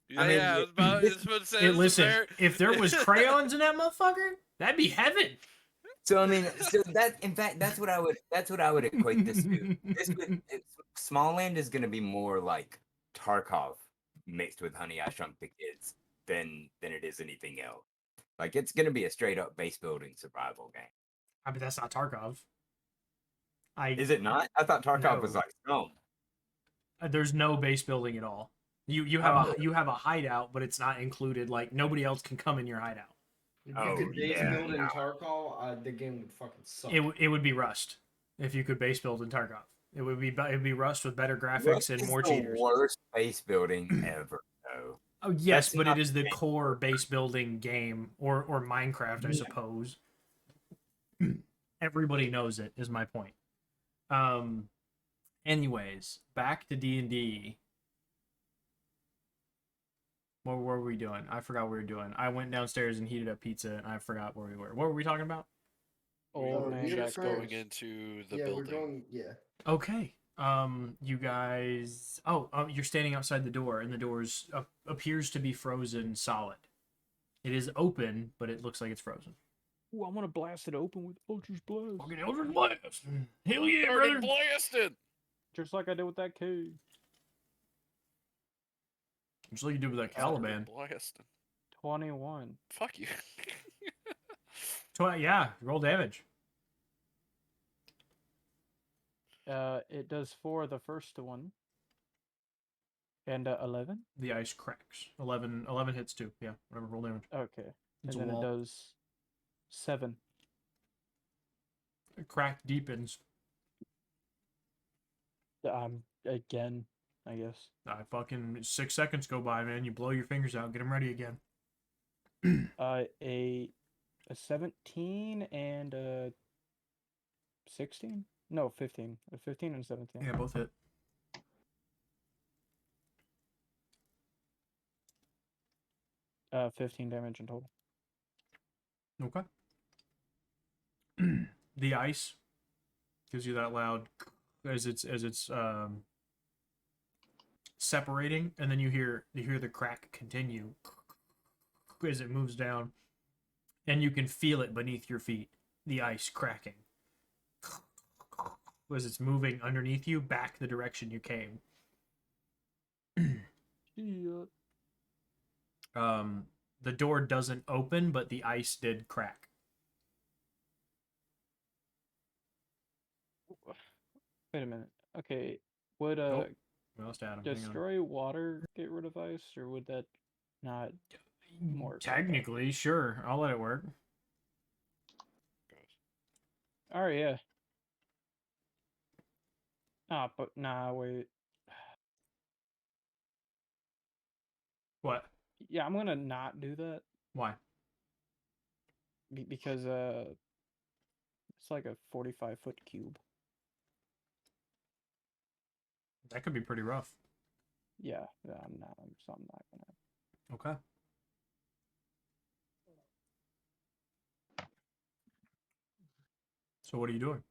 Yeah, I mean, I was about to say. Hey, this is listen, fair. if there was crayons in that motherfucker, that'd be heaven. So I mean, so that in fact that's what I would equate this to. Small Land is going to be more like Tarkov mixed with Honey I Shrunk the Kids than it is anything else. Like it's going to be a straight up base building survival game. I mean, that's not Tarkov. Is it not? I thought Tarkov was No. like Stone. There's no base building at all. You have a hideout, but it's not included. Like nobody else can come in your hideout. If you could base yeah, build in no. Tarkov, the game would fucking suck. It would be Rust if you could base build in Tarkov. It would be Rust with better graphics Rust and is more the cheaters. worst base building ever, though. Oh yes, That's but not it is the the game. core base building game, or Minecraft, I suppose. Everybody knows it. Is my point. Anyways, back to D&D. What were we doing? I forgot what we were doing. I went downstairs and heated up pizza, and I forgot where we were. What were we talking about? Old man you're got first. Going into the yeah, building. we're going. Yeah. Okay. You guys. Oh, you're standing outside the door, and the doors appears to be frozen solid. It is open, but it looks like it's frozen. Ooh, I want to blast it open with Eldritch Blast. Fucking Eldritch Blast! Hell yeah, Already brother! blasted. Just like I did with that cave. Just like you did with that Caliban. Blasted. 21. Fuck you. Yeah, roll damage. It does 4 the first one. And 11? The ice cracks. 11 hits too. Yeah, whatever, roll damage. Okay. It's and a then wall. it does 7. The crack deepens. Again, I guess. Fucking 6 seconds go by, man. You blow your fingers out, get them ready again. A 17 and a 16? No, 15. A 15 and 17. Yeah, both hit. 15 damage in total. Okay. The ice gives you that loud as it's separating, and then you hear the crack continue as it moves down, and you can feel it beneath your feet. The ice cracking as it's moving underneath you back the direction you came. Yeah. The door doesn't open, but the ice did crack. Wait a minute. Okay. Would Oh, we lost Adam. Hang on. destroy water get rid of ice, or would that not work? Technically, sure. I'll let it work. Alright, yeah. Ah, but nah, wait. What? Yeah, I'm gonna not do that Why? because it's like a 45-foot cube. That could be pretty rough. Yeah, I'm not gonna. Okay. So what are you doing?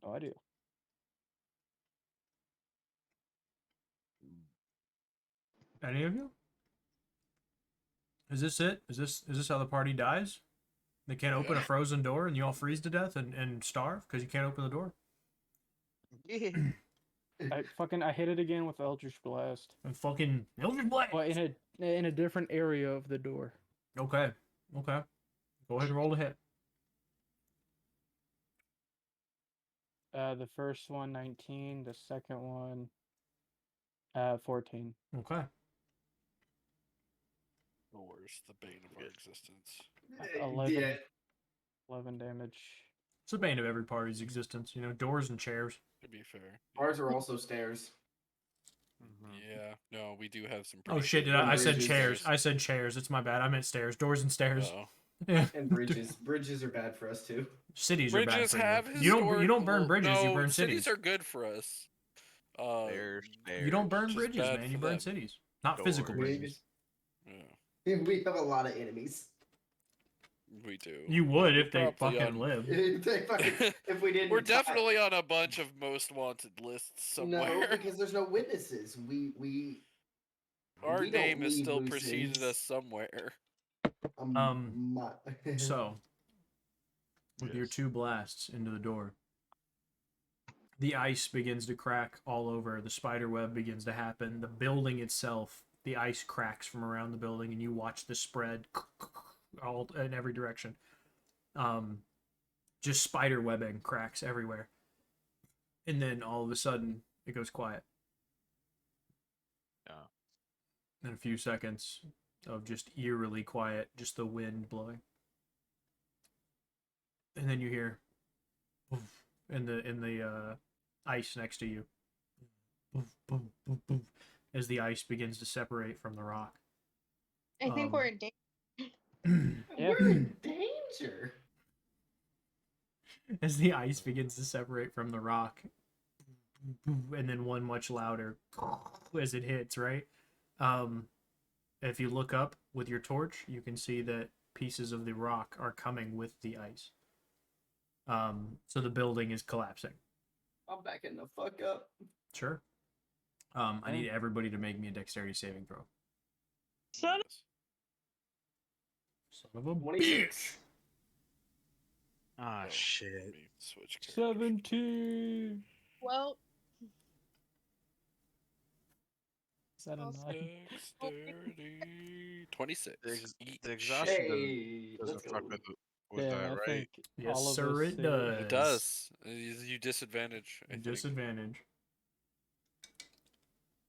No idea. Any of you? Is this it? Is this how the party dies? They can't open a frozen door and you all freeze to death and starve because you can't open the door? Yeah. I hit it again with Eldritch Blast. And fucking Eldritch Blast! Well, in a different area of the door. Okay. Okay. Go ahead and roll to hit. The first one 19, the second one 14. Okay. The worst, the bane of our existence. 11, Yeah. 11 damage. It's the bane of every party's existence, you know, doors and chairs. To be fair. Ours are also stairs. Yeah. No, we do have some. Oh pretty shit, good I said bridges. chairs. I said chairs. It's my bad. I meant stairs. Doors and stairs. Uh-oh. Yeah. And bridges. Bridges are bad for us too. Cities are bad Bridges for have you. You don't burn historical- bridges, you no, burn cities. are good for us. You don't burn Just bridges, bad man. You for burn them. cities. Not physical Doors. bridges. Yeah, We have a lot of enemies. we do. You would if We're they probably fucking on- lived. If we didn't, We're definitely on a bunch of most wanted lists No, somewhere. because there's no witnesses. Our we don't name has leave still loose preceded ends. us somewhere. So, with your Yes. 2 blasts into the door, the ice begins to crack all over. The spider web begins to happen. The building itself, the ice cracks from around the building, and you watch the spread all in every direction. Just spider webbing cracks everywhere. And then all of a sudden, it goes quiet. Yeah. And a few seconds of just eerily quiet, just the wind blowing. And then you hear in the ice next to you, as the ice begins to separate from the rock. I think we're in danger. We're in danger. As the ice begins to separate from the rock, and then one much louder as it hits, right? If you look up with your torch, you can see that pieces of the rock are coming with the ice. So the building is collapsing. I'm backing the fuck up. Sure. I need everybody to make me a dexterity saving throw. Son of a 26. bitch. Ah, Oh, shit. let me switch characters. 17. Well, Is that a Also- 9? Dexterity 26. The exhaustion Hey, doesn't let's go. fuck with Yeah, that, I right? think Yes, all of sir, us it say- does. It does. You disadvantage. I think. Disadvantage.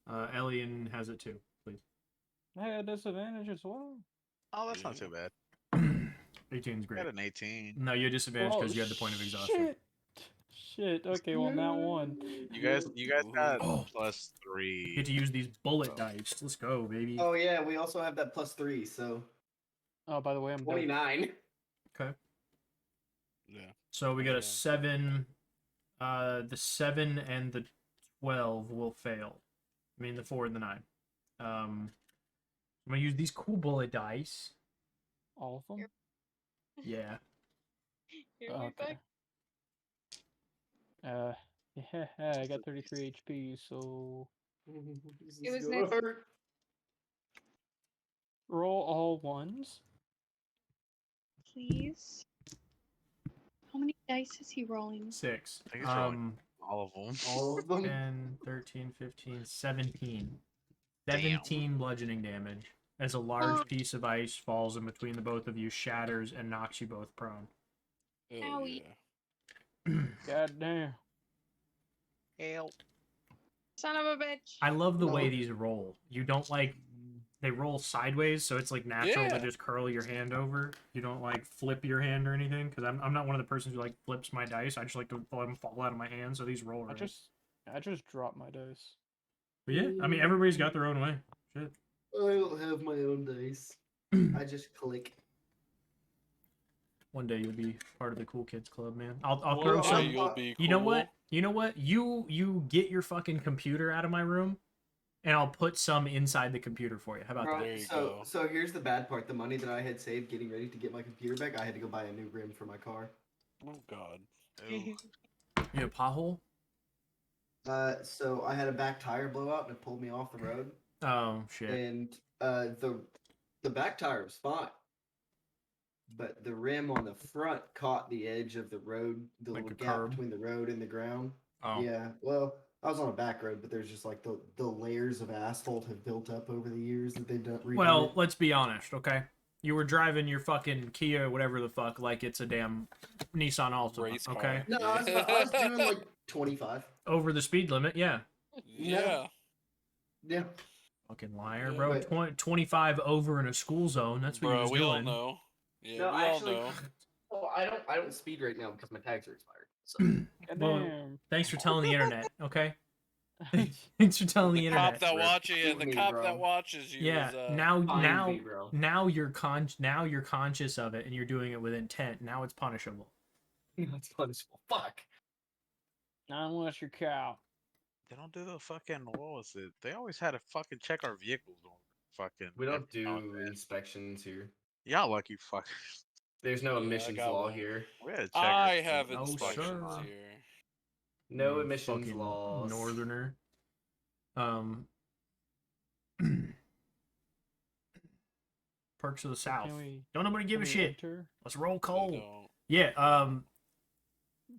Elian has it too, please. I had disadvantage as well. Oh, that's not too bad. 18 is I great. got an 18. No, you had disadvantage because you had the point of exhaustion. Shit. Okay, well now one. You guys got Oh. +3. Get to use these bullet dice. Let's go, baby. Oh yeah, we also have that +3, so Oh, by the way, I'm done. 29. Okay. Yeah. So we got Yeah. a 7. The 7 and the 12 will fail. I mean, the 4 and the 9. I'm gonna use these cool bullet dice. All of them? Yeah. here we Okay. go. Yeah, I got 33 HP, so This It is was gonna nice. hurt. roll all ones. Please. How many dice is he rolling? 6. I think it's rolling all of them. All of them. 10, 13, 15, 17. 17 bludgeoning damage as a large piece of ice falls in between the both of you, shatters, and knocks you both prone. Oh, Owie. yeah. God damn. Help. Son of a bitch. I love the way No. these roll. You don't they roll sideways, so it's like natural to Yeah. just curl your hand over. You don't like flip your hand or anything, because I'm not one of the persons who like flips my dice. I just like to let them fall out of my hand, so these roll I right. just dropped my dice. But yeah, I mean everybody's got their own way. Shit. I don't have my own dice. I just click. One day you'll be part of the cool kids club, man. I'll One throw day some. you'll be You know cool. what? You know what? You get your fucking computer out of my room, and I'll put some inside the computer for you. How about Bro, that? There you so go. so here's the bad part. The money that I had saved getting ready to get my computer back, I had to go buy a new rim for my car. Oh, God. Ew. You have a pothole? So I had a back tire blowout and it pulled me off the road. Oh shit. And the back tire was fine. But the rim on the front caught the edge of the road, the Like little a gap curb? between the road and the ground. Oh. Yeah. Well, I was on a back road, but there's just like the layers of asphalt have built up over the years that they've done. Well, let's be honest, okay? You were driving your fucking Kia, whatever the fuck, like it's a damn Nissan Altima, Race okay? car. no, I was doing like 25. Over the speed limit, yeah. Yeah. Yeah. Fucking liar, Yeah. bro. But- 25 over in a school zone. That's what he Bro, was we doing. all know. Yeah, No, we actually- all know. Well, I don't speed right now because my tags are expired. So God Well, damn. Thanks for telling the internet, okay? Thanks for telling the The internet. cop that Rip. watches Shoot the me, cop bro. that watches you Yeah, is now me, bro. now you're conscious of it and you're doing it with intent. Now it's punishable. That's punishable. Fuck. Not unless you're cow. They don't do the fucking, what was it? They always had to fucking check our vehicles on fucking. We don't every now and do then. inspections here. Y'all lucky fuckers. There's no Yeah, I emissions got law one. here. We had to check I our have Oh, inspections sir. here. No You emissions fucking laws. Northerner. Perks of the So South. can we- Don't nobody give a can we shit. enter? Let's roll I coal. don't- Yeah.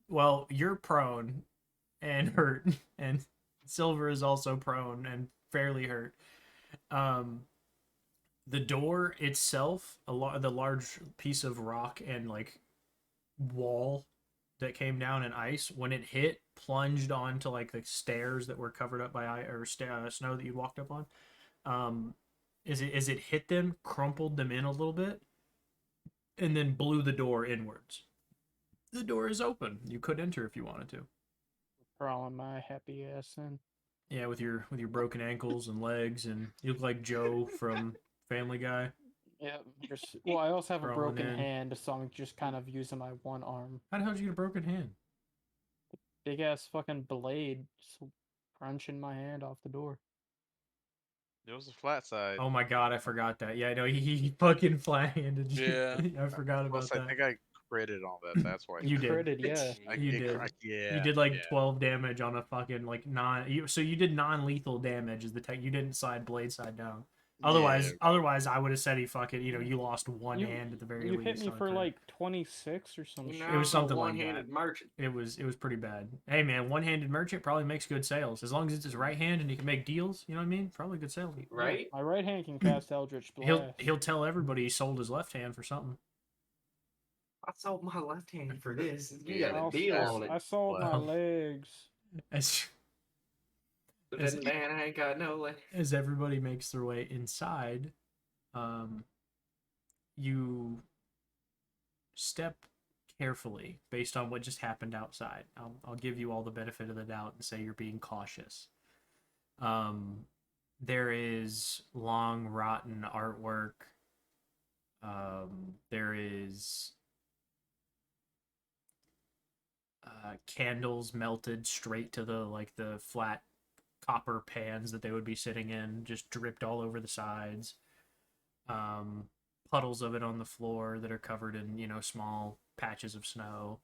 Well, you're prone and hurt, and Silver is also prone and fairly hurt. The door itself, the large piece of rock and like wall that came down in ice, when it hit, plunged onto like the stairs that were covered up by snow that you walked up on. As it hit them, crumpled them in a little bit, and then blew the door inwards. The door is open. You could enter if you wanted to. Crawling my happy ass in. Yeah, with your broken ankles and legs, and you look like Joe from Family Guy. Yeah. Well, I also have a Crawling broken in. hand, so I'm just kind of using my one arm. How the hell did you get a broken hand? Big ass fucking blade just crunching my hand off the door. It was a flat side. Oh my god, I forgot that. Yeah, I know he fucking flat-handed you. Yeah. I forgot about Plus, that. I think I critted on that. That's why. You did. Critted, yeah. You did. Yeah. You did like yeah. 12 damage on a fucking like so you did non-lethal damage as the tech. You didn't blade side down. Otherwise, I would have said he fucking, you lost one hand at the very You least. hit me on a for crit. like 26 or some shit. It was something like one-handed that. merchant. It was pretty bad. Hey man, one-handed merchant probably makes good sales as long as it's his right hand and he can make deals. You know what I mean? Probably good sales. Right? My right hand can cast Eldritch Blast. He'll tell everybody he sold his left hand for something. I sold my left hand for this. You Yeah, got a deal on it. I sold my Well. legs. But as- then man, I ain't got no leg. As everybody makes their way inside, you step carefully based on what just happened outside. I'll give you all the benefit of the doubt and say you're being cautious. There is long, rotten artwork. There is candles melted straight to the flat copper pans that they would be sitting in, just dripped all over the sides. Puddles of it on the floor that are covered in, small patches of snow.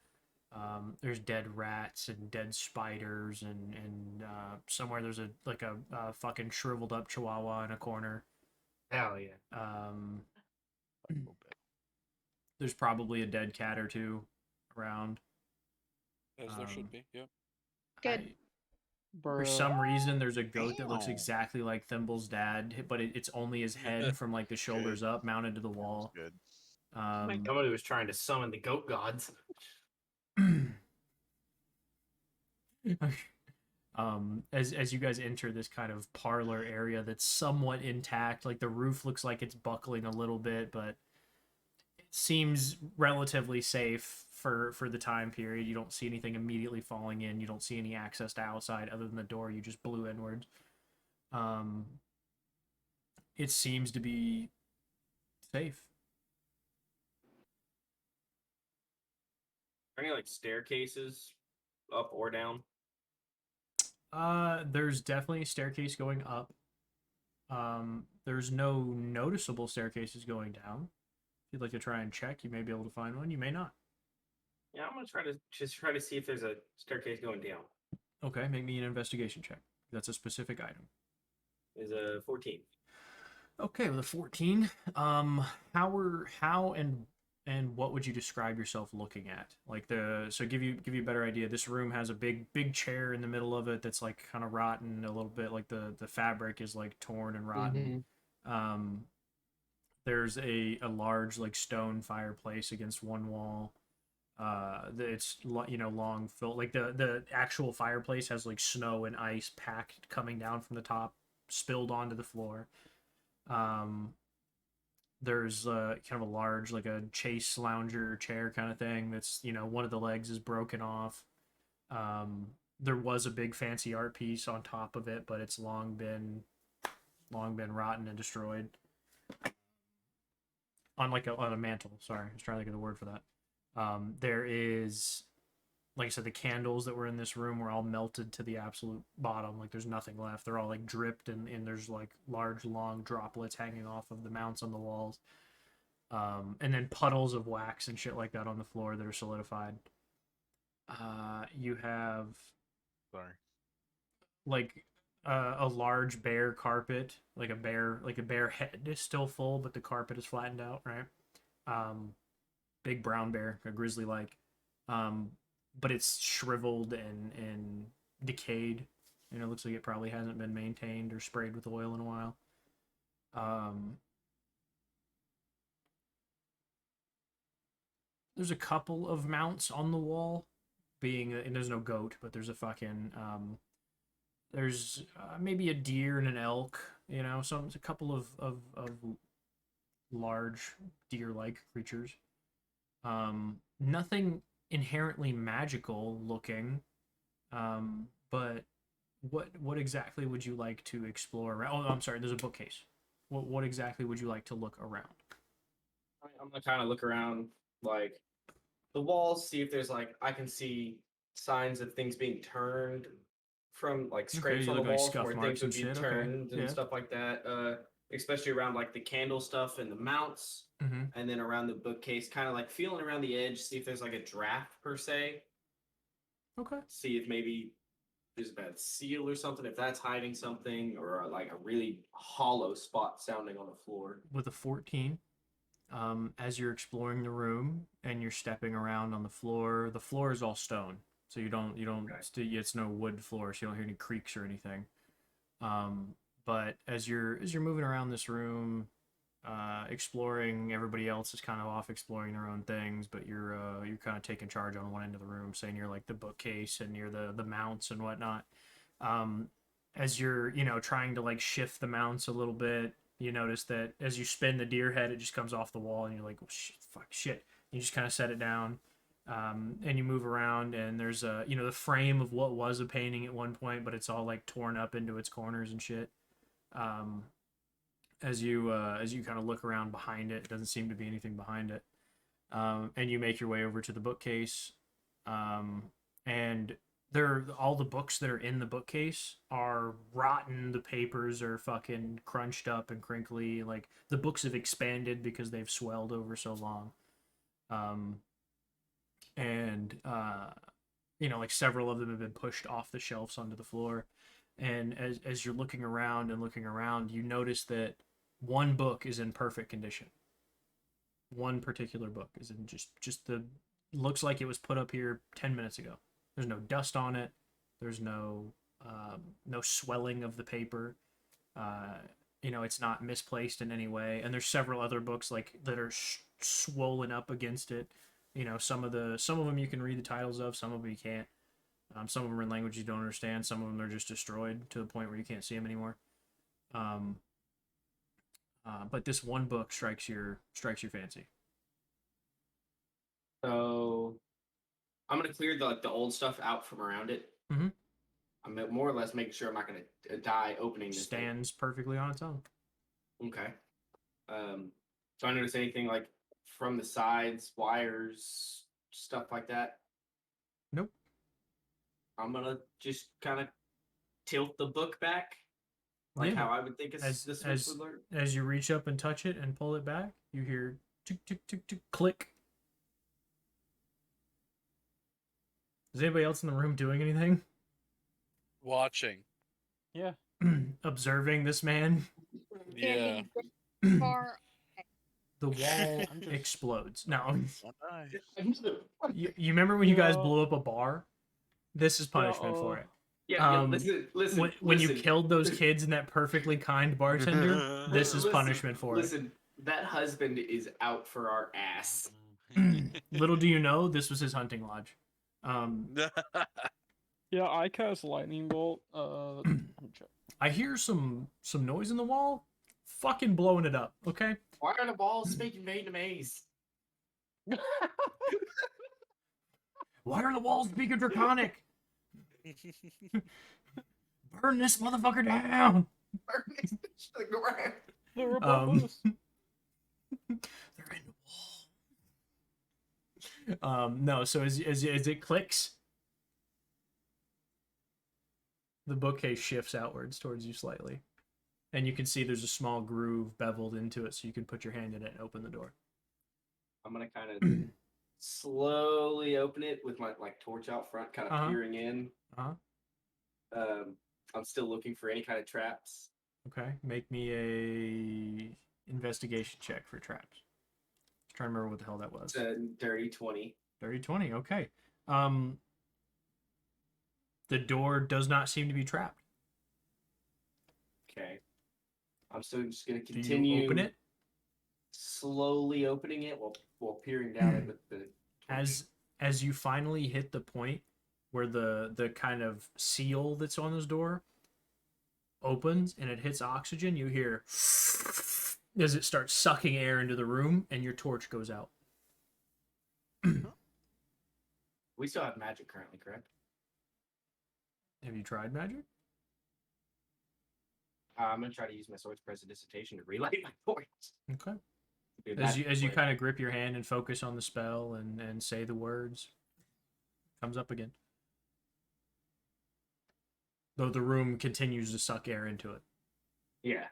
There's dead rats and dead spiders, and somewhere there's a fucking shriveled up chihuahua in a corner. Hell yeah. There's probably a dead cat or two around. As there should be. Yep. Good. For Bruh. some reason, there's a goat that looks exactly like Thimble's dad, but it's only his head from like the shoulders up, mounted to the wall. Good. Somebody was trying to summon the goat gods. As you guys enter this kind of parlor area that's somewhat intact, like the roof looks like it's buckling a little bit, but it seems relatively safe for the time period. You don't see anything immediately falling in. You don't see any access to outside other than the door you just blew inwards. It seems to be safe. Are any like staircases up or down? There's definitely a staircase going up. There's no noticeable staircases going down. If you'd like to try and check, you may be able to find one. You may not. Yeah, I'm gonna try to see if there's a staircase going down. Okay, make me an investigation check. That's a specific item. Is a 14. Okay, with a 14, how and what would you describe yourself looking at? Like so give you a better idea. This room has a big chair in the middle of it that's like kind of rotten a little bit. Like the fabric is like torn and rotten. There's a large like stone fireplace against one wall. It's long filled. Like the actual fireplace has like snow and ice packed coming down from the top, spilled onto the floor. There's kind of a large, like a chase lounger chair kind of thing that's, one of the legs is broken off. There was a big fancy art piece on top of it, but it's long been rotten and destroyed. On a mantle, sorry. I was trying to think of the word for that. There is, like I said, the candles that were in this room were all melted to the absolute bottom. Like there's nothing left. They're all like dripped and there's like large long droplets hanging off of the mounts on the walls. And then puddles of wax and shit like that on the floor that are solidified. You have Sorry. like a large bare carpet, like a bare head is still full, but the carpet is flattened out, right? Big brown bear, a grizzly like, but it's shriveled and decayed. You know, it looks like it probably hasn't been maintained or sprayed with oil in a while. There's a couple of mounts on the wall, and there's no goat, but there's a fucking there's maybe a deer and an elk, you know, a couple of large deer-like creatures. Nothing inherently magical looking, but what exactly would you like to explore around? Oh, I'm sorry, there's a bookcase. What exactly would you like to look around? I'm gonna kind of look around like the walls, see if there's like I can see signs of things being turned from like scrapes you on the look like walls scuff where marks things would and be shit, okay, turned and yeah. stuff like that. Especially around like the candle stuff and the mounts, Mm-hmm. and then around the bookcase, kind of like feeling around the edge, see if there's like a draft per se. Okay. See if maybe there's a bad seal or something, if that's hiding something, or like a really hollow spot sounding on the floor. With a 14, as you're exploring the room and you're stepping around on the floor is all stone, so you don't Okay. it's no wood floor, so you don't hear any creaks or anything. But as you're moving around this room, exploring, everybody else is kind of off exploring their own things, but you're kind of taking charge on one end of the room, saying you're like the bookcase and you're the mounts and whatnot. As you're trying to like shift the mounts a little bit, you notice that as you spin the deer head, it just comes off the wall, and you're like, oh, shit. You just kind of set it down, and you move around, and there's the frame of what was a painting at one point, but it's all like torn up into its corners and shit. As you kind of look around behind it, doesn't seem to be anything behind it, and you make your way over to the bookcase, and all the books that are in the bookcase are rotten. The papers are fucking crunched up and crinkly. Like the books have expanded because they've swelled over so long. And like several of them have been pushed off the shelves onto the floor. And as you're looking around, you notice that one book is in perfect condition. One particular book is in just looks like it was put up here 10 minutes ago. There's no dust on it. There's no swelling of the paper. It's not misplaced in any way. And there's several other books like that are swollen up against it. Some of them you can read the titles of. Some of them you can't. Some of them are in language you don't understand. Some of them are just destroyed to the point where you can't see them anymore. But this one book strikes your fancy. So I'm gonna clear the old stuff out from around it. Mm-hmm. I'm more or less making sure I'm not gonna die opening this. Stands perfectly on its own. Okay. Do I notice anything like from the sides, wires, stuff like that? Nope. I'm gonna just kind of tilt the book back, like how I would think the Switch would learn. As you reach up and touch it and pull it back, you hear tick tick tick tick click. Is anybody else in the room doing anything? Watching. Yeah. Observing this man. Yeah. Far. The wall explodes. No. Oh, You remember when you guys blew up a bar? This is punishment for it. Yeah, listen. When you killed those kids and that perfectly kind bartender, this is punishment for it. Listen, that husband is out for our ass. Little do you know, this was his hunting lodge. Yeah, I cast lightning bolt. I hear some noise in the wall. Fucking blowing it up, okay? Why are the balls speaking Vietnamese? Why are the walls speaking Draconic? Burn this motherfucker down! Burn this bitch to the ground. They're above us. They're in the wall. No, so as it clicks, the bookcase shifts outwards towards you slightly. And you can see there's a small groove beveled into it, so you can put your hand in it and open the door. I'm gonna kind of slowly open it with my torch out front, kind of peering in. I'm still looking for any kind of traps. Okay, make me a investigation check for traps. Just trying to remember what the hell that was. It's a dirty 20. Dirty 20. Okay. The door does not seem to be trapped. Okay. I'm still just gonna Do continue. you open it? Slowly opening it while peering down it with the As you finally hit the point where the kind of seal that's on this door opens and it hits oxygen, you hear as it starts sucking air into the room, and your torch goes out. We still have magic currently, correct? Have you tried magic? I'm gonna try to use my sword's prestidigitation to relight my torch. Okay. Be a As you magic flame. kind of grip your hand and focus on the spell and say the words, comes up again. Though the room continues to suck air into it. Yeah.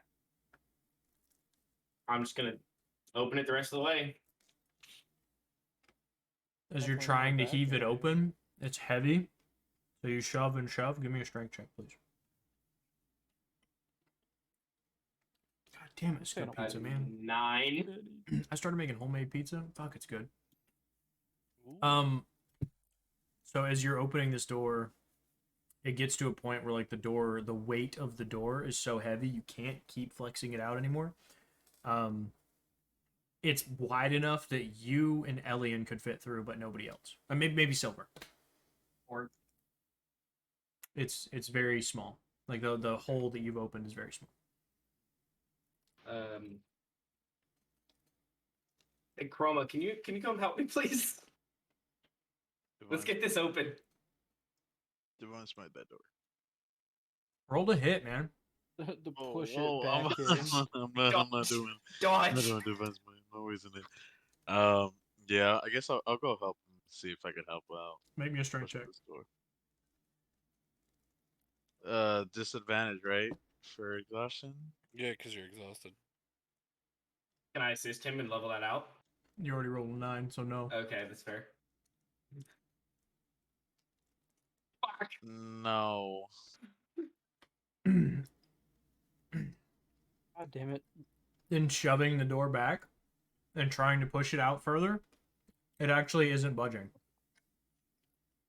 I'm just gonna open it the rest of the way. As you're Definitely trying to not heave bad, it yeah. open, it's heavy. So you shove and shove. Give me a strength check, please. God damn it, it's good pizza, man. 9. I started making homemade pizza. Fuck, it's good. Ooh. So as you're opening this door, it gets to a point where like the weight of the door is so heavy you can't keep flexing it out anymore. It's wide enough that you and Elian could fit through, but nobody else. Maybe Silver. Or It's very small. Like the hole that you've opened is very small. Hey Chroma, can you come help me, please? Let's get this open. Divine's my bed door. Roll to hit, man. To Oh, push oh, it back in. I'm not doing. I'm not Dodge. doing Divine's my always in it. Yeah, I guess I'll go help him. See if I can help out. Make me a strength Pushing check. this door. Disadvantage, right? For exhaustion. Yeah, because you're exhausted. Can I assist him and level that out? You already rolled a 9, so no. Okay, that's fair. Fuck. No. God damn it. In shoving the door back and trying to push it out further, it actually isn't budging.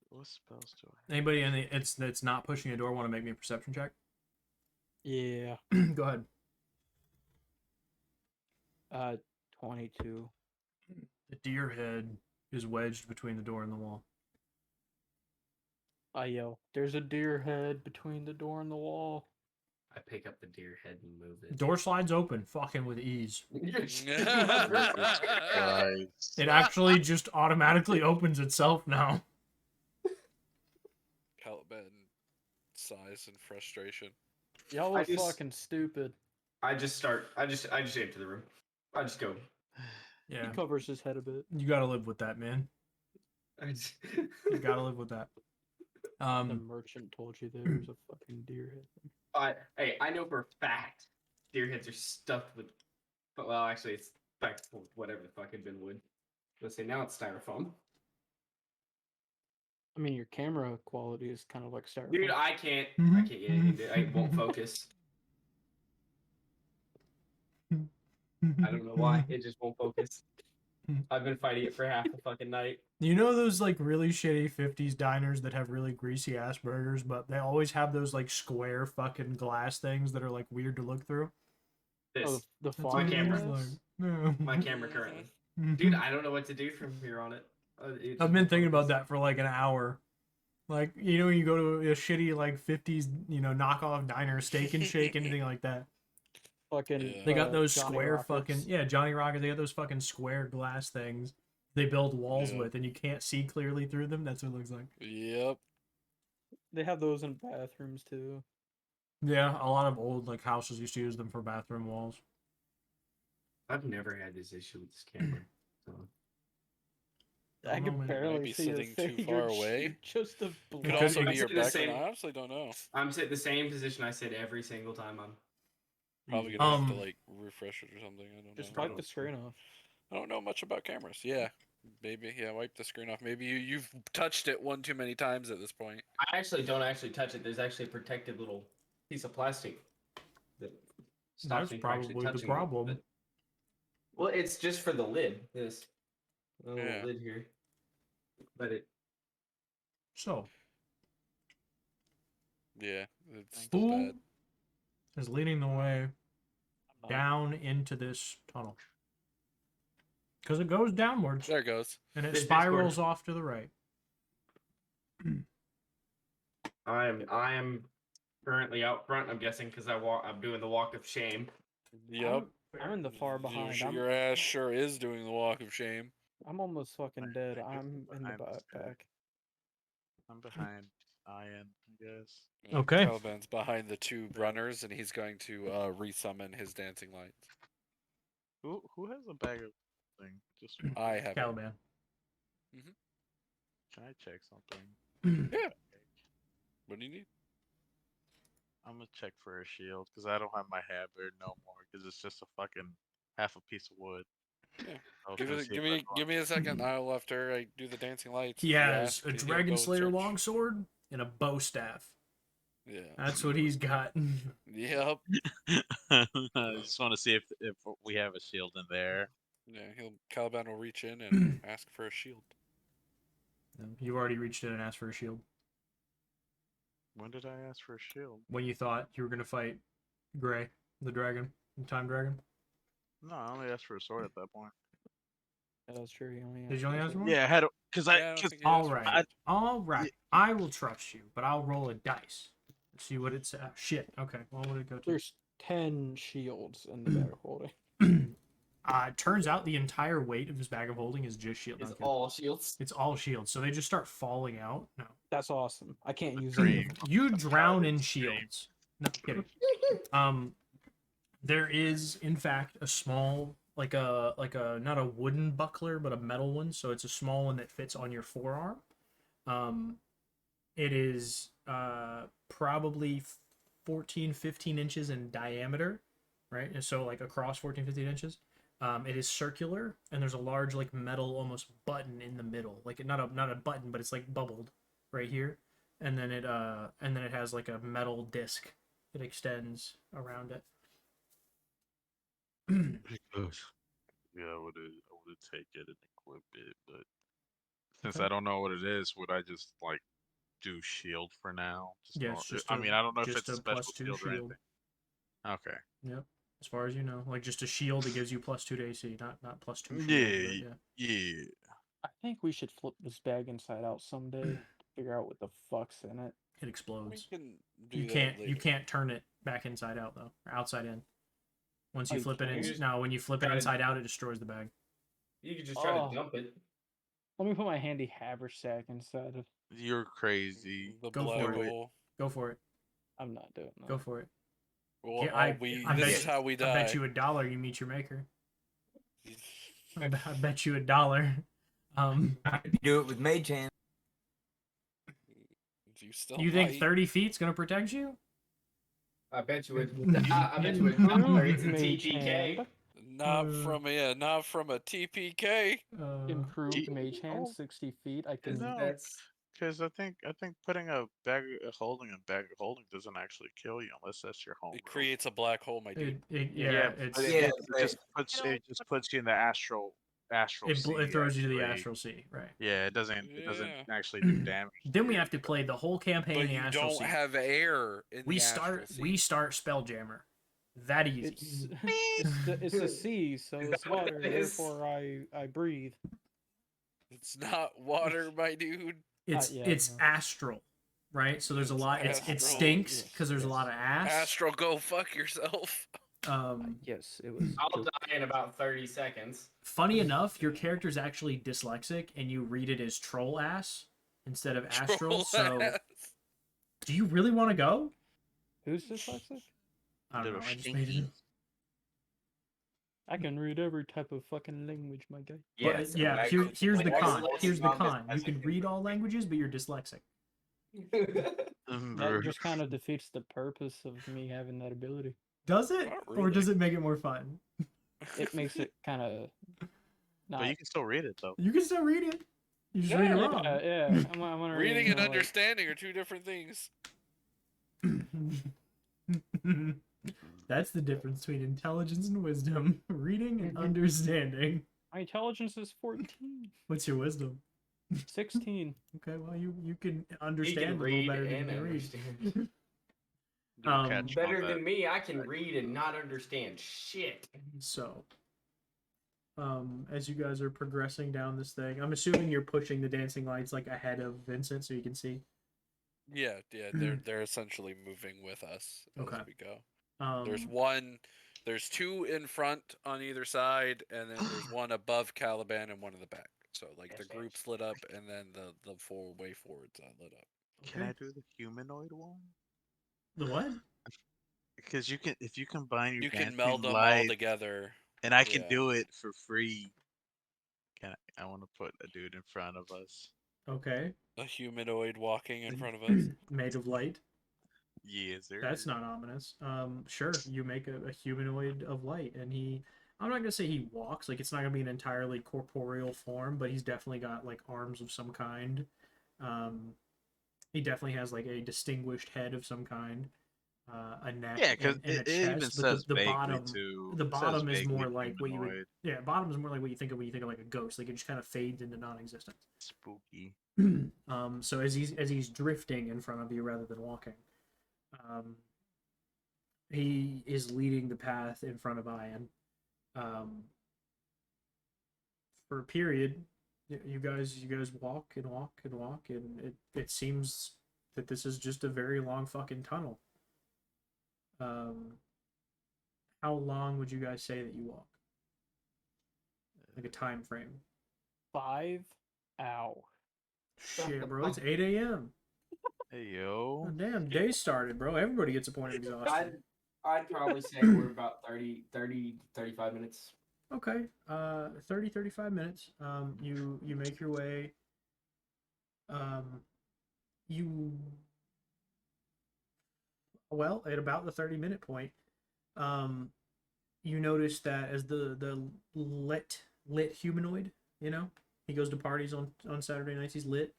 What spells do I? Anybody in the that's not pushing a door want to make me a perception check? Yeah. Go ahead. 22. The deer head is wedged between the door and the wall. I yell, "There's a deer head between the door and the wall." I pick up the deer head and move it. Door slides open, fucking with ease. Christ. It actually just automatically opens itself now. Caliban sighs in frustration. Y'all I are just- fucking stupid. I just enter the room. I just go. Yeah, He covers his head a bit. you gotta live with that, man. I just... You gotta live with that. The merchant told you there was a fucking deer head. Hey, I know for a fact deer heads are stuffed with. But well, actually, it's stuffed with whatever the fuck had been wood. Let's say now it's styrofoam. I mean, your camera quality is kind of like styrofoam. Dude, I can't get anything. I won't focus. I don't know why. It just won't focus. I've been fighting it for half the fucking night. You know those like really shitty 50s diners that have really greasy ass burgers, but they always have those like square fucking glass things that are like weird to look through? This. Oh, the That's fog what it camera. looks glass? like. No. My camera currently. Dude, I don't know what to do from here on it. It I've just been won't thinking about focus. that for like an hour. Like, you know, when you go to a shitty like 50s, you know, knockoff diner, Steak and Shake, anything like that. Fucking. Yeah. They got those Johnny square Rockets. fucking Johnny Rockets. They got those fucking square glass things they build walls Yeah. with, and you can't see clearly through them. That's what it looks like. Yep. They have those in bathrooms too. Yeah, a lot of old like houses used to use them for bathroom walls. I've never had this issue with this camera. So. I know, can man. barely Might be see your sitting too face. far You're away. just a Could Could also be be your the same- background. I honestly don't know. I'm sitting the same position I sit every single time I'm. Probably gonna have to Um, like refresh it or something. I don't Just know. wipe the screen off. I don't know much about cameras. Yeah, maybe. Yeah, wipe the screen off. Maybe you've touched it one too many times at this point. I actually don't actually touch it. There's actually a protected little piece of plastic that That's stops me from actually probably the touching it, problem. but- well, it's just for the lid. This little Yeah. lid here, but it. So, Yeah, it's still who bad. is leading the way I'm not- down into this tunnel? Because it goes downwards There it goes. and it This spirals Discord. off to the right. I am currently out front. I'm guessing because I'm doing the walk of shame. Yep. I'm in the far behind. Your ass sure is doing the walk of shame. I'm almost fucking dead. I guess I'm in the behind this guy. back. I'm behind Ian, I guess. Okay. Caliban's behind the two runners, and he's going to resummon his dancing lights. Who has a bag of thing? Just I have it. Caliban. can I check something? Yeah. What do you need? I'm gonna check for a shield because I don't have my habit no more because it's just a fucking half a piece of wood. Yeah. I was gonna see if I Give me a second. I'll after I do the dancing lights. He you has ask, a he'll go Dragon and Slayer search. longsword and a bow staff. Yeah. That's what he's got. Yep. I just want to see if we have a shield in there. Yeah. Caliban will reach in and ask for a shield. You already reached in and asked for a shield. When did I ask for a shield? When you thought you were going to fight Gray, the dragon, the time dragon. No, I only asked for a sword at that point. Yeah, that's true. Did you only ask for one? Yeah, I had because Yeah, I don't think you All asked for a right. shield. All right. I will trust you, but I'll roll a dice. See what it says. Shit. Okay. Well, what did it go to? There's 10 shields in the bag of holding. It turns out the entire weight of this bag of holding is just shield. It's Okay. all shields. It's all shields. So they just start falling out. No. That's awesome. I can't use any of them. You drown in shields. No kidding. There is, in fact, a small, like a not a wooden buckler, but a metal one. So it's a small one that fits on your forearm. It is probably 14, 15 inches in diameter, right? And so like across 14, 15 inches. It is circular, and there's a large like metal almost button in the middle, like not a button, but it's like bubbled right here, and then it has like a metal disc that extends around it. Yeah, I would take it and equip it, but since I don't know what it is, would I just like do shield for now? Yeah, it's just I mean, I don't know if just it's a a special +2 shield or shield. anything. Okay. Yep. As far as you know, like just a shield that gives you +2 to AC, not +2 shield. Yeah, but yeah. I think we should flip this bag inside out someday. Figure out what the fuck's in it. It We explodes. can do You that later. can't turn it back inside out though, or outside in. Once you Oh, you flip it can't? in, no, when you flip it Try to- inside out, it destroys the bag. You could just try Oh. to dump it. Let me put my handy haversack inside of. You're crazy. The Go black for it. hole. Go for it. I'm not doing that. Go for it. Well, Yeah, I this bet is you- how we die. I bet you $1 you meet your maker. I bet you $1. Do it with Mage Hand. You still You think might. 30 feet's gonna protect you? I bet you it. I bet you it. It's a Mage TPK. hand. Not from a TPK. Improved mage hand, Oh. 60 feet. I can. No. That's Because I think putting a bag of holding doesn't actually kill you unless that's your home. It creates a black hole, my dude. Yeah, it's but Yeah, it just puts you in the astral sea. it throws you to the actually. astral sea, right? Yeah, it doesn't Yeah. actually do damage. Then we have to play the whole campaign But in the you astral don't sea. have air in we the start astral sea. Spelljammer. That easy. It's a sea, so it's that what water. it is? Therefore, I breathe. It's not water, my dude. It's yeah, it's no. astral, right? So there's a It's lot. It astral. stinks Yes, because there's a lot of ass. Astral, go fuck yourself. Yes, it was. I'll die in about 30 seconds. Funny enough, your character's actually dyslexic, and you read it as troll ass instead of astral. Troll So, ass. do you really want to go? Who's dyslexic? I don't know. Little I just made it. stinky. I can read every type of fucking language, my guy. But, yeah. like- Here's the like con. dyslexic, Here's the not con. You dyslexic. can read all languages, but you're dyslexic. That just kind of defeats the purpose of me having that ability. Does it, Not or does really. it make it more fun? It makes it kind of. But you can still read it though. You can still read it. You just read it wrong. Yeah. I'm gonna Reading read, and understanding are two different things. That's the difference between intelligence and wisdom. Reading and understanding. My intelligence is 14. What's your wisdom? 16. Okay, well you can He understand can a little read better than you and can read. understand. Do Um, catch Better on than that. me, I can read and not understand shit. So, as you guys are progressing down this thing, I'm assuming you're pushing the dancing lights like ahead of Vincent so you can see. Yeah, they're essentially moving with us as Okay. we go. Um, There's two in front on either side, and then there's one above Caliban and one in the back. So like the group's lit up, and then the four way forwards lit up. Can Okay. I do the humanoid one? The what? Because you can, if you combine your You can dancing meld them all light, together. and I can Yeah. do it for free. Can I want to put a dude in front of us. Okay. A humanoid walking in front of us. Made of light. Yes, sir. That's not ominous. Sure, you make a humanoid of light, and I'm not gonna say he walks, like it's not gonna be an entirely corporeal form, but he's definitely got like arms of some kind. Um, he definitely has like a distinguished head of some kind, a neck Yeah, because and a it even chest, but says the vaguely bottom too. the It says bottom is more vaguely like what you would humanoid, bottom is more like what you think of when you think of like a ghost, like it just kind of fades into non-existence. spooky. So as he's drifting in front of you rather than walking, he is leading the path in front of Ian. For a period, you guys walk and walk and walk, and it seems that this is just a very long fucking tunnel. How long would you guys say that you walk? Like a time frame? 5 hours. Shit, bro, it's 8 a.m. Hey yo. Oh, damn, day started, bro. Everybody gets a point of exhaustion. I'd probably say we're about 35 minutes. Okay, 30, 35 minutes. You make your way. You well at about the 30-minute point. You notice that as the lit humanoid, he goes to parties on Saturday nights. He's lit.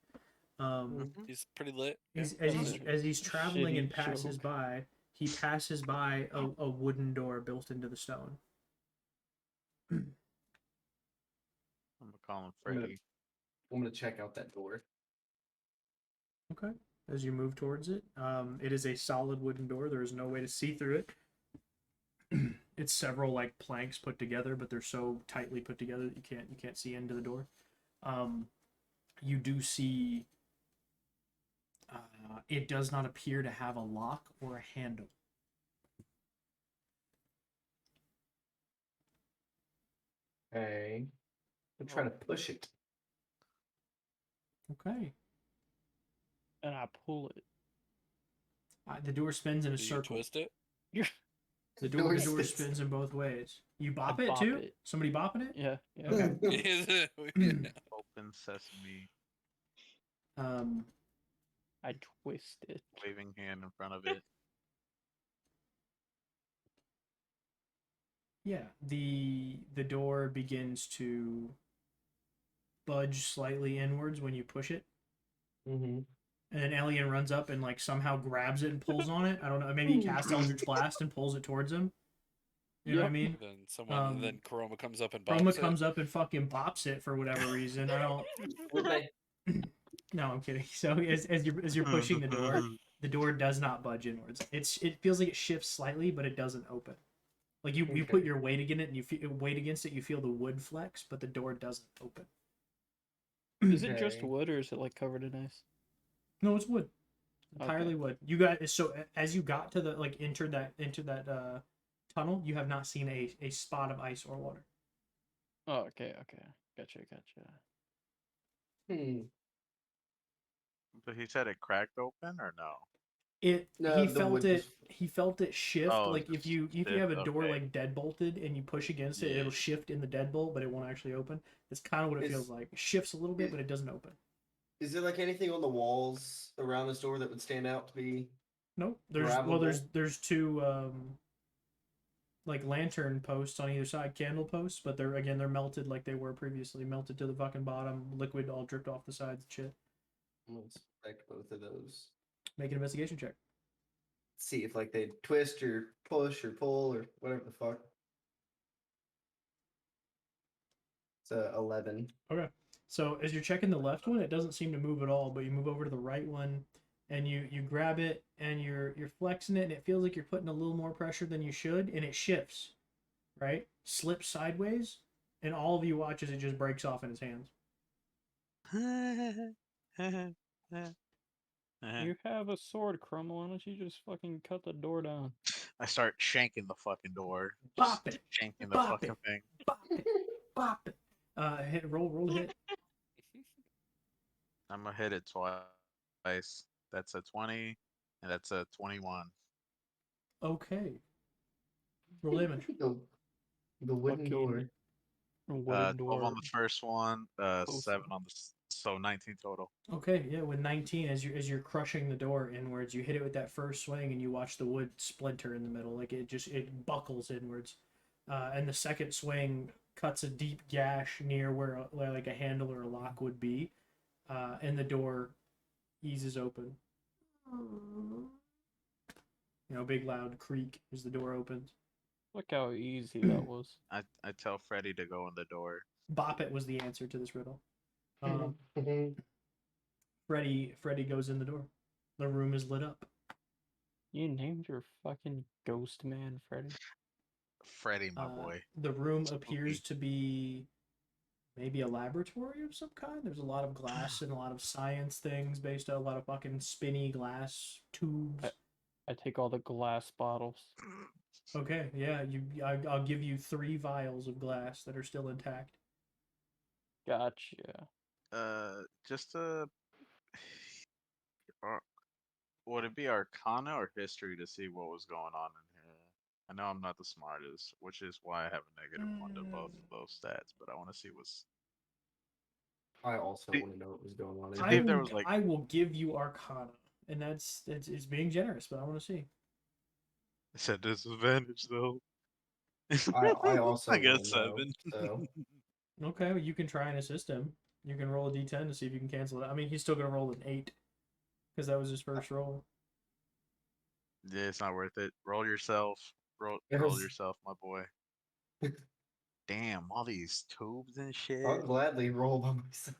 He's pretty lit. He's Yeah. as he's traveling and Shitty passes joke. by, he passes by a wooden door built into the stone. I'm gonna call him I'm gonna- Freddy. I'm gonna check out that door. Okay. As you move towards it, it is a solid wooden door. There is no way to see through it. It's several like planks put together, but they're so tightly put together that you can't see into the door. You do see. It does not appear to have a lock or a handle. Okay. I'm trying to push it. Okay. And I pull it. The door spins in a Do you circle. twist it? The door spins. spins in both ways. You bop it bop too? it. Somebody bopping it? Yeah. Yeah. Okay. Open sesame, I twist it. waving hand in front of it. Yeah, the door begins to budge slightly inwards when you push it, Mm-hmm. and then Elian runs up and like somehow grabs it and pulls on it. I don't know. Maybe he casts Eldritch Blast and pulls it towards him. You know what I mean? Then Chroma comes up and Chroma bops comes up and fucking bops it for whatever reason. I don't. Would they? No, I'm kidding. So as you're pushing the door does not budge inwards. It feels like it shifts slightly, but it doesn't open. Like you put Okay. your weight against it, and you weight against it. You feel the wood flex, but the door doesn't open. Is it just Okay. wood or is it like covered in ice? No, it's wood. Entirely Okay. wood. You got so as you got to the like entered that tunnel, you have not seen a spot of ice or water. Oh, okay. Gotcha. But he said it cracked open or no? No, He the felt wood it. was- He felt it shift. Oh, Like if you stiff, have a door okay. like deadbolted and you push against it, Yeah. it'll shift in the deadbolt, but it won't actually open. That's kind of what it feels Is- like. It shifts a little bit, but it doesn't open. Is there like anything on the walls around this door that would stand out to be? Nope. There's Grabbable? two like lantern posts on either side, candle posts, but they're melted like they were previously, melted to the fucking bottom, liquid all dripped off the sides and shit. I'm gonna inspect both of those. Make an investigation check. see if like they twist or push or pull or whatever the fuck. It's 11. Okay. So as you're checking the left one, it doesn't seem to move at all, but you move over to the right one and you grab it and you're flexing it and it feels like you're putting a little more pressure than you should and it shifts, right? Slips sideways and all of you watch as it just breaks off in his hands. You have a sword, Crumble. Why don't you just fucking cut the door down? I start shanking the fucking door. Bop it. Shanking the Bop fucking it. thing. Bop it. Bop it. Roll hit. I'm gonna hit it twice. That's a 20, and that's a 21. Okay. Roll damage. The wooden door. Wooden 12 on door. the first one, Close 7 on the so 19 total. Okay, yeah, with 19, as you're crushing the door inwards, you hit it with that first swing, and you watch the wood splinter in the middle, like it buckles inwards, and the second swing cuts a deep gash near where like a handle or a lock would be, and the door eases open. You know, big loud creak as the door opens. Look how easy that was. I tell Freddy to go in the door. Bop it was the answer to this riddle. Freddy goes in the door. The room is lit up. You named your fucking ghost man Freddy. Freddy, my boy. The room Spooky. appears to be maybe a laboratory of some kind. There's a lot of glass and a lot of science things based on a lot of fucking spinny glass tubes. I take all the glass bottles. Okay, yeah, I'll give you 3 vials of glass that are still intact. Gotcha. Just would it be Arcana or History to see what was going on in here? I know I'm not the smartest, which is why I have a -1 to both of those stats, but I want to see what's. I also want to know what was going on. I will give you Arcana, and that's being generous, but I want to see. I said disadvantage though. I also I got wanna know, 7. so. Okay, well, you can try and assist him. You can roll a d10 to see if you can cancel it. I mean, he's still gonna roll an 8 because that was his first roll. Yeah, it's not worth it. Roll yourself. Roll yourself, my boy. Damn, all these tubes and shit. I'll gladly roll by myself.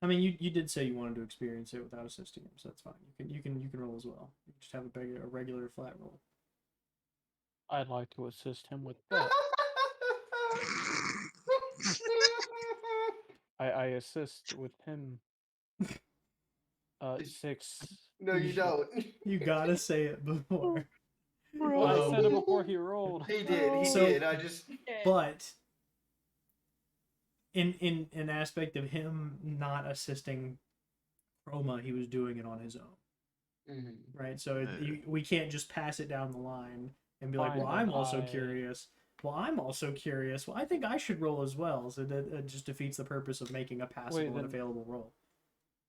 I mean, you did say you wanted to experience it without assisting him, so that's fine. You can roll as well. You just have a regular flat roll. I'd like to assist him with that. I assist with him. 6. No, you don't. You gotta say it before. Well, I said it before he rolled. He did. I just. But in an aspect of him not assisting Chroma, he was doing it on his own. Mm-hmm. Right? So we can't just pass it down the line and be like, well, I'm also curious. Well, I'm also curious. Well, I think I should roll as well. So that just defeats the purpose of making a passable and available roll.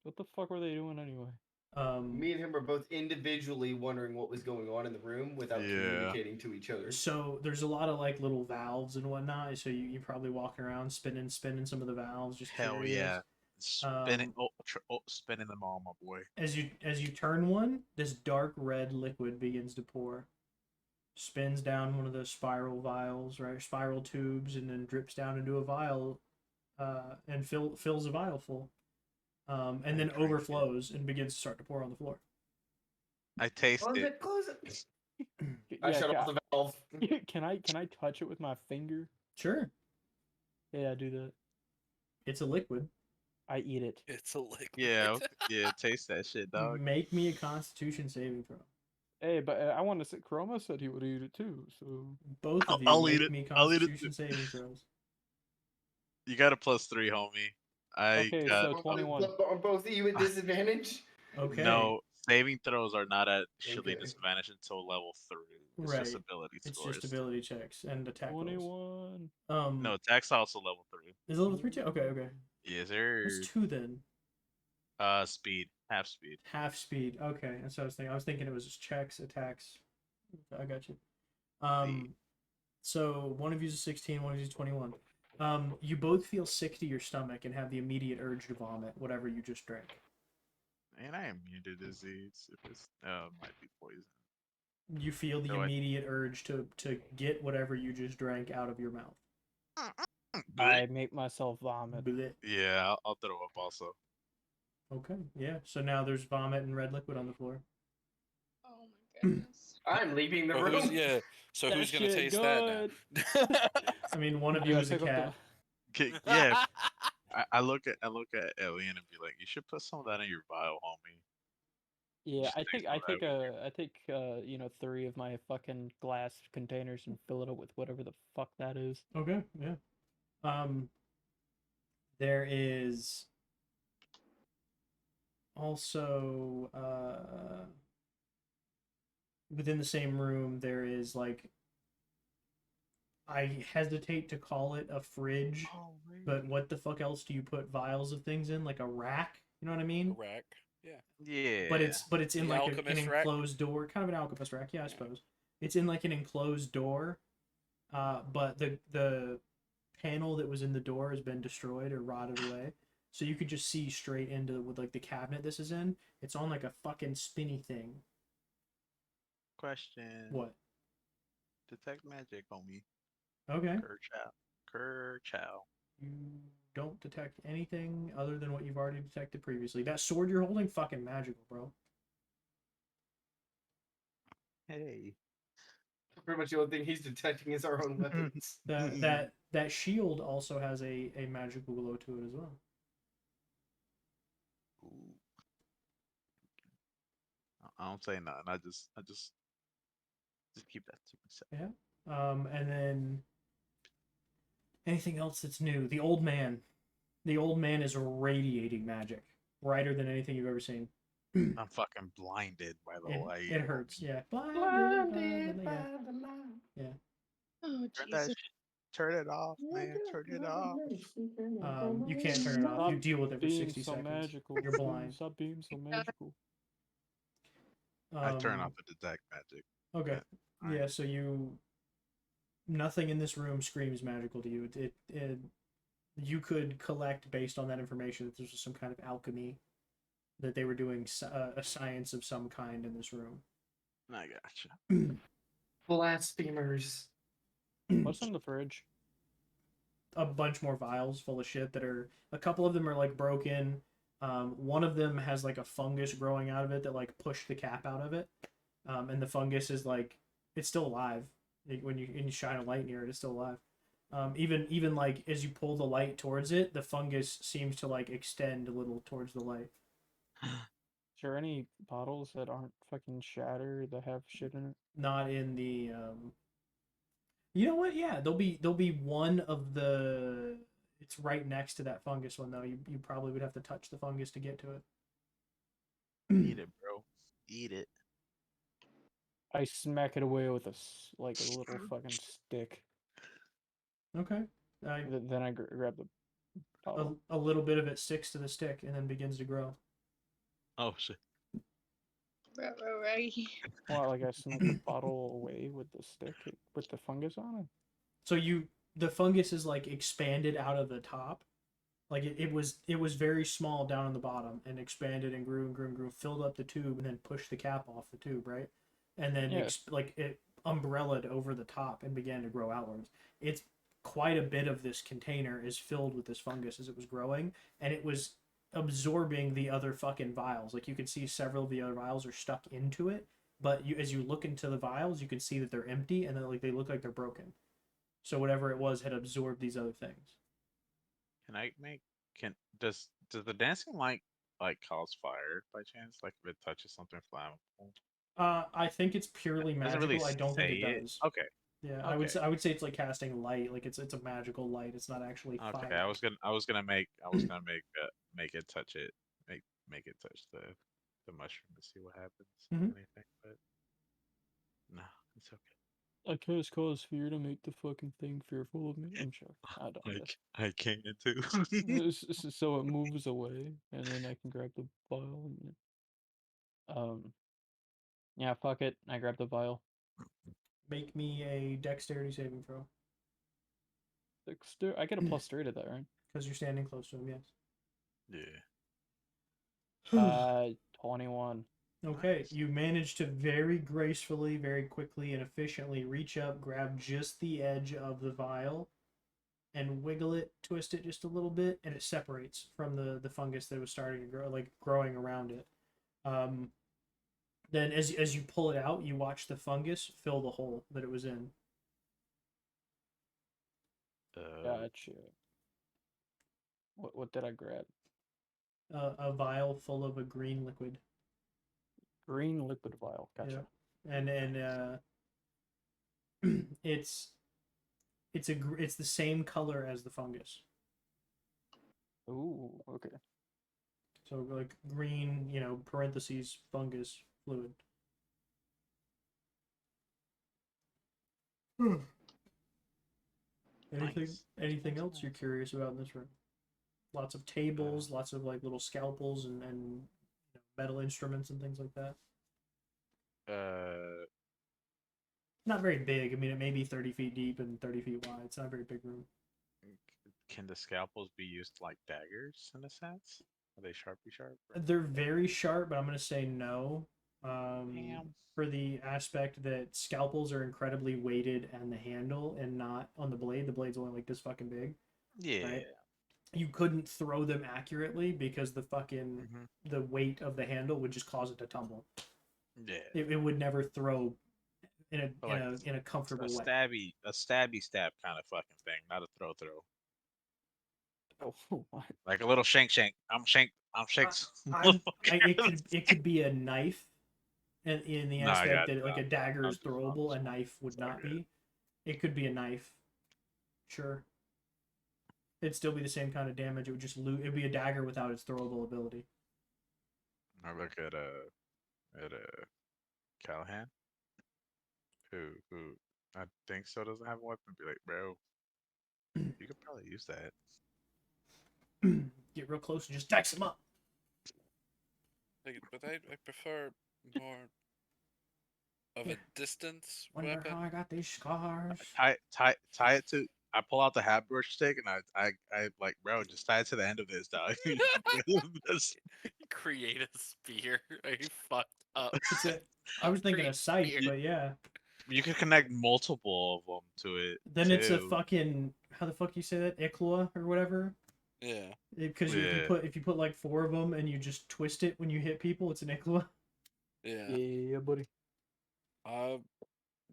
What the fuck were they doing anyway? Me and him are both individually wondering what was going on in the room without communicating to each other. So there's a lot of like little valves and whatnot. So you're probably walking around spinning some of the valves. Just hell curious. Yeah, spinning them all, my boy. As you turn one, this dark red liquid begins to pour. Spins down one of the spiral vials, right? Spiral tubes, and then drips down into a vial, and fills a vial full. And then overflows and begins to start to pour on the floor. I taste it. Close it. I shut off the valve. Can I touch it with my finger? Sure. Yeah, do that. It's a liquid. I eat it. It's a liquid. Yeah, taste that shit, dog. Make me a Constitution saving throw. Hey, but I want to say Chroma said he would eat it too. So both of you I'll make eat it. me Constitution saving throws. You got a +3, homie. Okay, so 21. Are both of you at disadvantage? Okay. No, saving throws are not actually disadvantage until level 3. It's just ability scores. It's just ability checks and attack 21. rolls. No, attack's also level 3. Is it level 3 too? Okay. Yes, sir. What's 2 then? Speed. Half speed. Half speed. Okay, that's what I was thinking. I was thinking it was just checks, attacks. I got you. So one of you's a 16, one of you's a 21. You both feel sick to your stomach and have the immediate urge to vomit whatever you just drank. And I am immune to disease. If it's might be poison. You feel the So immediate urge to get whatever you just drank out of your mouth. I make myself vomit. Blech. Yeah, I'll throw up also. Okay, yeah. So now there's vomit and red liquid on the floor. Oh my goodness. I'm leaving the So room. so That who's gonna shit taste that now? I mean, one of I you gotta is a pick up cat. Yeah, I look at Alien and be like, you should put some of that in your vial, homie. Yeah, Just I take take some of that with you. you know, 3 of my fucking glass containers and fill it up with whatever the fuck that is. Okay, yeah. There is also within the same room there is like, I hesitate to call it a fridge, but what the fuck else do you put vials of things in? Like a rack? You know what I mean? A rack. Yeah. Yeah. But it's in The like an alchemist rack? enclosed door, kind of an alchemist rack, yeah, I suppose. It's in like an enclosed door, but the panel that was in the door has been destroyed or rotted away, so you could just see straight into with like the cabinet this is in. It's on like a fucking spinny thing. Question. What? Detect magic, homie. Okay. Kerchow. You don't detect anything other than what you've already detected previously. That sword you're holding, fucking magical, bro. Hey. Pretty much the only thing he's detecting is our own weapons. That shield also has a magical glow to it as well. Ooh. I don't say nothing. I just keep that to myself. Yeah. And then anything else that's new? The old man. The old man is radiating magic, brighter than anything you've ever seen. I'm fucking blinded by the light. It hurts. Yeah. Blinded by the light. Yeah. Oh Turn that Jesus. turn it off, man. Turn it off. You can't turn it off. Stop You deal with it for being 60 so seconds. magical. You're blind. Stop being so magical. I turn off the detect magic. Okay. Alright. Yeah. So nothing in this room screams magical to you. You could collect based on that information that this was some kind of alchemy, that they were doing a science of some kind in this room. I gotcha. Blasphemers. What's in the fridge? A bunch more vials full of shit that are, a couple of them are like broken. One of them has like a fungus growing out of it that like pushed the cap out of it, and the fungus is like, it's still alive. When you shine a light near it, it's still alive. Even like as you pull the light towards it, the fungus seems to like extend a little towards the light. Is there any bottles that aren't fucking shattered that have shit in it? Not in the You know what? Yeah, there'll be one of the. It's right next to that fungus one though. You probably would have to touch the fungus to get to it. Eat it, bro. Eat it. I smack it away with a little fucking stick. Okay. Then I grab the bottle. A little bit of it sticks to the stick and then begins to grow. Oh shit. Right. Well, like I smack the bottle away with the stick with the fungus on it. So the fungus is like expanded out of the top. Like it was very small down on the bottom and expanded and grew and grew and grew, filled up the tube and then pushed the cap off the tube, right? And then Yeah. it umbrellaed over the top and began to grow outwards. It's quite a bit of this container is filled with this fungus as it was growing, and it was absorbing the other fucking vials. Like you can see several of the other vials are stuck into it, but as you look into the vials, you can see that they're empty and they look like they're broken. So whatever it was had absorbed these other things. Does the dancing light like cause fire by chance? Like if it touches something flammable? I think it's purely It doesn't magical. really I don't think it say does. Okay. Yeah, Okay. I would say it's like casting light. Like it's a magical light. It's not actually Okay. fire. I was gonna make make it touch it. Make it touch the mushroom to see what happens. If Mhm. anything, but no, it's okay. I cast cause fear to make the fucking thing fearful of me. I'm sure. I don't know. I can too. So it moves away, and then I can grab the vial. And, yeah, fuck it. I grab the vial. Make me a dexterity saving throw I get a +3 to that, right? because you're standing close to him. Yes. Yeah. 21. Okay, Nice. you manage to very gracefully, very quickly, and efficiently reach up, grab just the edge of the vial, and wiggle it, twist it just a little bit, and it separates from the fungus that was starting to grow, like growing around it. Then, as you pull it out, you watch the fungus fill the hole that it was in. Gotcha. What did I grab? A vial full of a green liquid. Green liquid vial. Gotcha. Yeah. And it's it's the same color as the fungus. Ooh, okay. So like green, parentheses fungus fluid. Anything else you're curious about in this room? Lots of tables, lots of like little scalpels and metal instruments and things like that. Not very big. I mean, it may be 30 feet deep and 30 feet wide. It's not a very big room. Can the scalpels be used like daggers in a sense? Are they sharp? Or- They're very sharp, but I'm going to say no. Damn. For the aspect that scalpels are incredibly weighted on the handle and not on the blade. The blade's only like this fucking big. Yeah. Right? You couldn't throw them accurately because the weight of the handle would just cause it to tumble. Yeah. It would never throw in a But like in a comfortable way. a stabby stab kind of fucking thing, not a throw. Oh, what? Like a little shank. I'm shanks. It could be a knife, in the No, I aspect got that like a dagger I'm is just- I'm throwable, a just- knife would not okay. be. It could be a knife, sure. It'd still be the same kind of damage. It would just it'd be a dagger without its throwable ability. I look at Callahan, who I think so doesn't have a weapon. Be like, bro, you could probably use that. Get real close and just dice him up. But I prefer more of a distance Wonder weapon. how I got these scars. Tie it to. I pull out the hat brush stick and I like, bro, just tie it to the end of this, dog. Create a spear. Are you fucked up? I was thinking a Create sight, spear. but yeah. You can connect multiple of them to it. Then too. it's a fucking, how the fuck you say that, Ikla or whatever. Yeah. Because Yeah. if you put like 4 of them and you just twist it when you hit people, it's an Ikla. Yeah. Yeah, buddy.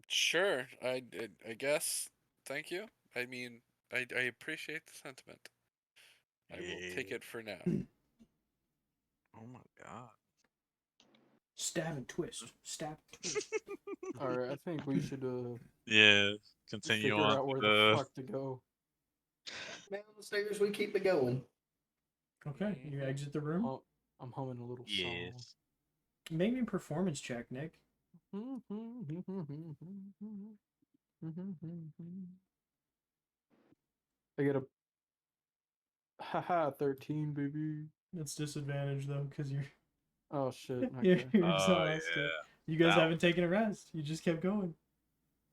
Sure. I guess. Thank you. I mean, I appreciate the sentiment. I will take it for now. Oh my god. Stab and twist. Stab and twist. All right, I think we should Yeah. Continue figure on. out where the fuck to go. Man, on the stairs, we keep it going. Okay, you exit the room. Oh, I'm humming a little Yes. Make me a performance check, Nick. song. I get a haha 13, baby. It's disadvantage though, because you're Oh shit. you're Okay. exhausted. yeah. You guys Wow. haven't taken a rest. You just kept going.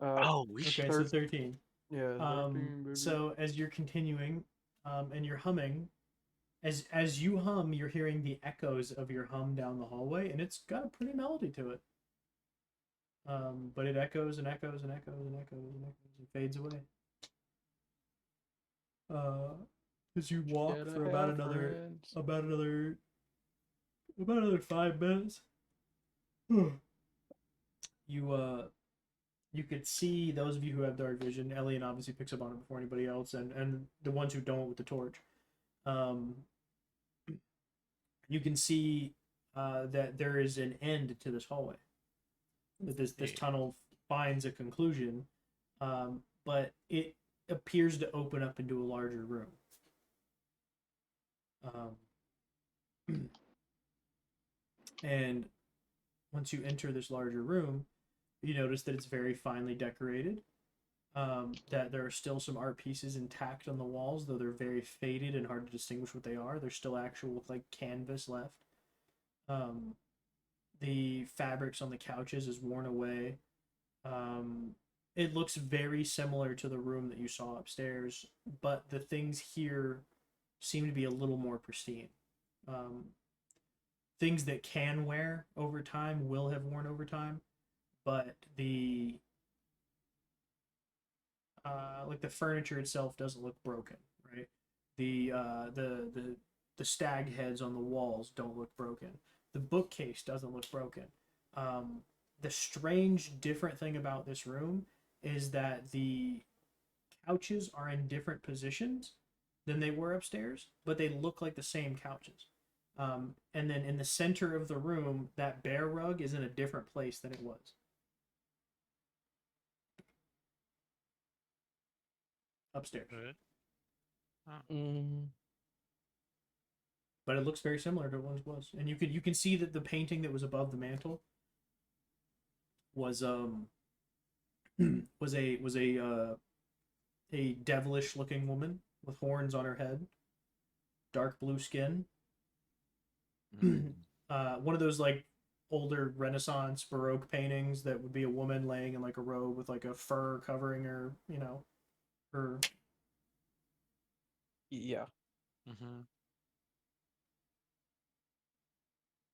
Oh, we Okay, should. so 13. Yeah, 13, baby. So as you're continuing, and you're humming, as you hum, you're hearing the echoes of your hum down the hallway, and it's got a pretty melody to it. But it echoes and echoes and echoes and echoes and echoes and fades away. As you walk Gotta for about have another friends. about another 5 minutes, you could see, those of you who have dark vision, Elian obviously picks up on it before anybody else, and the ones who don't with the torch. You can see that there is an end to this hallway. That this tunnel finds a conclusion, but it appears to open up into a larger room. And once you enter this larger room, you notice that it's very finely decorated. That there are still some art pieces intact on the walls, though they're very faded and hard to distinguish what they are. There's still actual like canvas left. The fabrics on the couches is worn away. It looks very similar to the room that you saw upstairs, but the things here seem to be a little more pristine. things that can wear over time will have worn over time, but the like the furniture itself doesn't look broken, right? The stag heads on the walls don't look broken. The bookcase doesn't look broken. The strange, different thing about this room is that the couches are in different positions than they were upstairs, but they look like the same couches. And then in the center of the room, that bear rug is in a different place than it was. Upstairs. But it looks very similar to what it was, and you can see that the painting that was above the mantle was a devilish looking woman with horns on her head, dark blue skin. One of those like older Renaissance Baroque paintings that would be a woman laying in like a robe with like a fur covering her, you know, her. Yeah.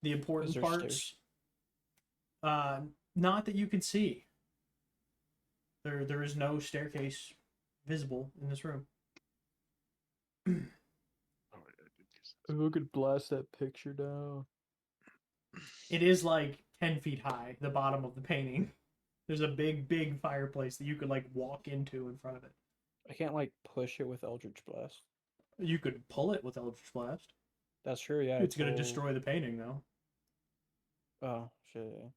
The important Is there parts, not that you can see. There is no staircase visible in this room. Who could blast that picture down? It is like 10 feet high, the bottom of the painting. There's a big fireplace that you could like walk into in front of it. I can't like push it with Eldritch Blast. You could pull it with Eldritch Blast. That's true, yeah. It's gonna destroy the painting though. Oh shit.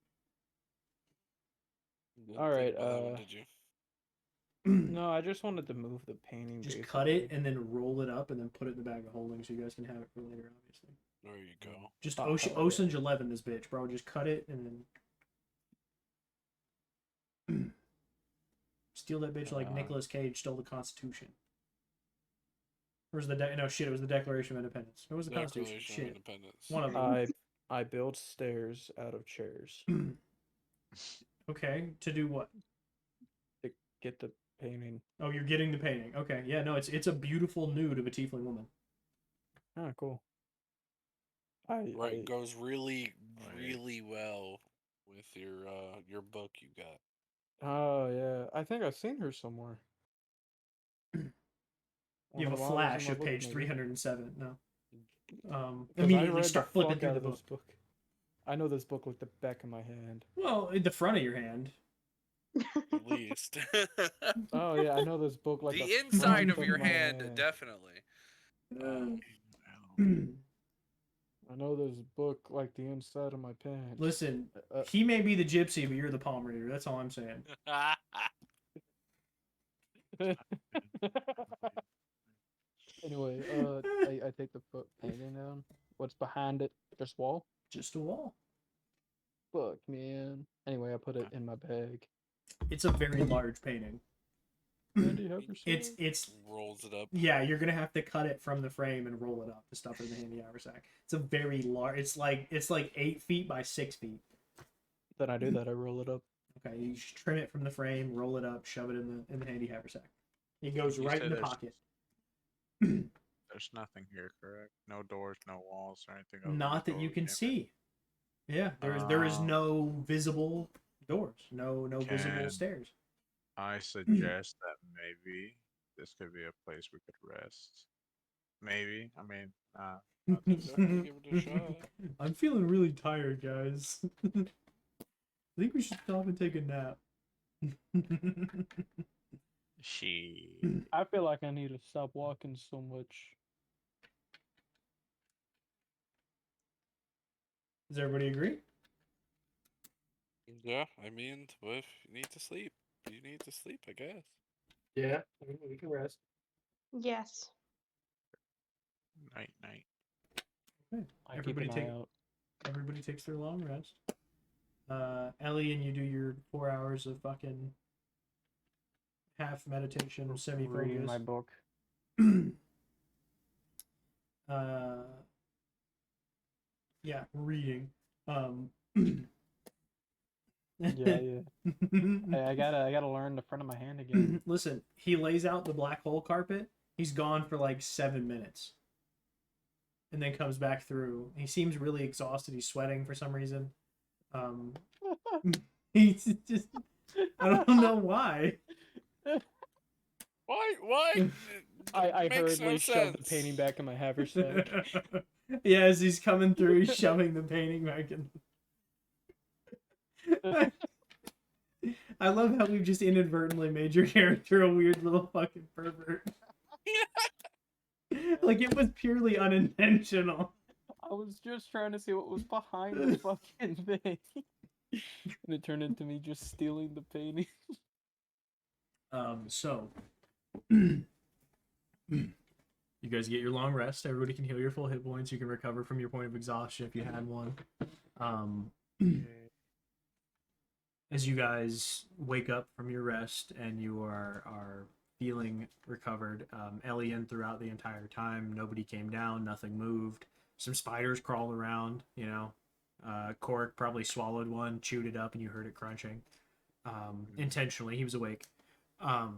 Alright, Did you? no, I just wanted to move the painting. Just cut it and then roll it up and then put it in the bag of holding so you guys can have it for later, obviously. There you go. Just Oh, Ocean's 11 this bitch, bro. Just cut it and then steal that bitch like Nicolas Cage stole the Constitution. Or was the no shit? It was the Declaration of Independence. What was the Constitution? Shit. One of them. I built stairs out of chairs. Okay, to do what? To get the painting. Oh, you're getting the painting. Okay, yeah, no, it's a beautiful nude of a tiefling woman. Oh, cool. Goes really well with your book you got. Oh yeah, I think I've seen her somewhere. You have a flash of page 307. No. I Immediately start flipping through the book. I know this book like the back of my hand. Well, in the front of your hand. At least. Oh yeah, I know this book like the inside of your hand, definitely. I know this book like the inside of my pants. Listen, he may be the gypsy, but you're the palm reader. That's all I'm saying. Anyway, I take the painting down. What's behind it? Just wall? Just a wall. Fuck, man. Anyway, I put it in my bag. It's a very large painting. It's rolls it up. Yeah, you're gonna have to cut it from the frame and roll it up to stuff it in the handy haversack. It's a very large. It's like 8 feet by 6 feet. Then I do that. I roll it up. Okay, you just trim it from the frame, roll it up, shove it in the handy haversack. It goes right in the pocket. There's nothing here, correct? No doors, no walls, or anything. Not that you can see. Yeah, there is no visible doors, no visible stairs. I suggest that maybe this could be a place we could rest. Maybe. I mean, give it a shot. I'm feeling really tired, guys. I think we should stop and take a nap. I feel like I need to stop walking so much. Does everybody agree? Yeah, I mean, if you need to sleep, you need to sleep, I guess. Yeah, we can rest. Yes. Night. Okay. Everybody takes their long rest. Ellie, and you do your 4 hours of fucking half meditation, semi-focus. Reading my book. Yeah, reading. Yeah. I gotta learn the front of my hand again. Listen, he lays out the black hole carpet. He's gone for like 7 minutes. and then comes back through. He seems really exhausted. He's sweating for some reason. He's just, I don't know why. Why? I Makes hurriedly no shoved the sense. painting back in my haversack. Yeah, as he's coming through, he's shoving the painting back in. I love how we've just inadvertently made your character a weird little fucking pervert. Like it was purely unintentional. I was just trying to see what was behind the fucking thing. And it turned into me just stealing the painting. So you guys get your long rest. Everybody can heal your full hit points. You can recover from your point of exhaustion if you had one. As you guys wake up from your rest and you are feeling recovered, Elian throughout the entire time, nobody came down, nothing moved. Some spiders crawled around, you know. Cork probably swallowed one, chewed it up, and you heard it crunching. Intentionally, he was awake. That's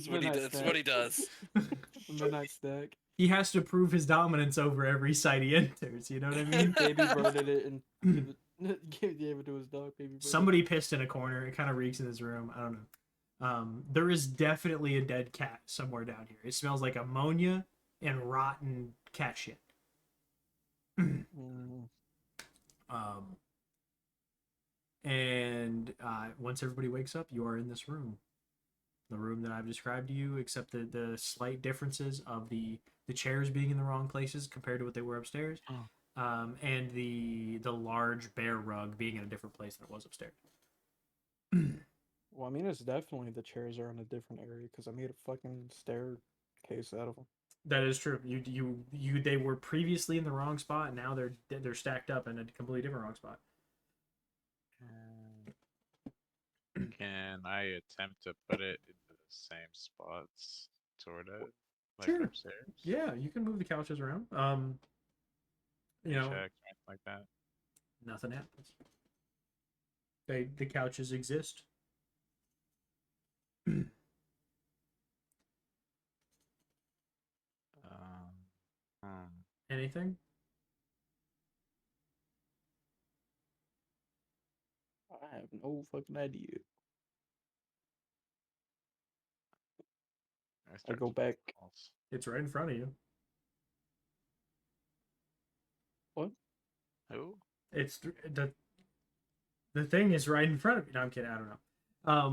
what he does. Midnight stack. He has to prove his dominance over every site he enters, you know what I mean? Baby birded it and gave it to his dog. Baby birded. Somebody pissed in a corner. It kind of reeks in his room. I don't know. There is definitely a dead cat somewhere down here. It smells like ammonia and rotten cat shit. And once everybody wakes up, you are in this room. The room that I've described to you, except the slight differences of the chairs being in the wrong places compared to what they were upstairs. And the large bear rug being in a different place than it was upstairs. Well, I mean, it's definitely the chairs are in a different area because I made a fucking staircase out of them. That is true. They were previously in the wrong spot, and now they're stacked up in a completely different wrong spot. Can I attempt to put it in the same spots, sort of, like Sure. upstairs? Yeah, you can move the couches around. You know, Check, anything like that. nothing happens. The couches exist. Anything? I have no fucking idea. I go back. It's right in front of you. What? Who? It's the thing is right in front of you. No, I'm kidding. I don't know. How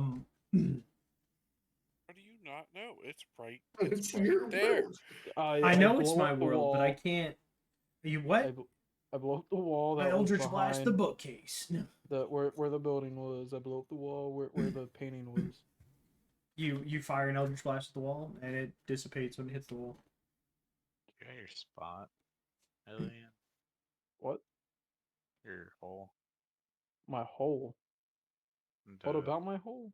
do you not know? It's right. It's right your there. world. I know it's blow my up the world, but I wall. can't. You what? I blow up the wall that I was Eldritch Blast the behind bookcase. No. where the building was. I blew up the wall where the painting was. You fire an Eldritch Blast at the wall, and it dissipates when it hits the wall. You got your spot, Alien? What? Your hole? My hole? What The- about my hole?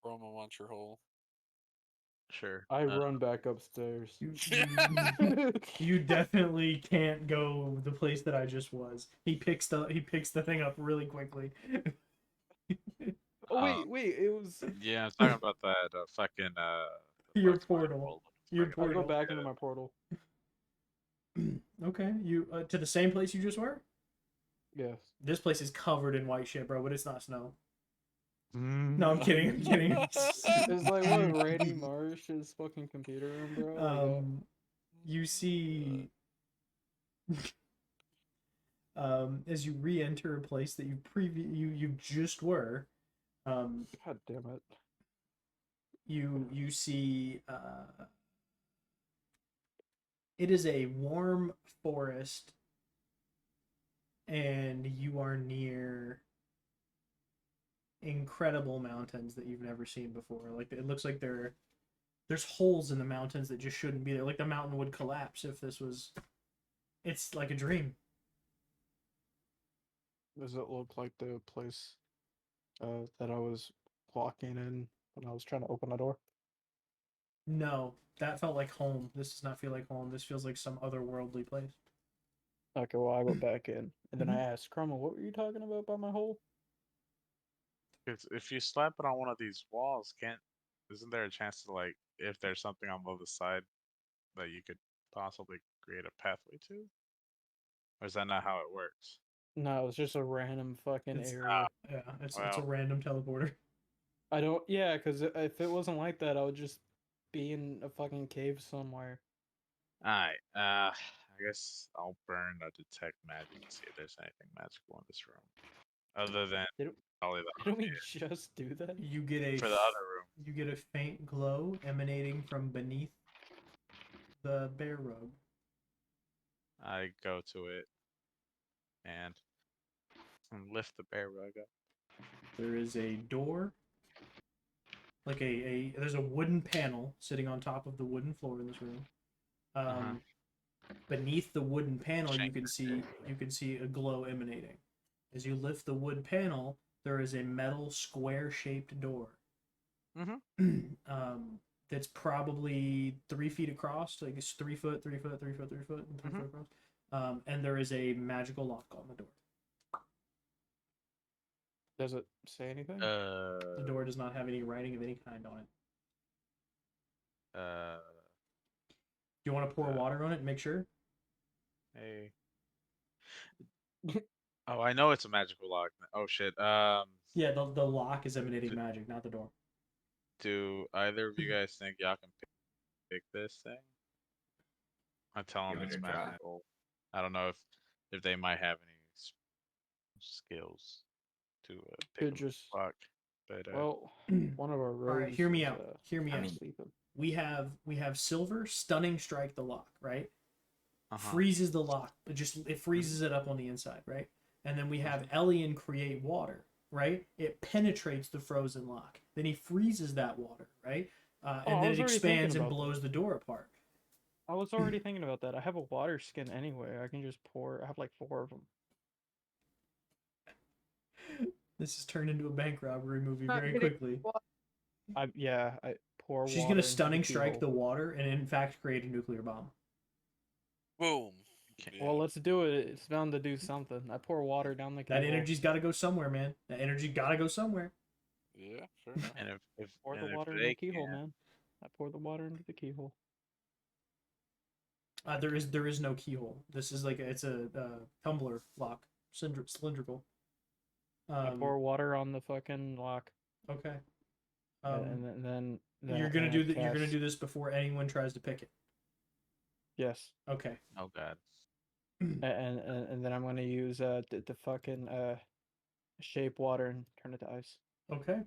Roma wants your hole. Sure. I run back upstairs. You definitely can't go the place that I just was. He picks the thing up really quickly. Oh wait, it was. Yeah, I'm talking about that fucking Your what's my portal. hole? Your I portal. go back into my portal. Okay, you to the same place you just were? Yes. This place is covered in white shit, bro, but it's not snow. No, I'm kidding. I'm kidding. It's like what Randy Marsh's fucking computer room, bro. You see, as you re-enter a place that you just were, God damn it. you see, it is a warm forest, and you are near incredible mountains that you've never seen before. Like it looks like there's holes in the mountains that just shouldn't be there. Like the mountain would collapse if this was. It's like a dream. Does it look like the place that I was walking in when I was trying to open the door? No, that felt like home. This does not feel like home. This feels like some otherworldly place. Okay, well I go back in and then I asked Crumble, what were you talking about by my hole? If you slap it on one of these walls, isn't there a chance to, like, if there's something on the other side that you could possibly create a pathway to? Or is that not how it works? No, it's just a random fucking It's- area. Yeah, it's a Wow. random teleporter. I don't. Yeah, because if it wasn't like that, I would just be in a fucking cave somewhere. Alright, I guess I'll burn a detect magic to see if there's anything magical in this room. Other than Didn't, probably the didn't we just do that? You get a for the other room. you get a faint glow emanating from beneath the bear rug. I go to it and lift the bear rug up. There is a door, like there's a wooden panel sitting on top of the wooden floor in this room. Beneath the wooden panel, you can see a glow emanating. As you lift the wood panel, there is a metal square-shaped door. That's probably 3 feet across, like it's 3 foot, 3 foot, 3 foot, 3 foot, and 3 foot across. And there is a magical lock on the door. Does it say anything? The door does not have any writing of any kind on it. Do you want to pour water on it and make sure? Hey. Oh, I know it's a magical lock. Oh shit. Yeah, the lock is emanating magic, not the door. Do either of you guys think y'all can pick this thing? I tell them Give it's it a try. magical. I don't know if they might have any skills to pick Could just lock, but well, one of our rogues. All right, hear me is, out. Hear me I out. mean- sleeping. We have Silver stunning strike the lock, right? uh-huh. Freezes the lock. It freezes it up on the inside, right? And then we have Elian create water, right? It penetrates the frozen lock. Then he freezes that water, right? I And then was it already expands thinking and about blows the door apart. I was already thinking about that. I have a water skin anyway. I can just pour. I have like 4 of them. This has turned into a bank robbery movie Not very getting quickly. I pour. She's water gonna into stunning strike keyhole. the water and in fact create a nuclear bomb. Boom. Well, let's do it. It's bound to do something. I pour water down the keyhole. That energy's got to go somewhere, man. That energy got to go somewhere. Yeah, fair enough. And if Pour and the if water in they the keyhole, can't- man. I pour the water into the keyhole. There is no keyhole. This is like it's a tumbler lock, cylindrical. I pour water on the fucking lock. Okay. And then You're gonna do this before anyone tries to pick it. Yes. Okay. Oh god. And then I'm gonna use the fucking shape water and turn it to ice. Okay.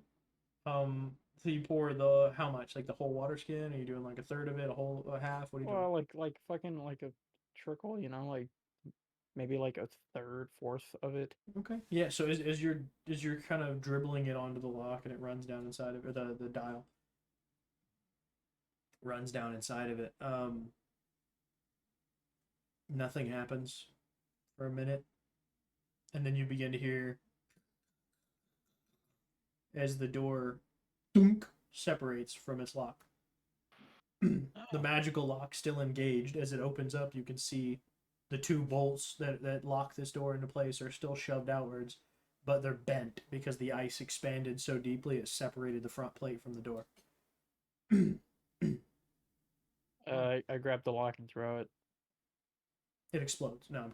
So you pour the how much? Like the whole water skin? Are you doing like a third of it, a half? What are you doing? Well, like fucking like a trickle, you know, like maybe like a third, fourth of it. Okay. Yeah. So as you're kind of dribbling it onto the lock and it runs down inside of it, the dial runs down inside of it. Nothing happens for a minute, and then you begin to hear as the door dunk separates from its lock. The magical lock still engaged. As it opens up, you can see the 2 bolts that lock this door into place are still shoved outwards, but they're bent because the ice expanded so deeply it separated the front plate from the door. I grab the lock and throw it. It explodes. No, I'm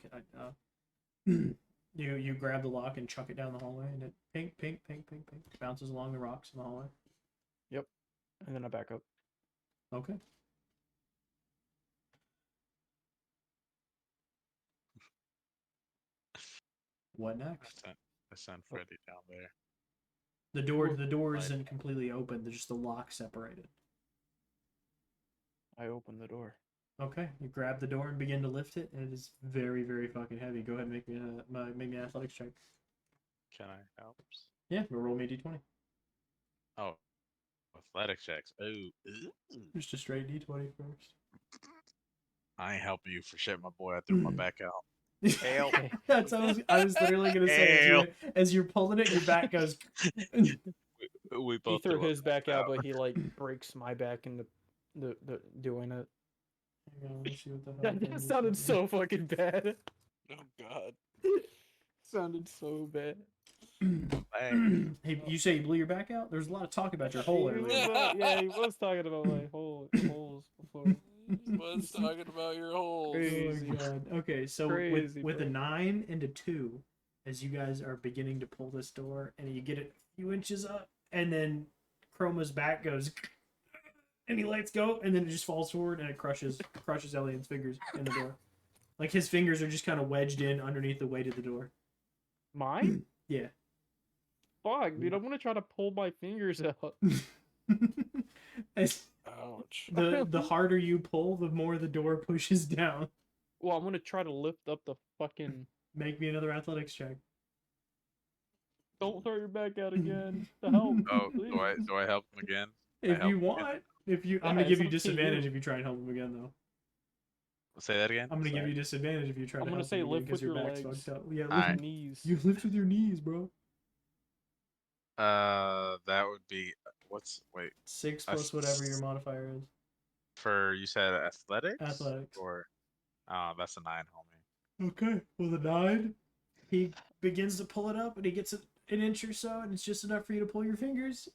kidding. You grab the lock and chuck it down the hallway, and it pink, pink, pink, pink, pink bounces along the rocks in the hallway. Yep. And then I back up. Okay. What next? I sent Freddy down there. The door Right. isn't completely open. There's just the lock separated. I open the door. Okay, you grab the door and begin to lift it, and it is very, very fucking heavy. Go ahead and make me an athletics check. Can I help? Yeah, roll me a d20. Oh, athletic checks. Ooh. Just a straight d20 first. I ain't helping you for shit, my boy. I threw my back out. Hail. That's I was literally gonna say as you're pulling it, your back goes. We He both threw our his back backs out, but he like breaks my back in the doing it. Hang on, let me see what the hell. That sounded so fucking bad. Oh god. Sounded so bad. Hey, you say you blew your back out? There's a lot of talk about your hole He was, earlier. yeah, he was talking about my holes before. Bud's talking about your holes. Crazy. Oh god. Okay, so Crazy, with a bro. 9 and a 2, as you guys are beginning to pull this door, and you get it a few inches up, and then Chroma's back goes, and he lets go, and then it just falls forward, and it crushes Elian's fingers in the door. Like his fingers are just kind of wedged in underneath the weight of the door. Mine? Yeah. Fuck, dude, I'm gonna try to pull my fingers out. As Ouch. the harder you pull, the more the door pushes down. Well, I'm gonna try to lift up the fucking. Make me another athletics check. Don't throw your back out again. To help. Oh, please. do I help him again? If help you him again? want, I'm Yeah, gonna it's give you up to disadvantage you. if you try and help him again, though. Say that again. I'm gonna give Sorry. you disadvantage if you try I'm to gonna help say him again lift because with your your back's legs. fucked up. Yeah, Alright. lift, Knees. you lift with your knees, bro. That would be wait 6 A plus whatever your s- modifier is. for you said athletics. Athletics. Or that's a 9, homie. Okay, with a 9, he begins to pull it up, and he gets an inch or so, and it's just enough for you to pull your fingers.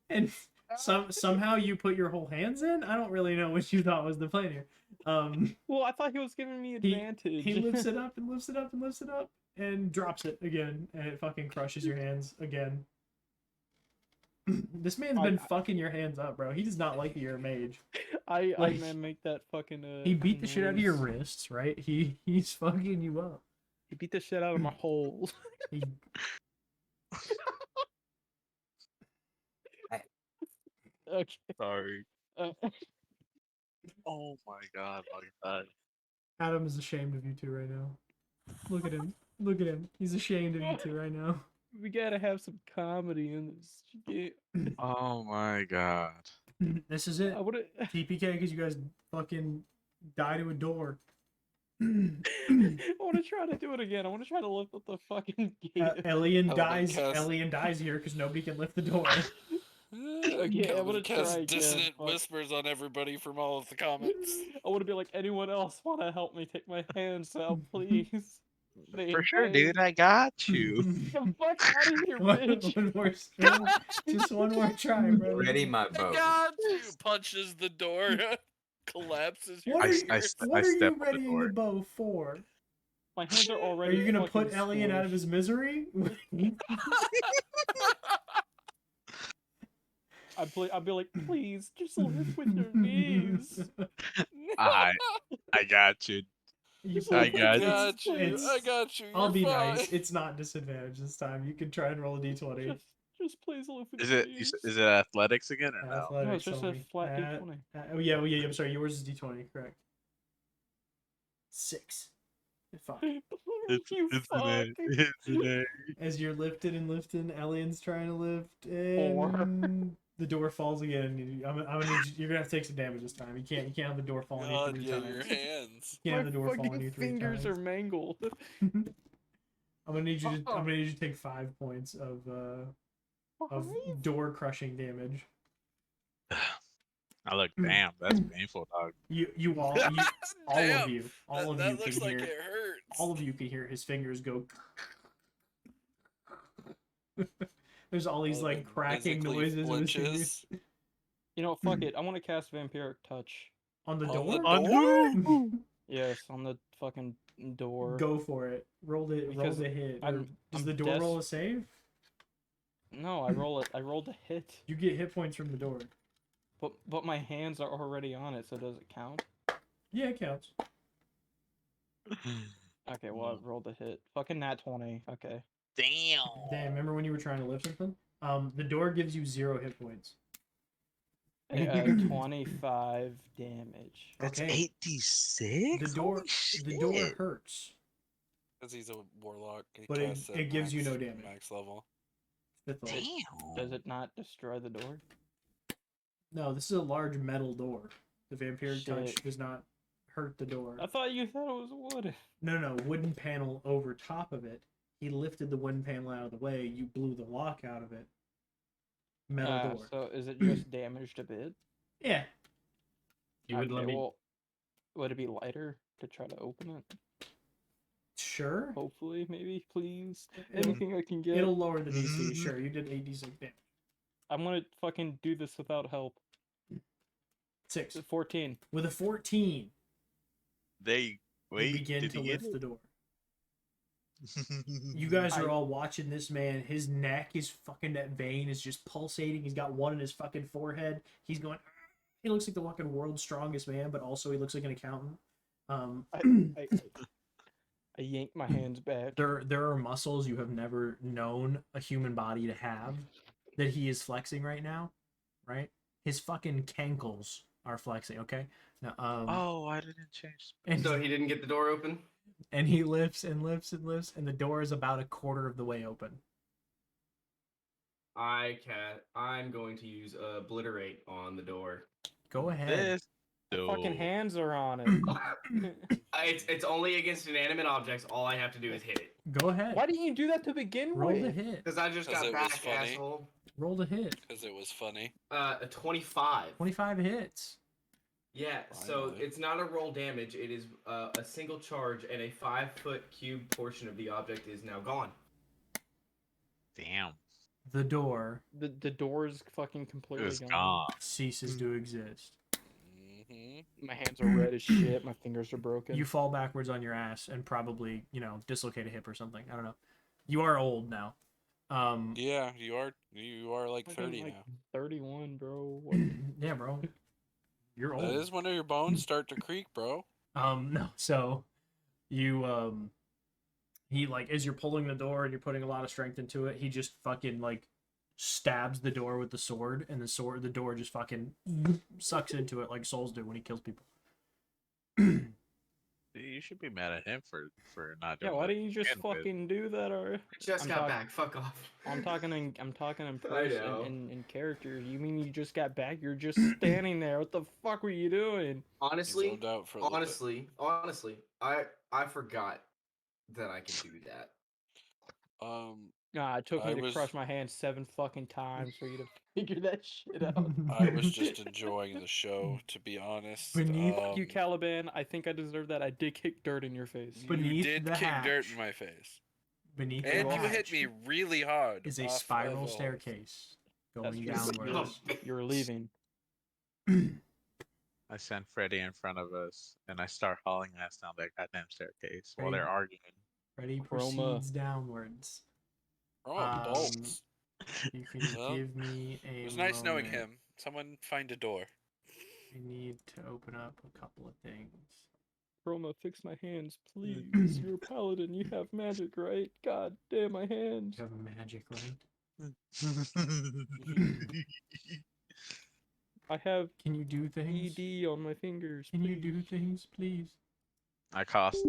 And somehow you put your whole hands in. I don't really know what you thought was the plan here. Well, I thought he was giving me advantage. He lifts it up and lifts it up and lifts it up and drops it again, and it fucking crushes your hands again. This man's been fucking your hands up, bro. He does not like that you're a mage. I Like, man make that fucking. He beat the shit out of your noise. wrists, right? He's fucking you up. He beat the shit out of my holes. He, Okay. Sorry. Uh, Oh my god, my god. Adam is ashamed of you two right now. Look at him. Look at him. He's ashamed of you two right now. we gotta have some comedy in this. shit. Oh my god. This is it. I would TPK because you guys fucking die to a door. I want to try to do it again. I want to try to lift up the fucking gate. Elian Element dies. cast. Elian dies here because nobody can lift the door. Okay, I'm gonna Cast try again, dissonant fuck. whispers on everybody from all of the comments. I want to be like, anyone else want to help me take my hands out, please? For sure, dude. I got you. Get the fuck out of here, one bitch! more, just one more try, brother. Ready my I bow. got you! Punches the door, collapses your What are you, fingers. what I are step you on the readying the door. bow for? My hands are Are already. you gonna put fucking Elian out of squished. his misery? I'd be like, please, just lift with your knees. I got you. Just I lift with got your you. knees, please. I got you. I'll You're be fine. nice. It's not disadvantage this time. You can try and roll a d20. Just please lift with Is your it knees. is it athletics again or no? Athletics No, it's just a only. flat D20. Oh yeah, well, yeah. I'm sorry. Yours is d20, correct? 6. Fuck. You It's fuck. an A. It's an A. As you're lifted and lifting, Elian's trying to lift, Four. and the door falls again. I'm gonna need you, you're gonna have to take some damage this time. You can't have the door fall on you God, 3 yeah, times. your hands. You can't have the door fall on fucking you 3 fingers times. are mangled. I'm gonna need you to take 5 points of door crushing damage. I look, damn, that's painful, dog. All Damn, of you, all of that you looks can like hear. it hurts. All of you can hear his fingers go. There's all these like cracking Physically noises with his fingers. flinches. You know, fuck it. I want to cast Vampiric Touch. On the On door? the On door? who? Yes, on the fucking door. Go for it. Roll Because the hit. Or I'm- does I'm the door roll a save? No, I rolled a hit. You get hit points from the door. But my hands are already on it, so does it count? Yeah, it counts. Okay, well I rolled a hit. Fucking nat 20. Okay. Damn. Damn, remember when you were trying to lift something? The door gives you 0 hit points. 25 damage. That's Okay. 86? The door hurts. Because he's a warlock. He But it- casts at it gives you no max- damage. Max level. 5th level. Damn. Does it not destroy the door? No, this is a large metal door. The vampiric touch Shit. does not hurt the door. I thought you thought it was wood. No, wooden panel over top of it. He lifted the wooden panel out of the way. You blew the lock out of it. Metal door. So is it just damaged a bit? Yeah. You would let me. Well, would it be lighter to try to open it? Sure. Hopefully, maybe, please. It'll, Anything I can get. it'll lower the DC. Sure, you did 86 damage. I'm gonna fucking do this without help. 6. 14. With a 14, They you wait. begin Did to he get lift the door. it? You guys are all watching this man. His neck is fucking, that vein is just pulsating. He's got one in his fucking forehead. He's going. He looks like the fucking world's strongest man, but also he looks like an accountant. I yank my hands back. There are muscles you have never known a human body to have that he is flexing right now, right? His fucking cankles are flexing. Okay. Now, Oh, I didn't change. and, So he didn't get the door open? and he lifts and lifts and lifts, and the door is about a quarter of the way open. I'm going to use obliterate on the door. Go ahead. This Fucking dude. hands are on it. It's only against inanimate objects. All I have to do is hit it. Go ahead. Why didn't you do that to begin Roll with? the hit. Because I just 'Cause got it was back, funny. asshole. Roll the hit. Because it was funny. A 25. 25 hits. Yeah, so Finally. it's not a roll damage. It is a single charge, and a 5-foot cube portion of the object is now gone. Damn. The door The door is fucking completely It's gone. gone. ceases to exist. Mm-hmm. My hands are red as shit. My fingers are broken. You fall backwards on your ass and probably, dislocate a hip or something. I don't know. You are old now. Yeah, you are like Fucking, 30 like, now. 31, bro. What? Yeah, bro. You're old. That is when your bones start to creak, bro. No, so you he, like, as you're pulling the door and you're putting a lot of strength into it, he just fucking, like, stabs the door with the sword, and the door just fucking sucks into it like souls do when he kills people. You should be mad at him for not Yeah, doing why that didn't you just to begin with. fucking do that? Or Just I'm got talk- back. Fuck off. I'm talking in I person know. in character. You mean you just got back? You're just standing there. What the fuck were you doing? Honestly, zoned out for a little bit. honestly, I forgot that I could do that. Nah, it took I me to was- crush my hand 7 fucking times for you to figure that shit out. I was just enjoying the show, to be honest. Beneath Fuck you, Caliban. I think I deserve that. I did kick dirt in your face. You Beneath did the kick dirt hatch. in my face. Beneath And the you hit hatch me really hard. is a off spiral of, staircase That's going true. downwards. You're leaving. I send Freddy in front of us, and I start hauling ass down that goddamn staircase while Right. they're arguing. Freddy Chroma. proceeds downwards. Oh, bolts. You can Well, give me a It was nice knowing moment. him. Someone find a door. I need to open up a couple of things. Chroma, fix my hands, please. You're a paladin. You have magic, right? God damn my hands. You have a magic, right? I have Can you do things? ED on my fingers. Can you do things, please? I cast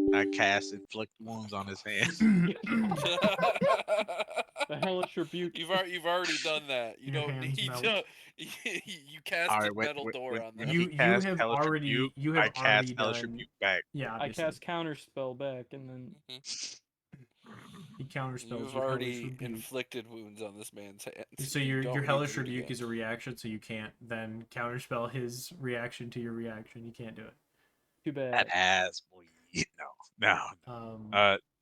inflict wounds on his hands. The hellish rebuke. You've already done that. You Your don't hands need melt. to. You cast Alright, a metal door on when them. You he cast have Hellish already- Rebuke, you have I cast already Hellish done- Rebuke back. Yeah, I obviously. cast counterspell back, and then He counterspells You've your already hellish rebuke. inflicted wounds on this man's hands. So You your don't your need to hellish do it rebuke again. is a reaction, so you can't then counterspell his reaction to your reaction. You can't do it. too bad. That ass, boy. No.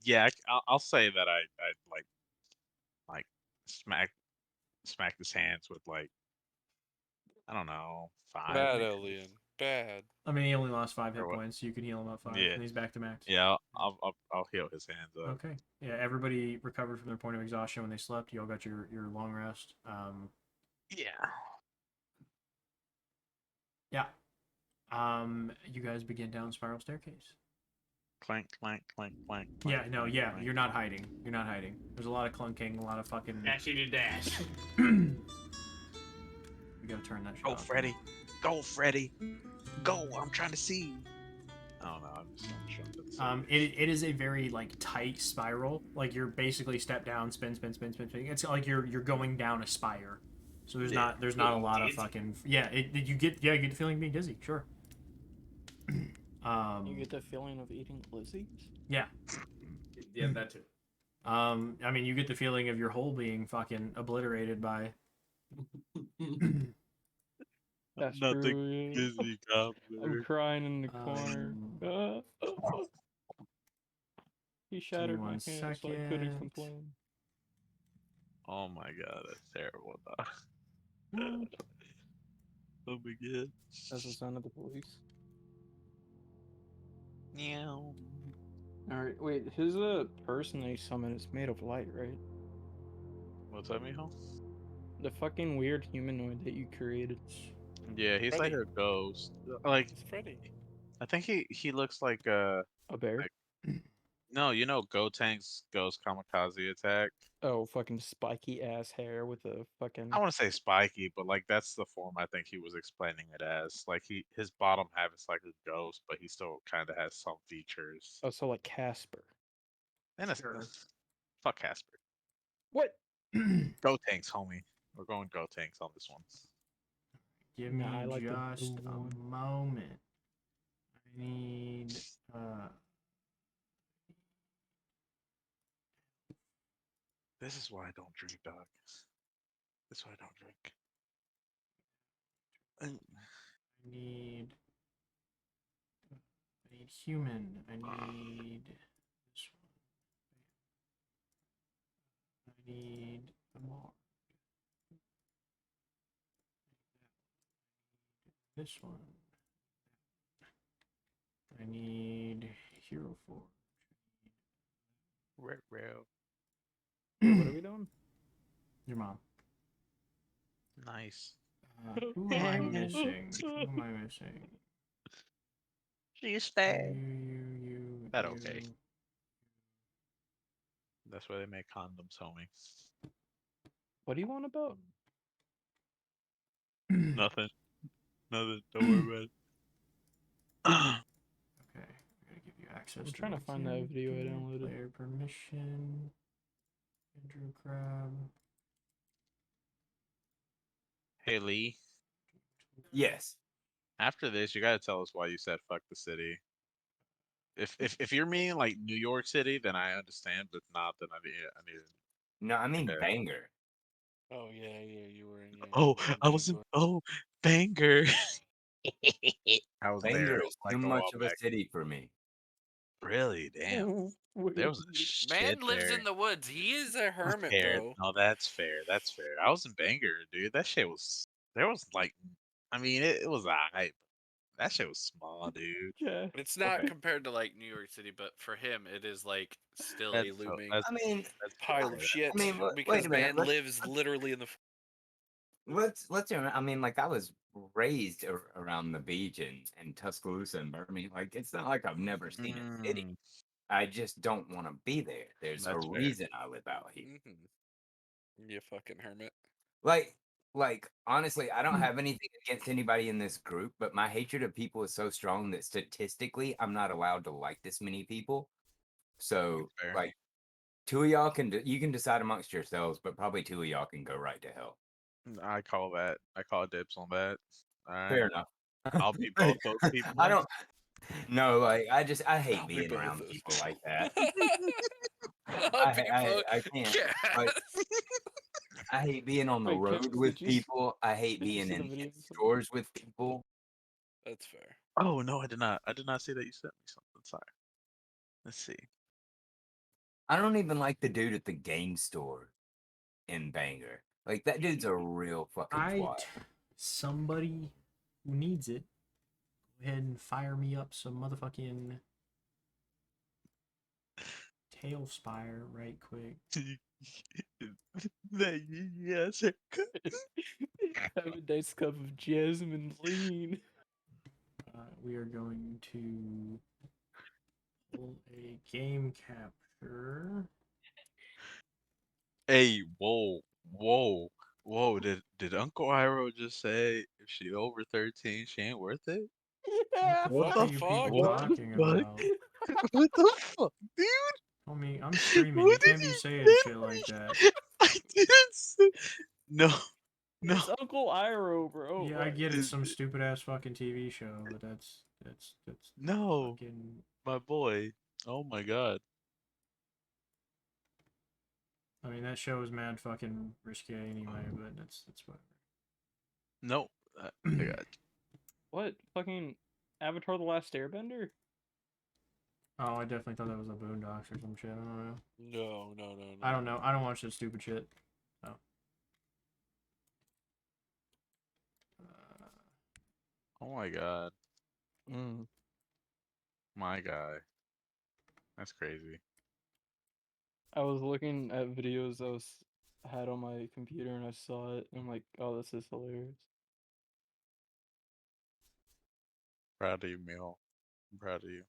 Yeah, I'll say that I like smack his hands with, like, I don't know, 5. Bad, Elian. Bad. I mean, he only lost 5 hit Or what? points, so you can heal him up 5, Yeah. and he's back to max. Yeah, I'll heal his hands up. Okay. Yeah, everybody recovered from their point of exhaustion when they slept. You all got your long rest. Yeah. Yeah. You guys begin down spiral staircase. Clank, clank, clank, clank. Yeah, clank, no, clank, yeah, clank. you're not hiding. You're not hiding. There's a lot of clunking, a lot of fucking. Dashy to dash. We gotta turn that shit Go, off. Freddy. Go, Freddy. Go. I'm trying to see. I don't know. I'm just trying to see. It is a very, like, tight spiral. Like, you're basically step down, spin. It's like you're going down a spire. So there's Yeah. not a lot of fucking you get the feeling of being dizzy, sure. You get the feeling of eating glizzies? Yeah. Yeah, that too. I mean, you get the feeling of your hole being fucking obliterated by. That's Nothing true. dizzy, I'm gobbler. crying in the corner. He shattered my one hand, so I couldn't second. complain. Oh my god, that's terrible. Though. Oh my god. That's the sound of the police. Meow. Alright, wait, his person that he summoned is made of light, right? What's that, Mijo? The fucking weird humanoid that you created. Yeah, he's Freddy. like a ghost. Like, It's Freddy. I think he looks like A bear? like no, you know Gotenks Ghost Kamikaze Attack. Oh, fucking spiky ass hair with a fucking. I want to say spiky, but like that's the form I think he was explaining it as. Like his bottom half is like a ghost, but he still kind of has some features. Oh, so like Casper. And it's Sure. fuck Casper. What? Go Tanks, homie. We're going Go Tanks on this one. Give me Nah, I like the just blue a one. moment. I need This is why I don't drink, dog. This is why I don't drink. I need human. I need this one. I need the mark. This one. I need Hero Forge. What What are we doing? Your mom. Nice. Who am I missing? Who am I missing? She's fat. You. That okay. That's why they make condoms, homie. What do you want about? Nothing. Nothing. Don't worry about it. Okay, I gotta give you access. I'm trying to find that video I downloaded. Player permission. Andrew Crab. Hey Lee. Yes. After this, you gotta tell us why you said fuck the city. If you're meaning like New York City, then I understand. But not, then I need. No, I mean Okay. Banger. Oh yeah, you were in. Yeah, Oh, you were I was in. Oh, Banger. I was there Banger is like too a much while of a back. city for me. Really? Damn. There was a shit Man lives there. in the woods. He is a hermit, Fair. bro. No, that's fair. That's fair. I was in Banger, dude. That shit was. There was like, I mean, it was alright. That shit was small, dude. Yeah. It's not Okay. compared to like New York City, but for him, it is like still That's a looming I mean, pile of shit. I mean, because wait a minute. man lives literally in the. Let's. I mean, like I was raised around the beach in Tuscaloosa and Birmingham. Like it's not like I've never seen a city. I just don't want to be there. There's a That's fair. reason I live out here. You fucking hermit. Like honestly, I don't have anything against anybody in this group, but my hatred of people is so strong that statistically, I'm not allowed to like this many people. So, Fair. like, two of y'all you can decide amongst yourselves, but probably two of y'all can go right to hell. I call that. I call dibs on that. All right. Fair enough. I'll be both those people. I don't. No, like I hate I'll be being both around those people like that. I'll be I can't. Like, I hate being on the Wait, road Kix, with did you people. I hate did you being see the in video? stores with people. That's fair. Oh no, I did not. I did not see that you sent me something. Sorry. Let's see. I don't even like the dude at the game store in Bangor. Like that dude's a real fucking twat. Somebody who needs it, go ahead and fire me up some motherfucking tail spire right quick. Yes. Have a nice cup of jasmine lean. We are going to pull a game capture. Hey, whoa! Did Uncle Iroh just say if she over 13, she ain't worth it? Yeah. What the fuck are you people What the talking fuck? about? What the fuck, dude? Homie, I'm streaming. What You did can't be you saying say? shit like that. I didn't say. No. It's Uncle Iroh, bro. Yeah, I get it's some stupid ass fucking TV show, but that's No, fucking... my boy. Oh my god. I mean, that show is mad fucking risque anyway, but that's whatever. No, I got you. What? Fucking Avatar: The Last Airbender? Oh, I definitely thought that was the Boondocks or some shit. I don't know. No. I don't know. I don't watch that stupid shit. Oh. Oh my god. Mm. My guy. That's crazy. I was looking at videos I had on my computer and I saw it. And I'm like, oh, this is hilarious. Proud of you, Mijo. I'm proud of you.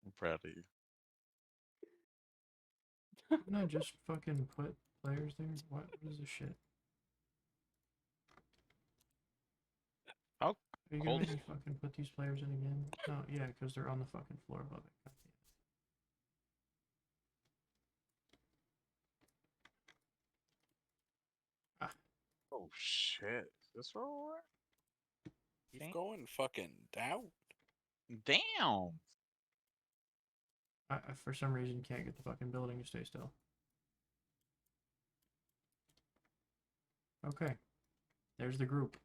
I'm proud of you. Can I just fucking put players there? What is this shit? How Are you gonna cold? make me fucking put these players in again? No, yeah, because they're on the fucking floor above it. God damn it. Oh shit. Is this all right? He's going fucking down. Damn. I for some reason can't get the fucking building to stay still. Okay. There's the group.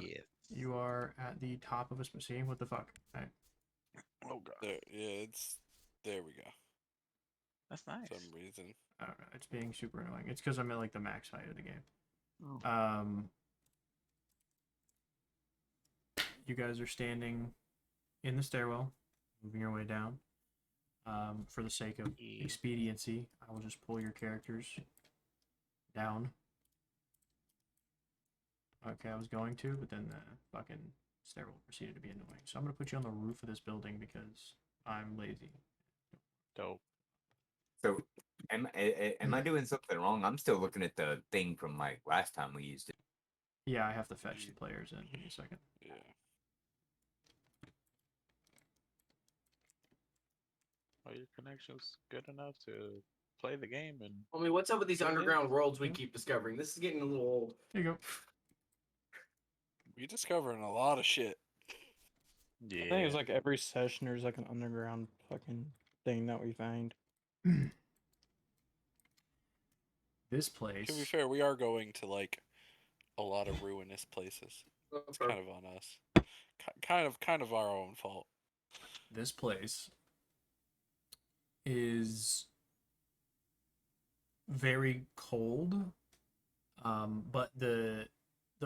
Yes. You are at the top of a see what the fuck? Right. Oh god. There, yeah, there we go. That's nice. For some reason. I don't know. It's being super annoying. It's because I'm at like the max height of the game. Oh. You guys are standing in the stairwell, moving your way down. For the sake of expediency, I will just pull your characters down. Okay, I was going to, but then the fucking stairwell proceeded to be annoying. So I'm going to put you on the roof of this building because I'm lazy. Dope. So, am I doing something wrong? I'm still looking at the thing from like last time we used it. Yeah, I have to fetch the players in. Give me a second. Yeah. Are your connections good enough to play the game? And I mean, what's up with these Yeah. underground worlds we keep discovering? This is getting a little old. There you go. You're discovering a lot of shit. yeah. I think it's like every session there's like an underground fucking thing that we find. This place. To be fair, we are going to like a lot of ruinous places. It's kind of on us. Kind of our own fault. This place is very cold, but the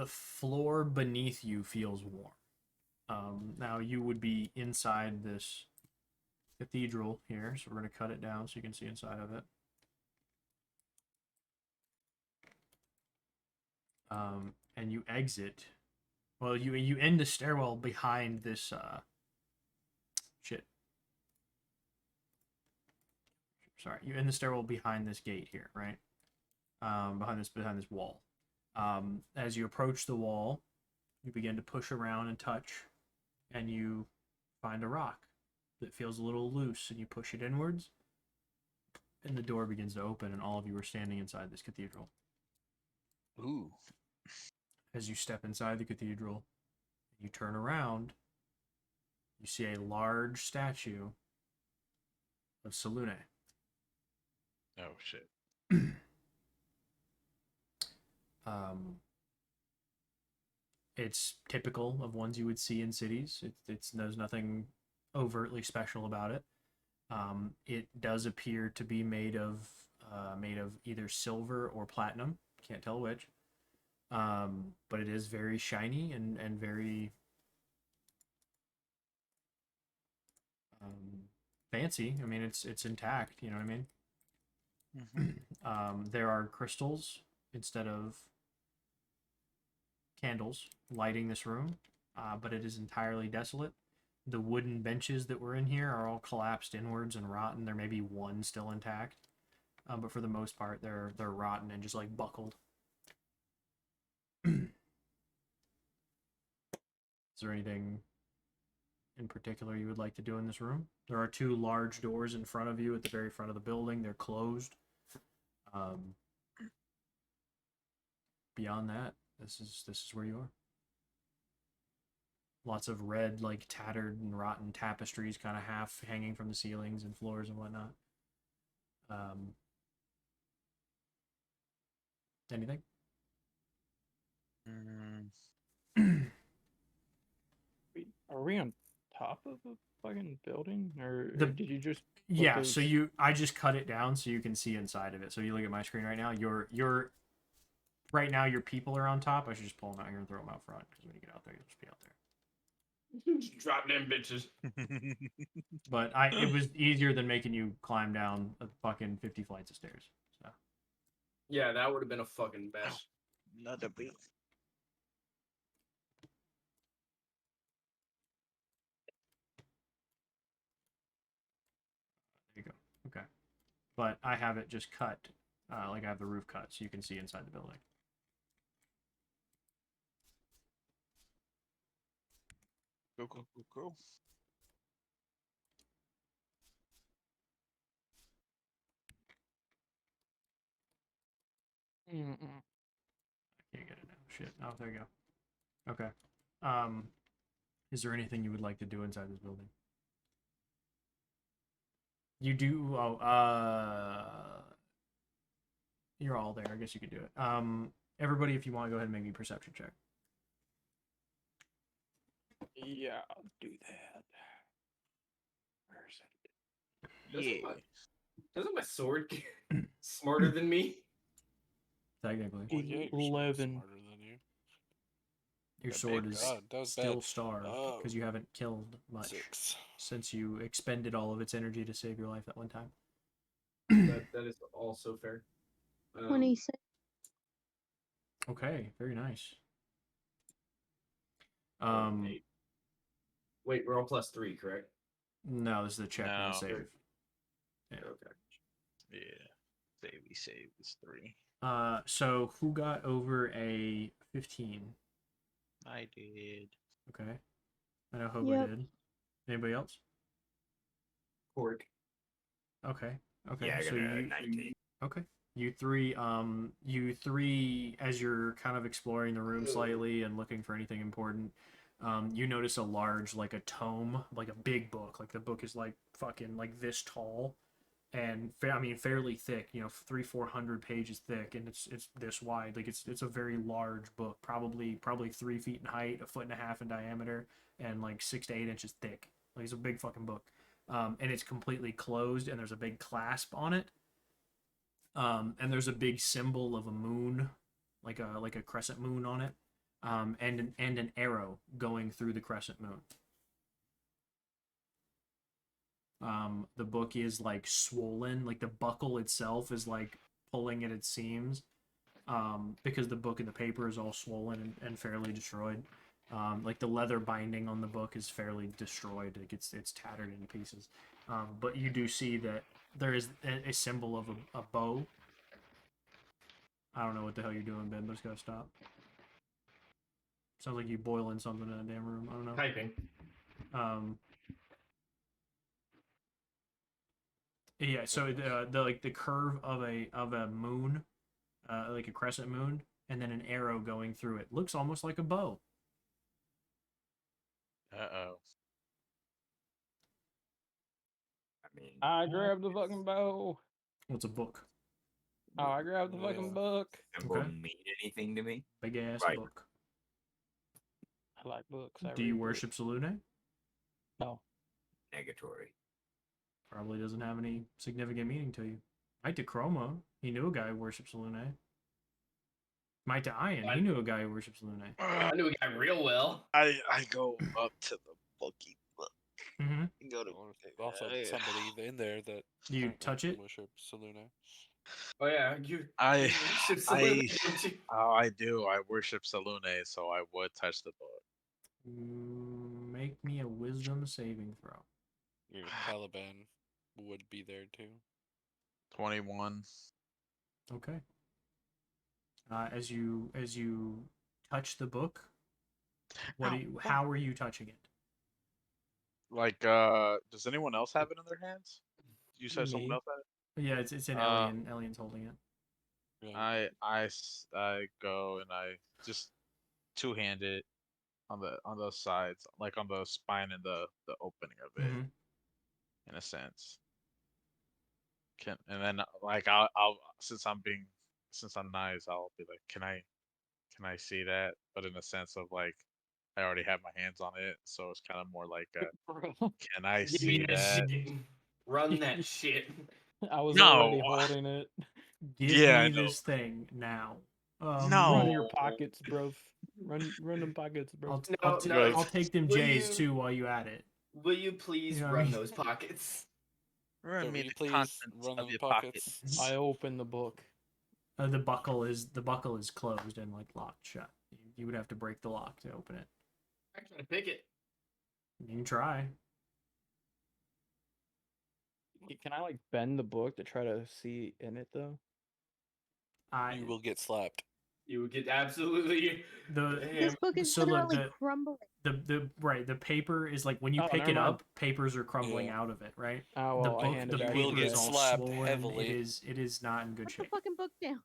floor beneath you feels warm. Now you would be inside this cathedral here, so we're going to cut it down so you can see inside of it. And you exit. Well, you end the stairwell behind this shit. Sorry, you end the stairwell behind this gate here, right? Behind this wall. As you approach the wall, you begin to push around and touch, and you find a rock that feels a little loose, and you push it inwards, and the door begins to open, and all of you are standing inside this cathedral. Ooh. As you step inside the cathedral, you turn around, you see a large statue of Salune. Oh shit. It's typical of ones you would see in cities. There's nothing overtly special about it. It does appear to be made of either silver or platinum. Can't tell which. But it is very shiny and very fancy. I mean, it's intact. You know what I mean? Mm-hmm. There are crystals instead of candles lighting this room, but it is entirely desolate. The wooden benches that were in here are all collapsed inwards and rotten. There may be one still intact, but for the most part, they're rotten and just like buckled. Is there anything in particular you would like to do in this room? There are two large doors in front of you at the very front of the building. They're closed. Beyond that, this is where you are. Lots of red, like tattered and rotten tapestries, kind of half hanging from the ceilings and floors and whatnot. Anything? Are we on top of a fucking building, or did you just? Yeah, so I just cut it down so you can see inside of it. So you look at my screen right now. You're right now your people are on top. I should just pull them out here and throw them out front because when you get out there, you'll just be out there. Just drop them bitches. But it was easier than making you climb down a fucking 50 flights of stairs. So Yeah, that would have been a fucking mess. Another beat. there you go. Okay. But I have it just cut, like I have the roof cut, so you can see inside the building. Cool. I can't get it now. Shit. Oh, there you go. Okay. Is there anything you would like to do inside this building? You do. You're all there. I guess you could do it. Everybody, if you want, go ahead and make me a perception check. Yeah, I'll do that. Where is it? Doesn't my sword get smarter than me? Technically. Well, yeah, your sword's 11. smarter than you. Your That sword big is god, that was still bad. starved Oh. because you haven't killed much 6. since you expended all of its energy to save your life that one time. That is also fair. 26. Okay, very nice. Eight. Wait, we're all +3, correct? No, this is a check, not a No. save. Yeah. Okay. Yeah. Save is 3. So who got over a 15? I did. Okay. I know Hobo Yep. did. Anybody else? Cork. Okay. Okay. Yeah, I got so a you 19. Okay. You three, as you're kind of exploring the room slightly and looking for anything important, you notice a large, like a tome, like a big book. Like the book is like fucking like this tall, and fairly thick. 300-400 pages thick, and it's this wide. Like it's a very large book, probably 3 feet in height, 1.5 feet in diameter, and like 6 to 8 inches thick. Like it's a big fucking book, and it's completely closed, and there's a big clasp on it. And there's a big symbol of a moon, like a crescent moon on it, and an arrow going through the crescent moon. The book is like swollen, like the buckle itself is like pulling at its seams, because the book and the paper is all swollen and fairly destroyed. Like the leather binding on the book is fairly destroyed. It's tattered in pieces. But you do see that there is a symbol of a bow. I don't know what the hell you're doing, Ben, but it's gotta stop. Sounds like you boiling something in a damn room. I don't know. Typing. Yeah. So the curve of a moon, like a crescent moon, and then an arrow going through it looks almost like a bow. Uh-oh. I grabbed the fucking bow. What's a book? Oh, I grabbed the fucking book. Symbol Okay. mean anything to me? Big ass Right. book. I like books. Do you worship Salune? No. Negatory. Probably doesn't have any significant meaning to you. Might to Chroma, he knew a guy who worships Salune. Might to Ian, he knew a guy who worships Salune. I knew a guy real well. I go up to the bookie book. Mm-hmm. And go to Also, somebody in there that You touch it? worship Salune. Oh yeah, you. I worship Salune, don't you? I do. I worship Salune, so I would touch the book. Make me a wisdom saving throw. Your Taliban would be there too. 21. Okay. As you touch the book, how are you touching it? Like, does anyone else have it in their hands? You said someone Me. else had it? Yeah, it's an alien. Alien's holding it. Yeah. I go and I just two-hand it on the sides, like on the spine and the opening of it, Mhm. in a sense. And then like I'll since I'm nice, I'll be like, can I see that? But in a sense of like, I already have my hands on it, so it's kind of more like, can I Give see me that? shit. Run that shit. I was No. already holding it. Give Yeah, I me know. this thing now. No. Run your pockets, bro. Run them pockets, bro. I'll take them J's too while you at it. Will you please You know what I run mean? those pockets? Run Will me you the please contents run of them your pockets? pockets. I open the book. The buckle is closed and like locked shut. You would have to break the lock to open it. I'm trying to pick it. You can try. Can I like bend the book to try to see in it though? You will get slapped. You would get absolutely This book is so look, literally crumbling. the paper is like when you Oh, pick never it mind. up, papers are crumbling Yeah. out of it, right? Oh, The well, I book, handed the back You will paper get is all slapped swollen. heavily. It is not in good Put the shape. fucking book down.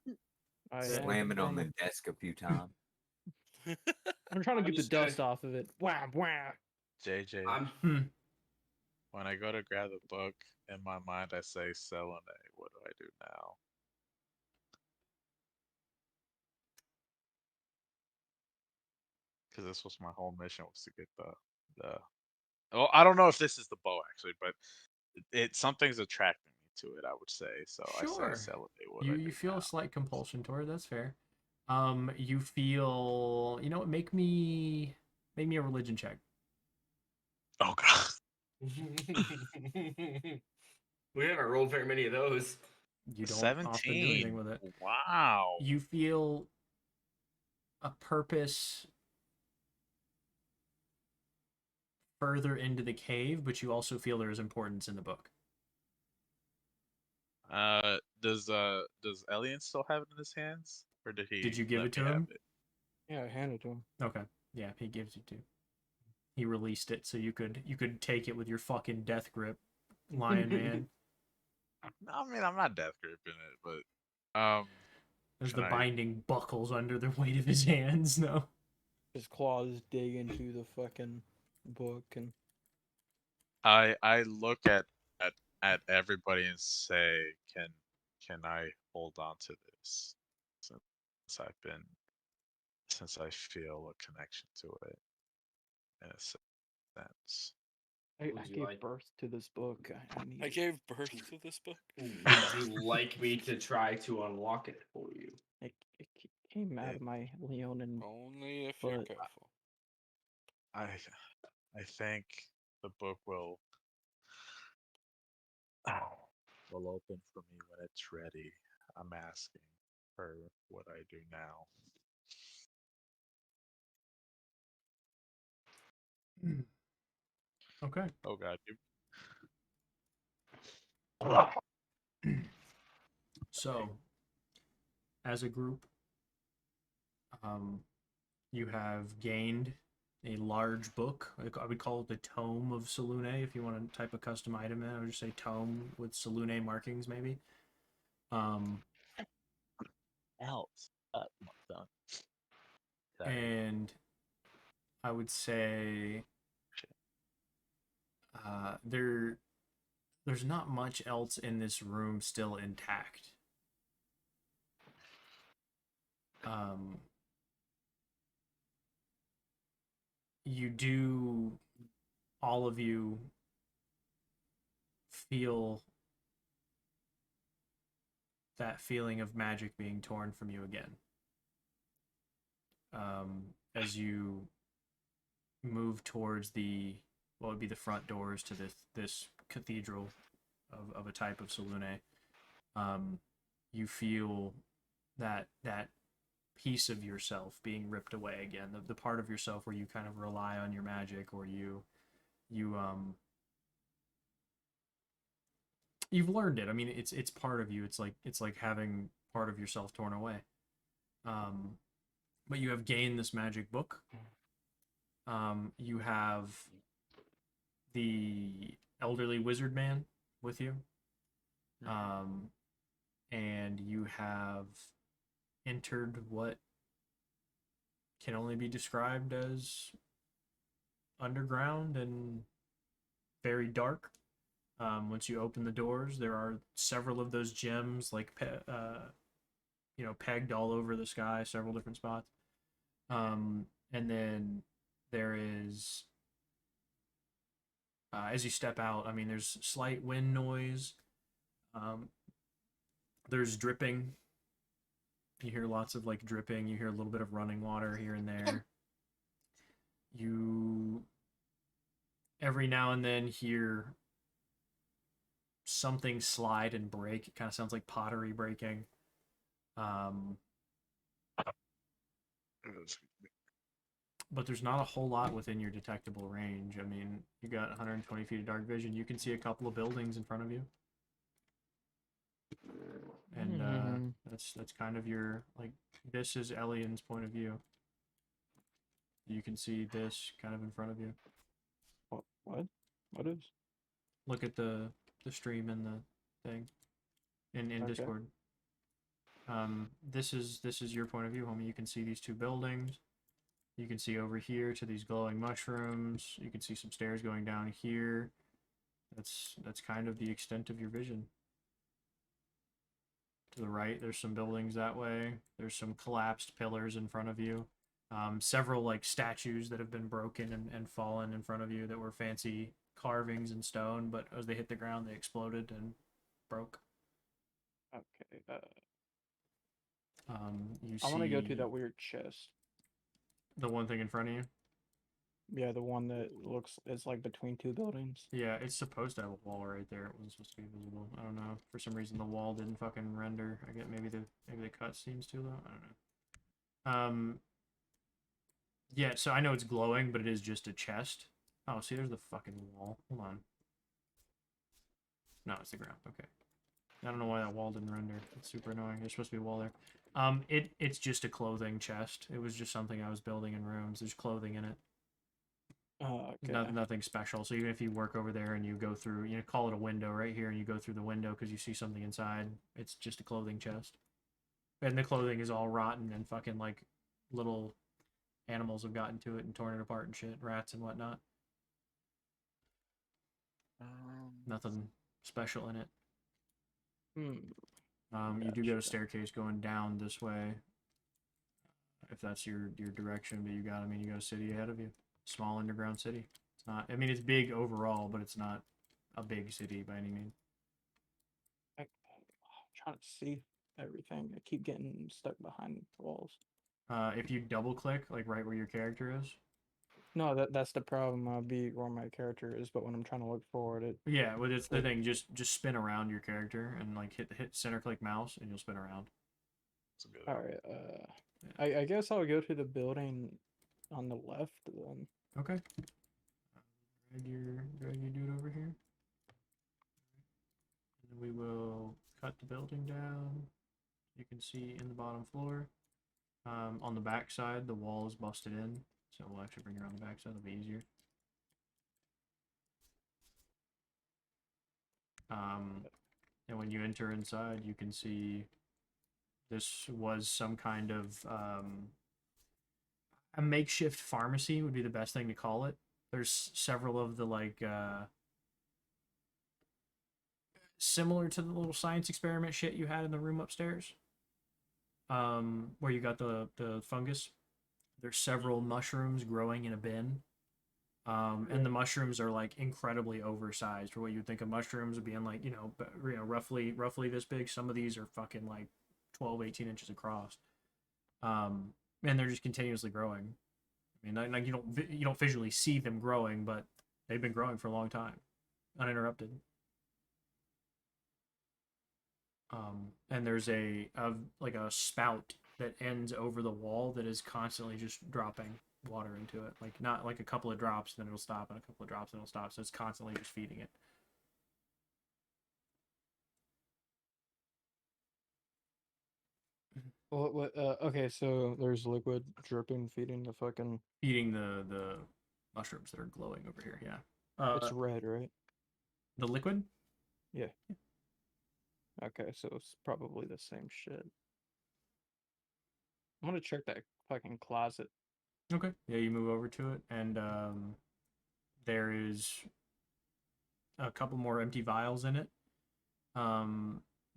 I Slam handed it on the down. desk a few times. I'm trying to I'm get the just gonna- dust off of it. Wah wah. JJ, I'm when I go to grab the book, in my mind I say Selene. What do I do now? Because this was my whole mission, was to get the. Well, I don't know if this is the bow actually, but something's attracting me to it. I would say so. Sure. I say Selene. What do I You do feel now? a slight compulsion toward it. That's fair. You feel, you know, make me a religion check. Oh god. We haven't rolled very many of those. You don't often do anything 17. with it. Wow. You feel a purpose further into the cave, but you also feel there is importance in the book. Does Elian still have it in his hands, or did he? Did you give let it to me have him? it? Yeah, I handed it to him. Okay. Yeah, he gives it to you. He released it so you could take it with your fucking death grip, lion man. I mean, I'm not death gripping it, but As can the I? binding buckles under the weight of his hands, no. His claws dig into the fucking book and I look at everybody and say, can I hold on to this since I feel a connection to it in a sense. I Would you gave like- birth to this book. I need I it. gave birth to this book. Would you like me to try to unlock it for you? It came out of my Leonin. Only if you're But- careful. I think the book will open for me when it's ready. I'm asking her what I do now. Okay. Oh god, So, as a group, you have gained a large book. I would call it the Tome of Selune if you want to type a custom item in. I would just say Tome with Selune markings, maybe. else up, my son. And I would say there's not much else in this room still intact. You do, all of you feel that feeling of magic being torn from you again. As you move towards what would be the front doors to this cathedral of a type of Selune, you feel that piece of yourself being ripped away again, the part of yourself where you kind of rely on your magic, or you've learned it. I mean, it's part of you. It's like having part of yourself torn away. But you have gained this magic book. You have the elderly wizard man with you. And you have entered what can only be described as underground and very dark. Once you open the doors, there are several of those gems, like pegged all over the sky, several different spots. And then there is, as you step out, I mean, there's slight wind noise. There's dripping You hear lots of like dripping. You hear a little bit of running water here and there. You every now and then hear something slide and break. It kind of sounds like pottery breaking. But there's not a whole lot within your detectable range. I mean, you got 120 feet of dark vision. You can see a couple of buildings in front of you. And that's kind of your, like, this is Elian's point of view. You can see this kind of in front of you. What? What is? Look at the stream and the thing in Okay. Discord. This is your point of view, homie. You can see these two buildings. You can see over here to these glowing mushrooms. You can see some stairs going down here. That's kind of the extent of your vision. To the right, there's some buildings that way. There's some collapsed pillars in front of you. Several like statues that have been broken and fallen in front of you that were fancy carvings in stone, but as they hit the ground, they exploded and broke. Okay. You I want to go to see that weird chest. the one thing in front of you. Yeah, the one that looks is like between two buildings. Yeah, it's supposed to have a wall right there. It wasn't supposed to be visible. I don't know. For some reason, the wall didn't fucking render. I get maybe the cutscene's too low. I don't know. Yeah. So I know it's glowing, but it is just a chest. Oh, see, there's the fucking wall. Hold on. No, it's the ground. Okay. I don't know why that wall didn't render. It's super annoying. There's supposed to be a wall there. It's just a clothing chest. It was just something I was building in rooms. There's clothing in it. Okay. Nothing special. So even if you work over there and you go through, you know, call it a window right here, and you go through the window because you see something inside, it's just a clothing chest. And the clothing is all rotten and fucking like little animals have gotten to it and torn it apart and shit, rats and whatnot. Nothing special in it. You do got a staircase going down this way, if that's your direction. But you got a city ahead of you, small underground city. It's not. I mean, it's big overall, but it's not a big city by any means. I'm trying to see everything. I keep getting stuck behind walls. If you double click, like right where your character is. No, that's the problem. I'll be where my character is, but when I'm trying to look forward, it. Yeah, well, it's the thing. Just spin around your character and like hit center click mouse, and you'll spin around. All right. I guess I'll go to the building on the left then. Okay. Drag your dude over here. And we will cut the building down. You can see in the bottom floor. On the back side, the wall is busted in, so we'll actually bring it around the back side. It'll be easier. And when you enter inside, you can see this was some kind of a makeshift pharmacy would be the best thing to call it. There's several of the like similar to the little science experiment shit you had in the room upstairs, where you got the fungus. There's several mushrooms growing in a bin. And the mushrooms are like incredibly oversized for what you'd think of mushrooms being like, roughly this big. Some of these are fucking like 12, 18 inches across. And they're just continuously growing. I mean, like you don't visually see them growing, but they've been growing for a long time, uninterrupted. And there's a spout that ends over the wall that is constantly just dropping water into it, like not like a couple of drops then it'll stop, and a couple of drops then it'll stop, so it's constantly just feeding it. What okay, so there's liquid dripping feeding the mushrooms that are glowing over here. It's red, right? The liquid? Yeah. Okay, so it's probably the same shit. I'm gonna check that fucking closet. Okay. Yeah, you move over to it, and there is a couple more empty vials in it.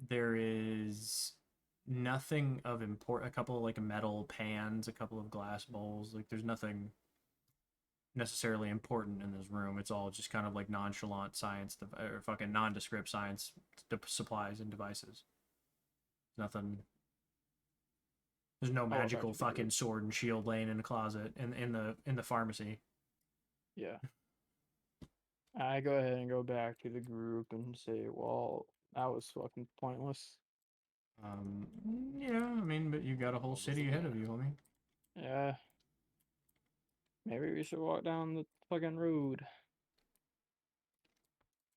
There is nothing of import. A couple of like metal pans, a couple of glass bowls. Like there's nothing necessarily important in this room. It's all just kind of like nonchalant science or fucking nondescript science supplies and devices. Nothing There's no magical actually fucking sword and shield laying in a closet in the pharmacy. Yeah. I go ahead and go back to the group and say, well, that was fucking pointless. Yeah, I mean, but you got a whole city ahead of you, homie. Yeah. Maybe we should walk down the fucking road.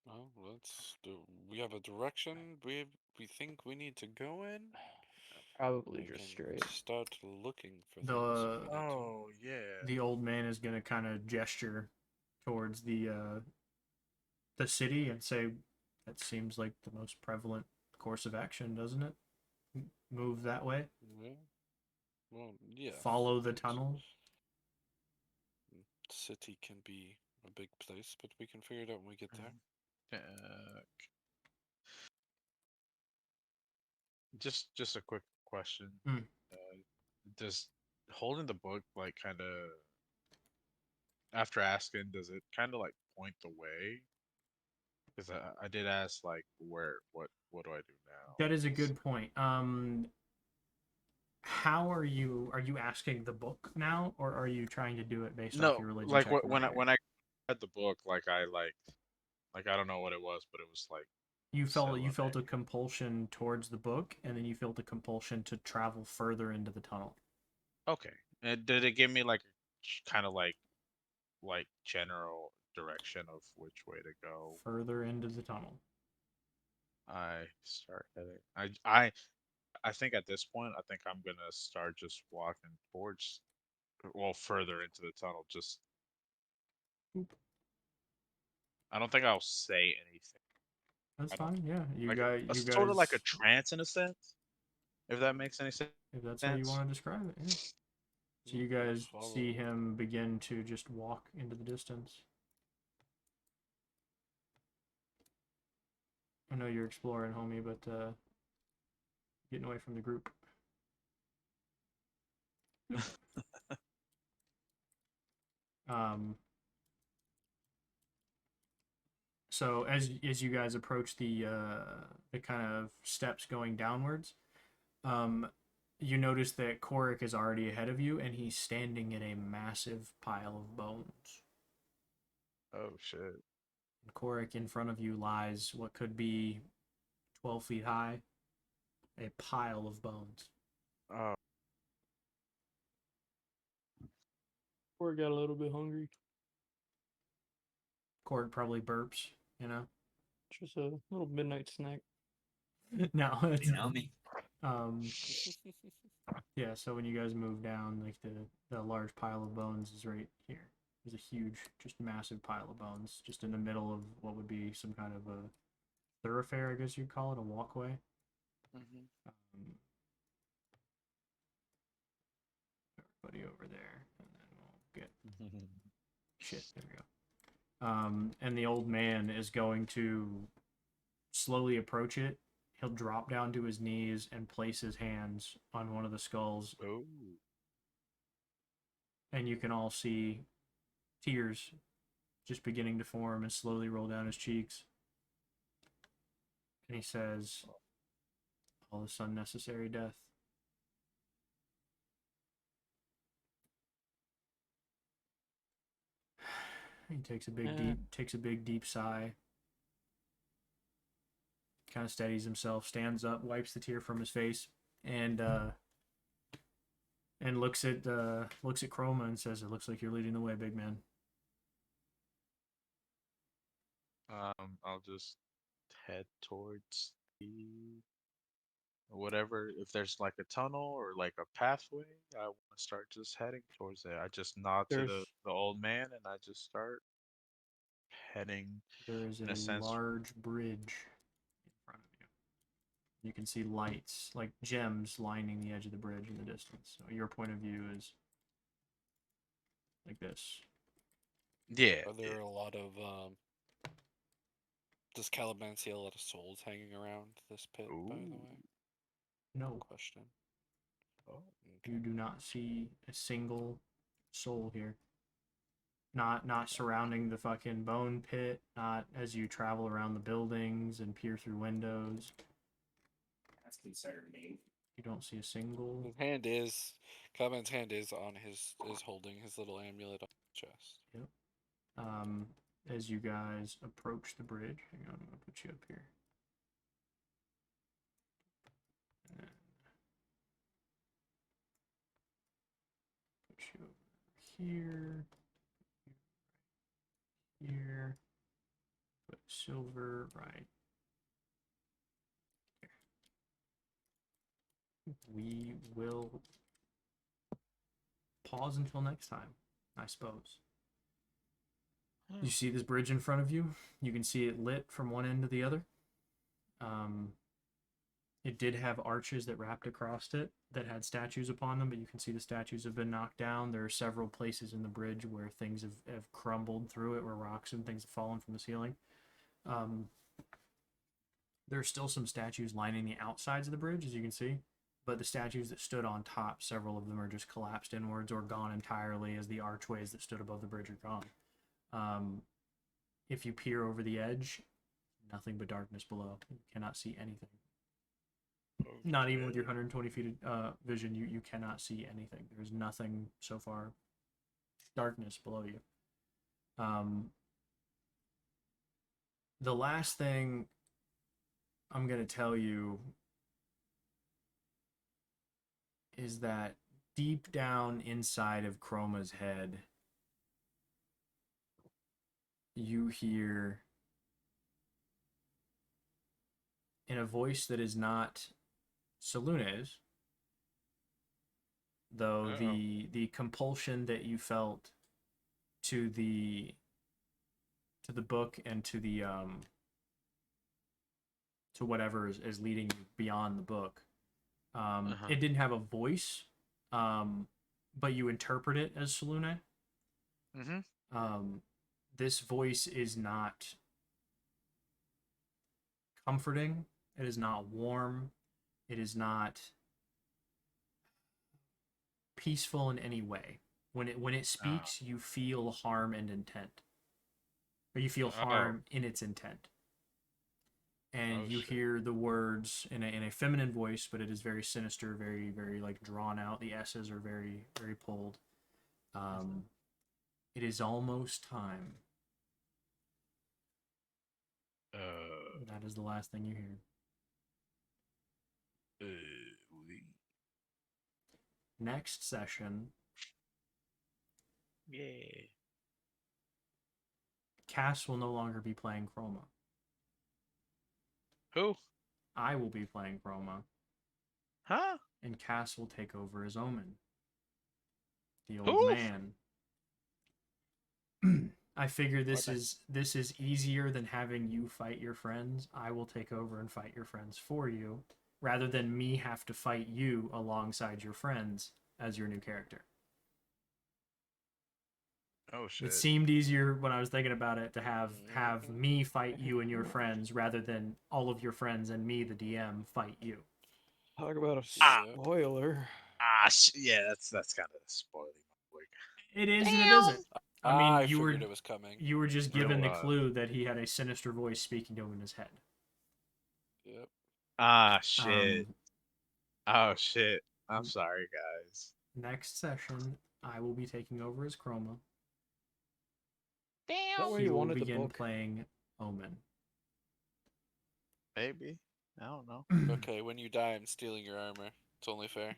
Well, let's do. We have a direction we think we need to go in. Probably We just can straight. start looking for things. The if we need to. Oh yeah. the old man is gonna kind of gesture towards the city and say, "That seems like the most prevalent course of action, doesn't it? Move that way. Yeah. Well, yeah. Follow the tunnel." City can be a big place, but we can figure it out when we get there. Just a quick question. Hmm. Does holding the book like kind of after asking, does it kind of like point the way? Because I did ask like what do I do now? That is a good point. How are you asking the book now, or are you trying to do it based off No, your religion like check? when I read the book, like I I don't know what it was, but it was like You felt Celebrate. a compulsion towards the book, and then you felt a compulsion to travel further into the tunnel. Okay. And did it give me like kind of like general direction of which way to go? Further into the tunnel. I start heading. I think at this point, I think I'm gonna start just walking towards, well, further into the tunnel. Just Oop. I don't think I'll say anything. That's I don't fine. Yeah, like you sort of like a guys. trance in a sense, if that makes any sense. If that's how you want to describe it, yeah. So you We'll guys see him begin to just walk into the distance. I know you're exploring, homie, but getting away from the group. um. So as you guys approach the kind of steps going downwards, you notice that Korik is already ahead of you, and he's standing in a massive pile of bones. Oh shit! And Korik, in front of you lies what could be 12 feet high, a pile of bones. Oh, Or got a little bit hungry. Korik probably burps, you know. Just a little midnight snack. No, it's Yummy. yeah. So when you guys move down, like the large pile of bones is right here. There's a huge, just massive pile of bones, just in the middle of what would be some kind of a thoroughfare, I guess you'd call it, a walkway. Everybody over there, and then we'll get shit. There we go. And the old man is going to slowly approach it. He'll drop down to his knees and place his hands on one of the skulls. oh. And you can all see tears just beginning to form and slowly roll down his cheeks. And he says, "All this unnecessary death." He takes a big deep sigh. Kind of steadies himself, stands up, wipes the tear from his face, and looks at Chroma and says, "It looks like you're leading the way, big man." I'll just head towards the whatever. If there's like a tunnel or like a pathway, I want to start just heading towards it. I just nod to the old man and I just start heading. There is in a sense, large bridge in front of you. You can see lights, like gems, lining the edge of the bridge in the distance. So your point of view is like this. Yeah. Are there a lot of does Caliban see a lot of souls hanging around this pit, by the way? No. Question. Oh, You do not see a single soul here. Not surrounding the fucking bone pit, not as you travel around the buildings and peer through windows. That's concerning. You don't see a single. His hand is. Caliban's hand is on is holding his little amulet on his chest. Yep. As you guys approach the bridge, hang on, I'm gonna put you up here. And then put you over here. Here. Put silver right here. We will pause until next time, I suppose. You see this bridge in front of you. You can see it lit from one end to the other. It did have arches that wrapped across it that had statues upon them, but you can see the statues have been knocked down. There are several places in the bridge where things have crumbled through it, where rocks and things have fallen from the ceiling. There are still some statues lining the outsides of the bridge, as you can see, but the statues that stood on top, several of them are just collapsed inwards or gone entirely, as the archways that stood above the bridge are gone. If you peer over the edge, nothing but darkness below. You cannot see anything. Not even with your 120 feet vision, you cannot see anything. There's nothing so far. Darkness below you. The last thing I'm going to tell you is that deep down inside of Chroma's head, you hear, in a voice that is not Salune's, though the compulsion that you felt to the book and to the to whatever is leading you beyond the book, it didn't have a voice, but you interpret it as Salune. This voice is not comforting. It is not warm. It is not peaceful in any way. When it speaks, you feel harm and intent, or you feel harm in its intent. And you hear the words in a feminine voice, but it is very sinister, very, very like drawn out. The S's are very, very pulled. It is almost time. That is the last thing you hear. Next session. Yeah. Cass will no longer be playing Chroma. Who? I will be playing Chroma. Huh? And Cass will take over as Omen. The old man. I figure this is easier than having you fight your friends. I will take over and fight your friends for you, rather than me have to fight you alongside your friends as your new character. Oh shit. It seemed easier when I was thinking about it to have me fight you and your friends rather than all of your friends and me, the DM, fight you. Talk about a spoiler. Yeah, that's kind of spoiling. It is and it isn't. I mean, I you figured it was coming. You were just given the clue that he had a sinister voice speaking to him in his head. Yep. Shit. Oh shit. I'm sorry, guys. Next session, I will be taking over as Chroma. Damn. That way He you will wanted the begin book. playing Omen. Maybe. I don't know. Okay, when you die, I'm stealing your armor. It's only fair.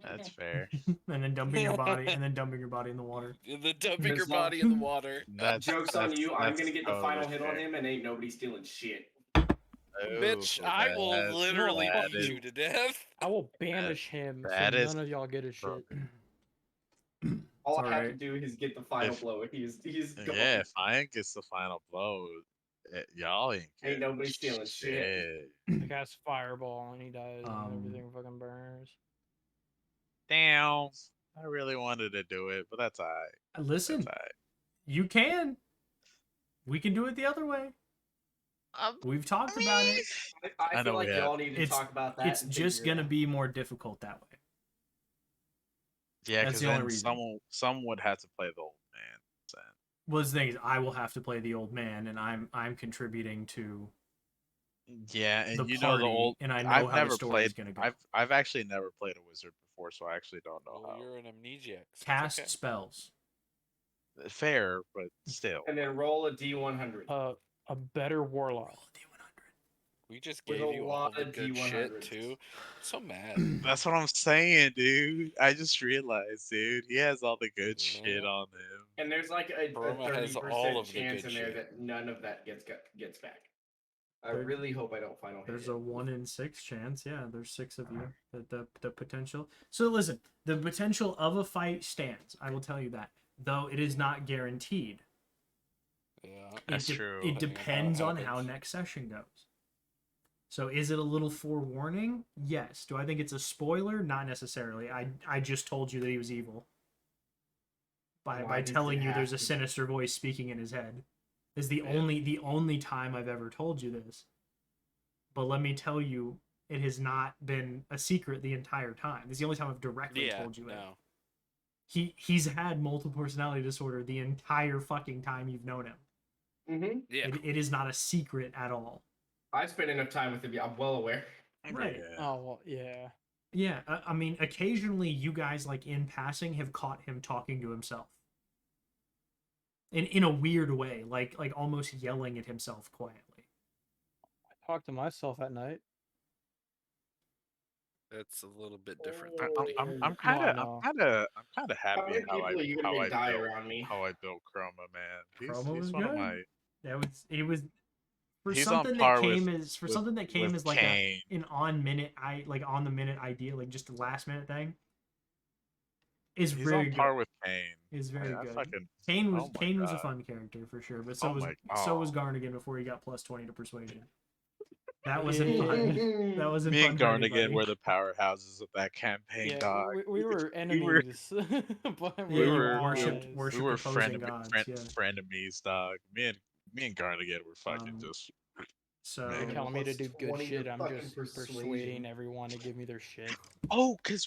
That's fair. And then dumping your body, in the water. The dumping your body in the water. Joke's on you. I'm gonna get the totally final hit on fair. him, and ain't nobody stealing shit. Bitch, I will literally Fuck beat you to death. I will banish him so that is none of y'all get his shit. All I have to do is get the final blow. He's gone. Yeah, if Ian gets the final blow, y'all ain't nobody stealing shit. The guy's fireball and he dies and everything fucking burns. Damn. I really wanted to do it, but that's alright. Listen, you can. We can do it the other way. We've talked about it. I feel like y'all need to talk about that. It's just going to be more difficult that way. Yeah, because then someone would have to play the old man. Well, the thing is, I will have to play the old man, and I'm contributing to Yeah, and the you party, know the old. and I know I've how the never story is played. going to go. I've actually never played a wizard before, so I actually don't know Well, how. you're an amnesiac. So Cast it's okay. spells. Fair, but still. And then roll a D100. A better warlock. We just With gave a you all lot the of good shit D100s. too. I'm so mad. That's what I'm saying, dude. I just realized, dude. He has all the good shit Yeah. on him. And there's like a Burma has 30% all of the chance good in there shit. that none of that gets back. I There- really hope I don't final hit There's it. a 1 in 6 chance. Yeah, there's 6 of you. The potential. So listen, the potential of a fight stands. I will tell you that, though it is not guaranteed. Yeah. That's true. It Depending on depends how it on how happens. next session goes. So is it a little forewarning? Yes. Do I think it's a spoiler? Not necessarily. I just told you that he was evil. By Why does telling it you there's a have to- sinister voice speaking in his head. Is the Yeah. only time I've ever told you this. But let me tell you, it has not been a secret the entire time. This is the only time I've directly Yeah. told you it. No. He's had multiple personality disorder the entire fucking time you've known him. Mm-hmm. Yeah. It is not a secret at all. I spent enough time with him. I'm well aware. Right. Yeah. Oh well, yeah. Yeah, I mean, occasionally you guys, like, in passing, have caught him talking to himself. In a weird way, like almost yelling at himself quietly. I talk to myself at night. It's a little bit different. I'm kind I of know. happy How many people are you gonna die around me? how I built Chroma, man. Chroma was He's one good. of my. It was for He's something on that par came with as something that came with as like Kane. an on the minute idea, like just a last minute thing. Is He's very on par good. with Kane. Is very good. Fucking, Kane was oh my Kane was a God. fun character for sure, but Oh my- so was oh. Garnigan before he got plus 20 to persuasion. That wasn't Yeah. fun. That wasn't Me fun and for Garnigan anybody. were the powerhouses of that campaign, Yeah, dog. we were We were enemies. But Yeah, we you were worshipped allies. worshipped we were opposing gods. Yeah. frenemies, dog. Me and Garnigan were fucking just. So You're Man. telling me to do good 20 to shit. I'm fucking just persuasion. persuading everyone to give me their shit. Oh, cause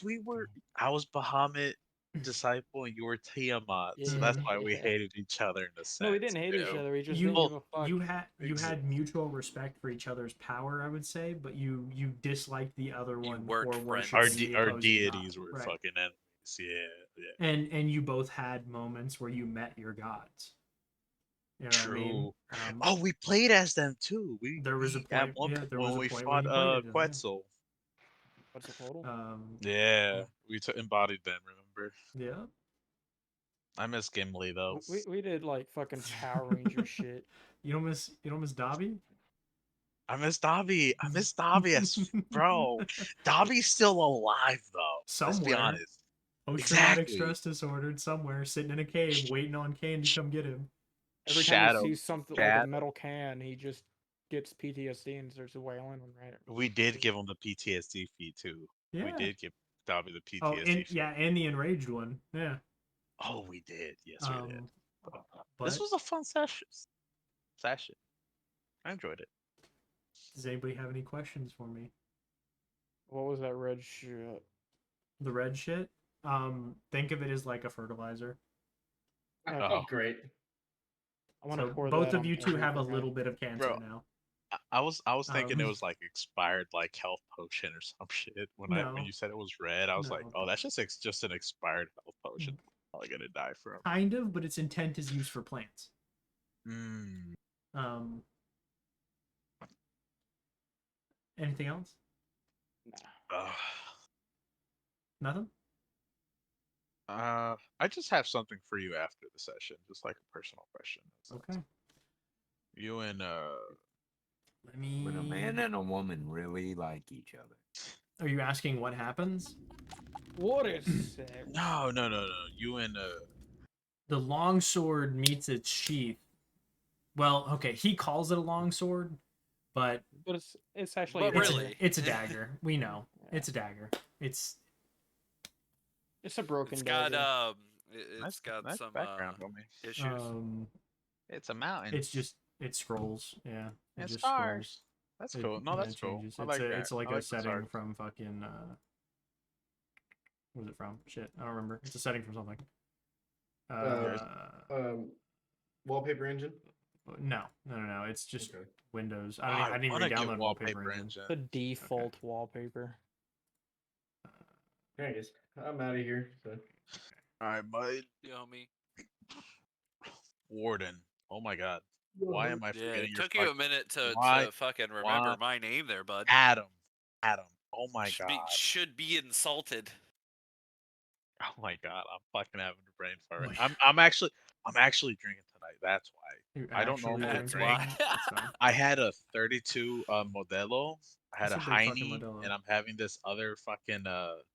I was Bahamut disciple and you were Tiamat, so that's why we Yeah. hated each other in a sense. No, we didn't hate each you know? other. We just you didn't give a fuck. you had mutual respect for each other's power, I would say, but you disliked the other one weren't for friends. worshiping the Our opposing deities god. were Right. fucking enemies. Yeah. And you both had moments where you met your gods. You know True. what I mean? Oh, we played as them too. There was a at point. one Yeah, point there was when a we point where fought you played it. Yeah. Quetzal. What's the total? Yeah, we embodied them. Remember? Yeah. I miss Gimli though. We did like fucking Power Ranger shit. You don't miss Dobby? I miss Dobby. Bro. Dobby's still alive though. Somewhere. Let's be honest. Post-traumatic Exactly. stress disordered somewhere, sitting in a cave, waiting on Kane to come get him. Every time he sees something like a metal can, he just gets PTSD and starts wailing. Right. We did give him the PTSD feed too. Yeah. We did give Dobby the PTSD Oh, and feed. and the enraged one. Yeah. Oh, we did. Yes, we did. This But was a fun session. I enjoyed it. does anybody have any questions for me? What was that red shit? The red shit? Think of it as like a fertilizer. Oh, great. I want to So pour both that of on you two have a everything. little bit of cancer Bro, now. I was thinking it Um, was like expired like health potion or some shit. When No. you said it was red, I was like, No. oh, that's just an expired health potion. I'm probably gonna die from. Kind of, but its intent is used for plants. Mm. Anything else? Nothing? I just have something for you after the session, just like a personal question. Okay. You and Let me. When a man and a woman really like each other. Are you asking what happens? What is sex? No. You and The longsword meets its sheath. Well, okay, he calls it a longsword, but it's actually it's a dagger. We know. It's a dagger. It's a broken It's got dagger. it's got nice some background on me. issues. It's a mountain. It scrolls. Yeah. It And just stars. scrolls. That's cool. No, that's cool. Changes. I like that. It's like I a like the setting stars. from fucking what was it from? Shit, I don't remember. It's a setting from something. Wallpaper engine. No. It's just Okay. Windows. I didn't even wanna get re-download wallpaper in engine. Gen. The default wallpaper. Anyways, I'm out of here. So. All right, bud. Yomi. Warden. Oh my God. Why am I Yeah, forgetting it your took you a minute to why- fucking remember why- my name there, bud. Adam. Oh my should God. should be insulted. Oh my God. I'm fucking having a brain fart. Boy. I'm actually drinking tonight. That's why. You're I don't actually normally That's drink. why. That's fine. I had a 32 Modelo. I had That's a a big fucking Heine, Modelo. and I'm having this other fucking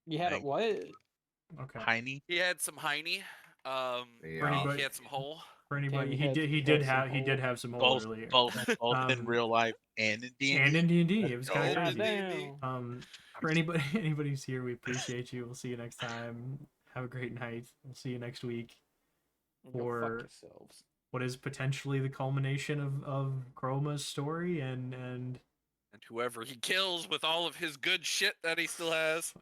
You had a thing. what? Okay. Heine. He had some Heine. Yeah. anybody- He had some whole. For anybody, Cam, he had- did had some have some hole Both earlier. both in real life and in D&D. And in D&D, it was go. kind of And crazy. in D&D. For anybody who's here, we appreciate you. We'll see you next time. Have a great night. We'll see you next week Go for fuck yourselves. what is potentially the culmination of Chroma's story and whoever he kills with all of his good shit that he still has.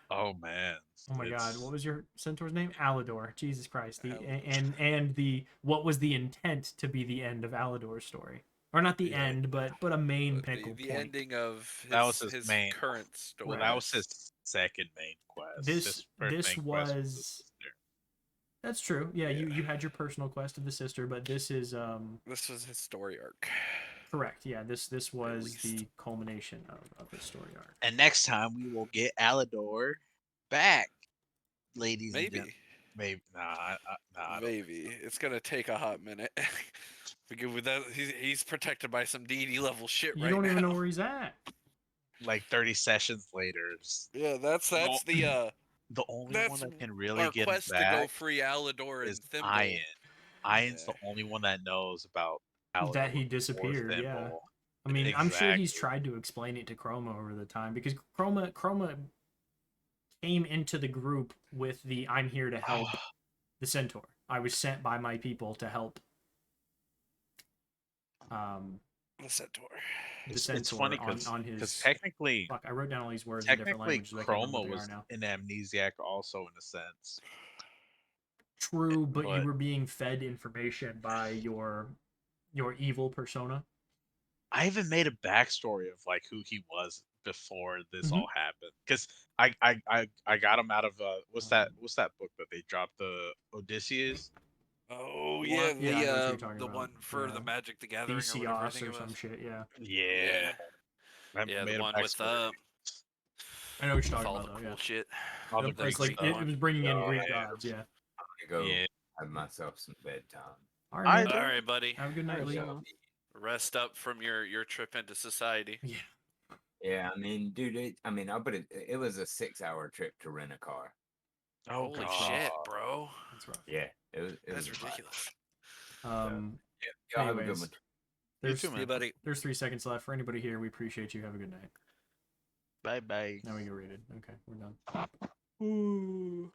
Oh man. Oh my God, It's- what was your centaur's name? Alador. Jesus Christ. Alador. And the what was the intent to be the end of Alador's story? Or not the end, but a main pinnacle The point. ending of his, That was his main- current story. Well, that was his second main quest. This His first this main quest was the sister. That's true. Yeah, Yeah. you had your personal quest of the sister, but this is This was his story arc. correct. Yeah, this was least. the culmination of his story arc. And next time we will get Alador back, ladies and Maybe. gentlemen. Maybe. Nah, I don't Maybe. It's gonna take a hot minute. Because with that, he's protected by some D&D level shit You right don't now. even know where he's at. like 30 sessions later. Yeah, that's Well, the The only that's one that can really our get him quest to go back free Alador and is Thimble. Ian. Ian's Yeah. the only one that knows about Alador That he or disappeared, yeah. Thimble. I mean, I'm sure he's Exactly. tried to explain it to Chroma over the time because Chroma came into the group with the I'm here to help the centaur. I was sent by my people to help The centaur. the centaur It's funny on his because technically, fuck, I wrote down all these words in different technically, languages. I can't remember Chroma what they are was now. an amnesiac also in a sense. True, but you But- were being fed information by your evil persona. I even made a backstory of like who he was before this Mhm. all happened because I got him out of what's that book that they dropped, the Odysseus. Oh What? yeah, Yeah, I know what you're talking the about. one for Yeah. the Magic the Gathering or whatever I Theseus think or it some was. shit. Yeah, Yeah. I Yeah, made the a one with backstory. I know what you're with talking all about the though. cool Yeah, shit. All the Yep, Greek it's like stuff. it was bringing in Oh, Greek yeah. gods. Yeah. I'm gonna go Yeah. have myself some bedtime. All right, man. All right, buddy. Have a good night, Alright, Lee. so- Rest up from your trip into society. Yeah. Yeah, I mean, dude, I'll put it was a 6-hour trip to rent a car. Oh Holy god. shit, bro. That's rough. Yeah, it was That's a lot. ridiculous. Yeah, y'all have a good Anyways, one. there's too, See you, buddy. there's 3 seconds left for anybody here. We appreciate you. Have a good night. Bye bye. Now we get rated. Okay, we're done. Ooh.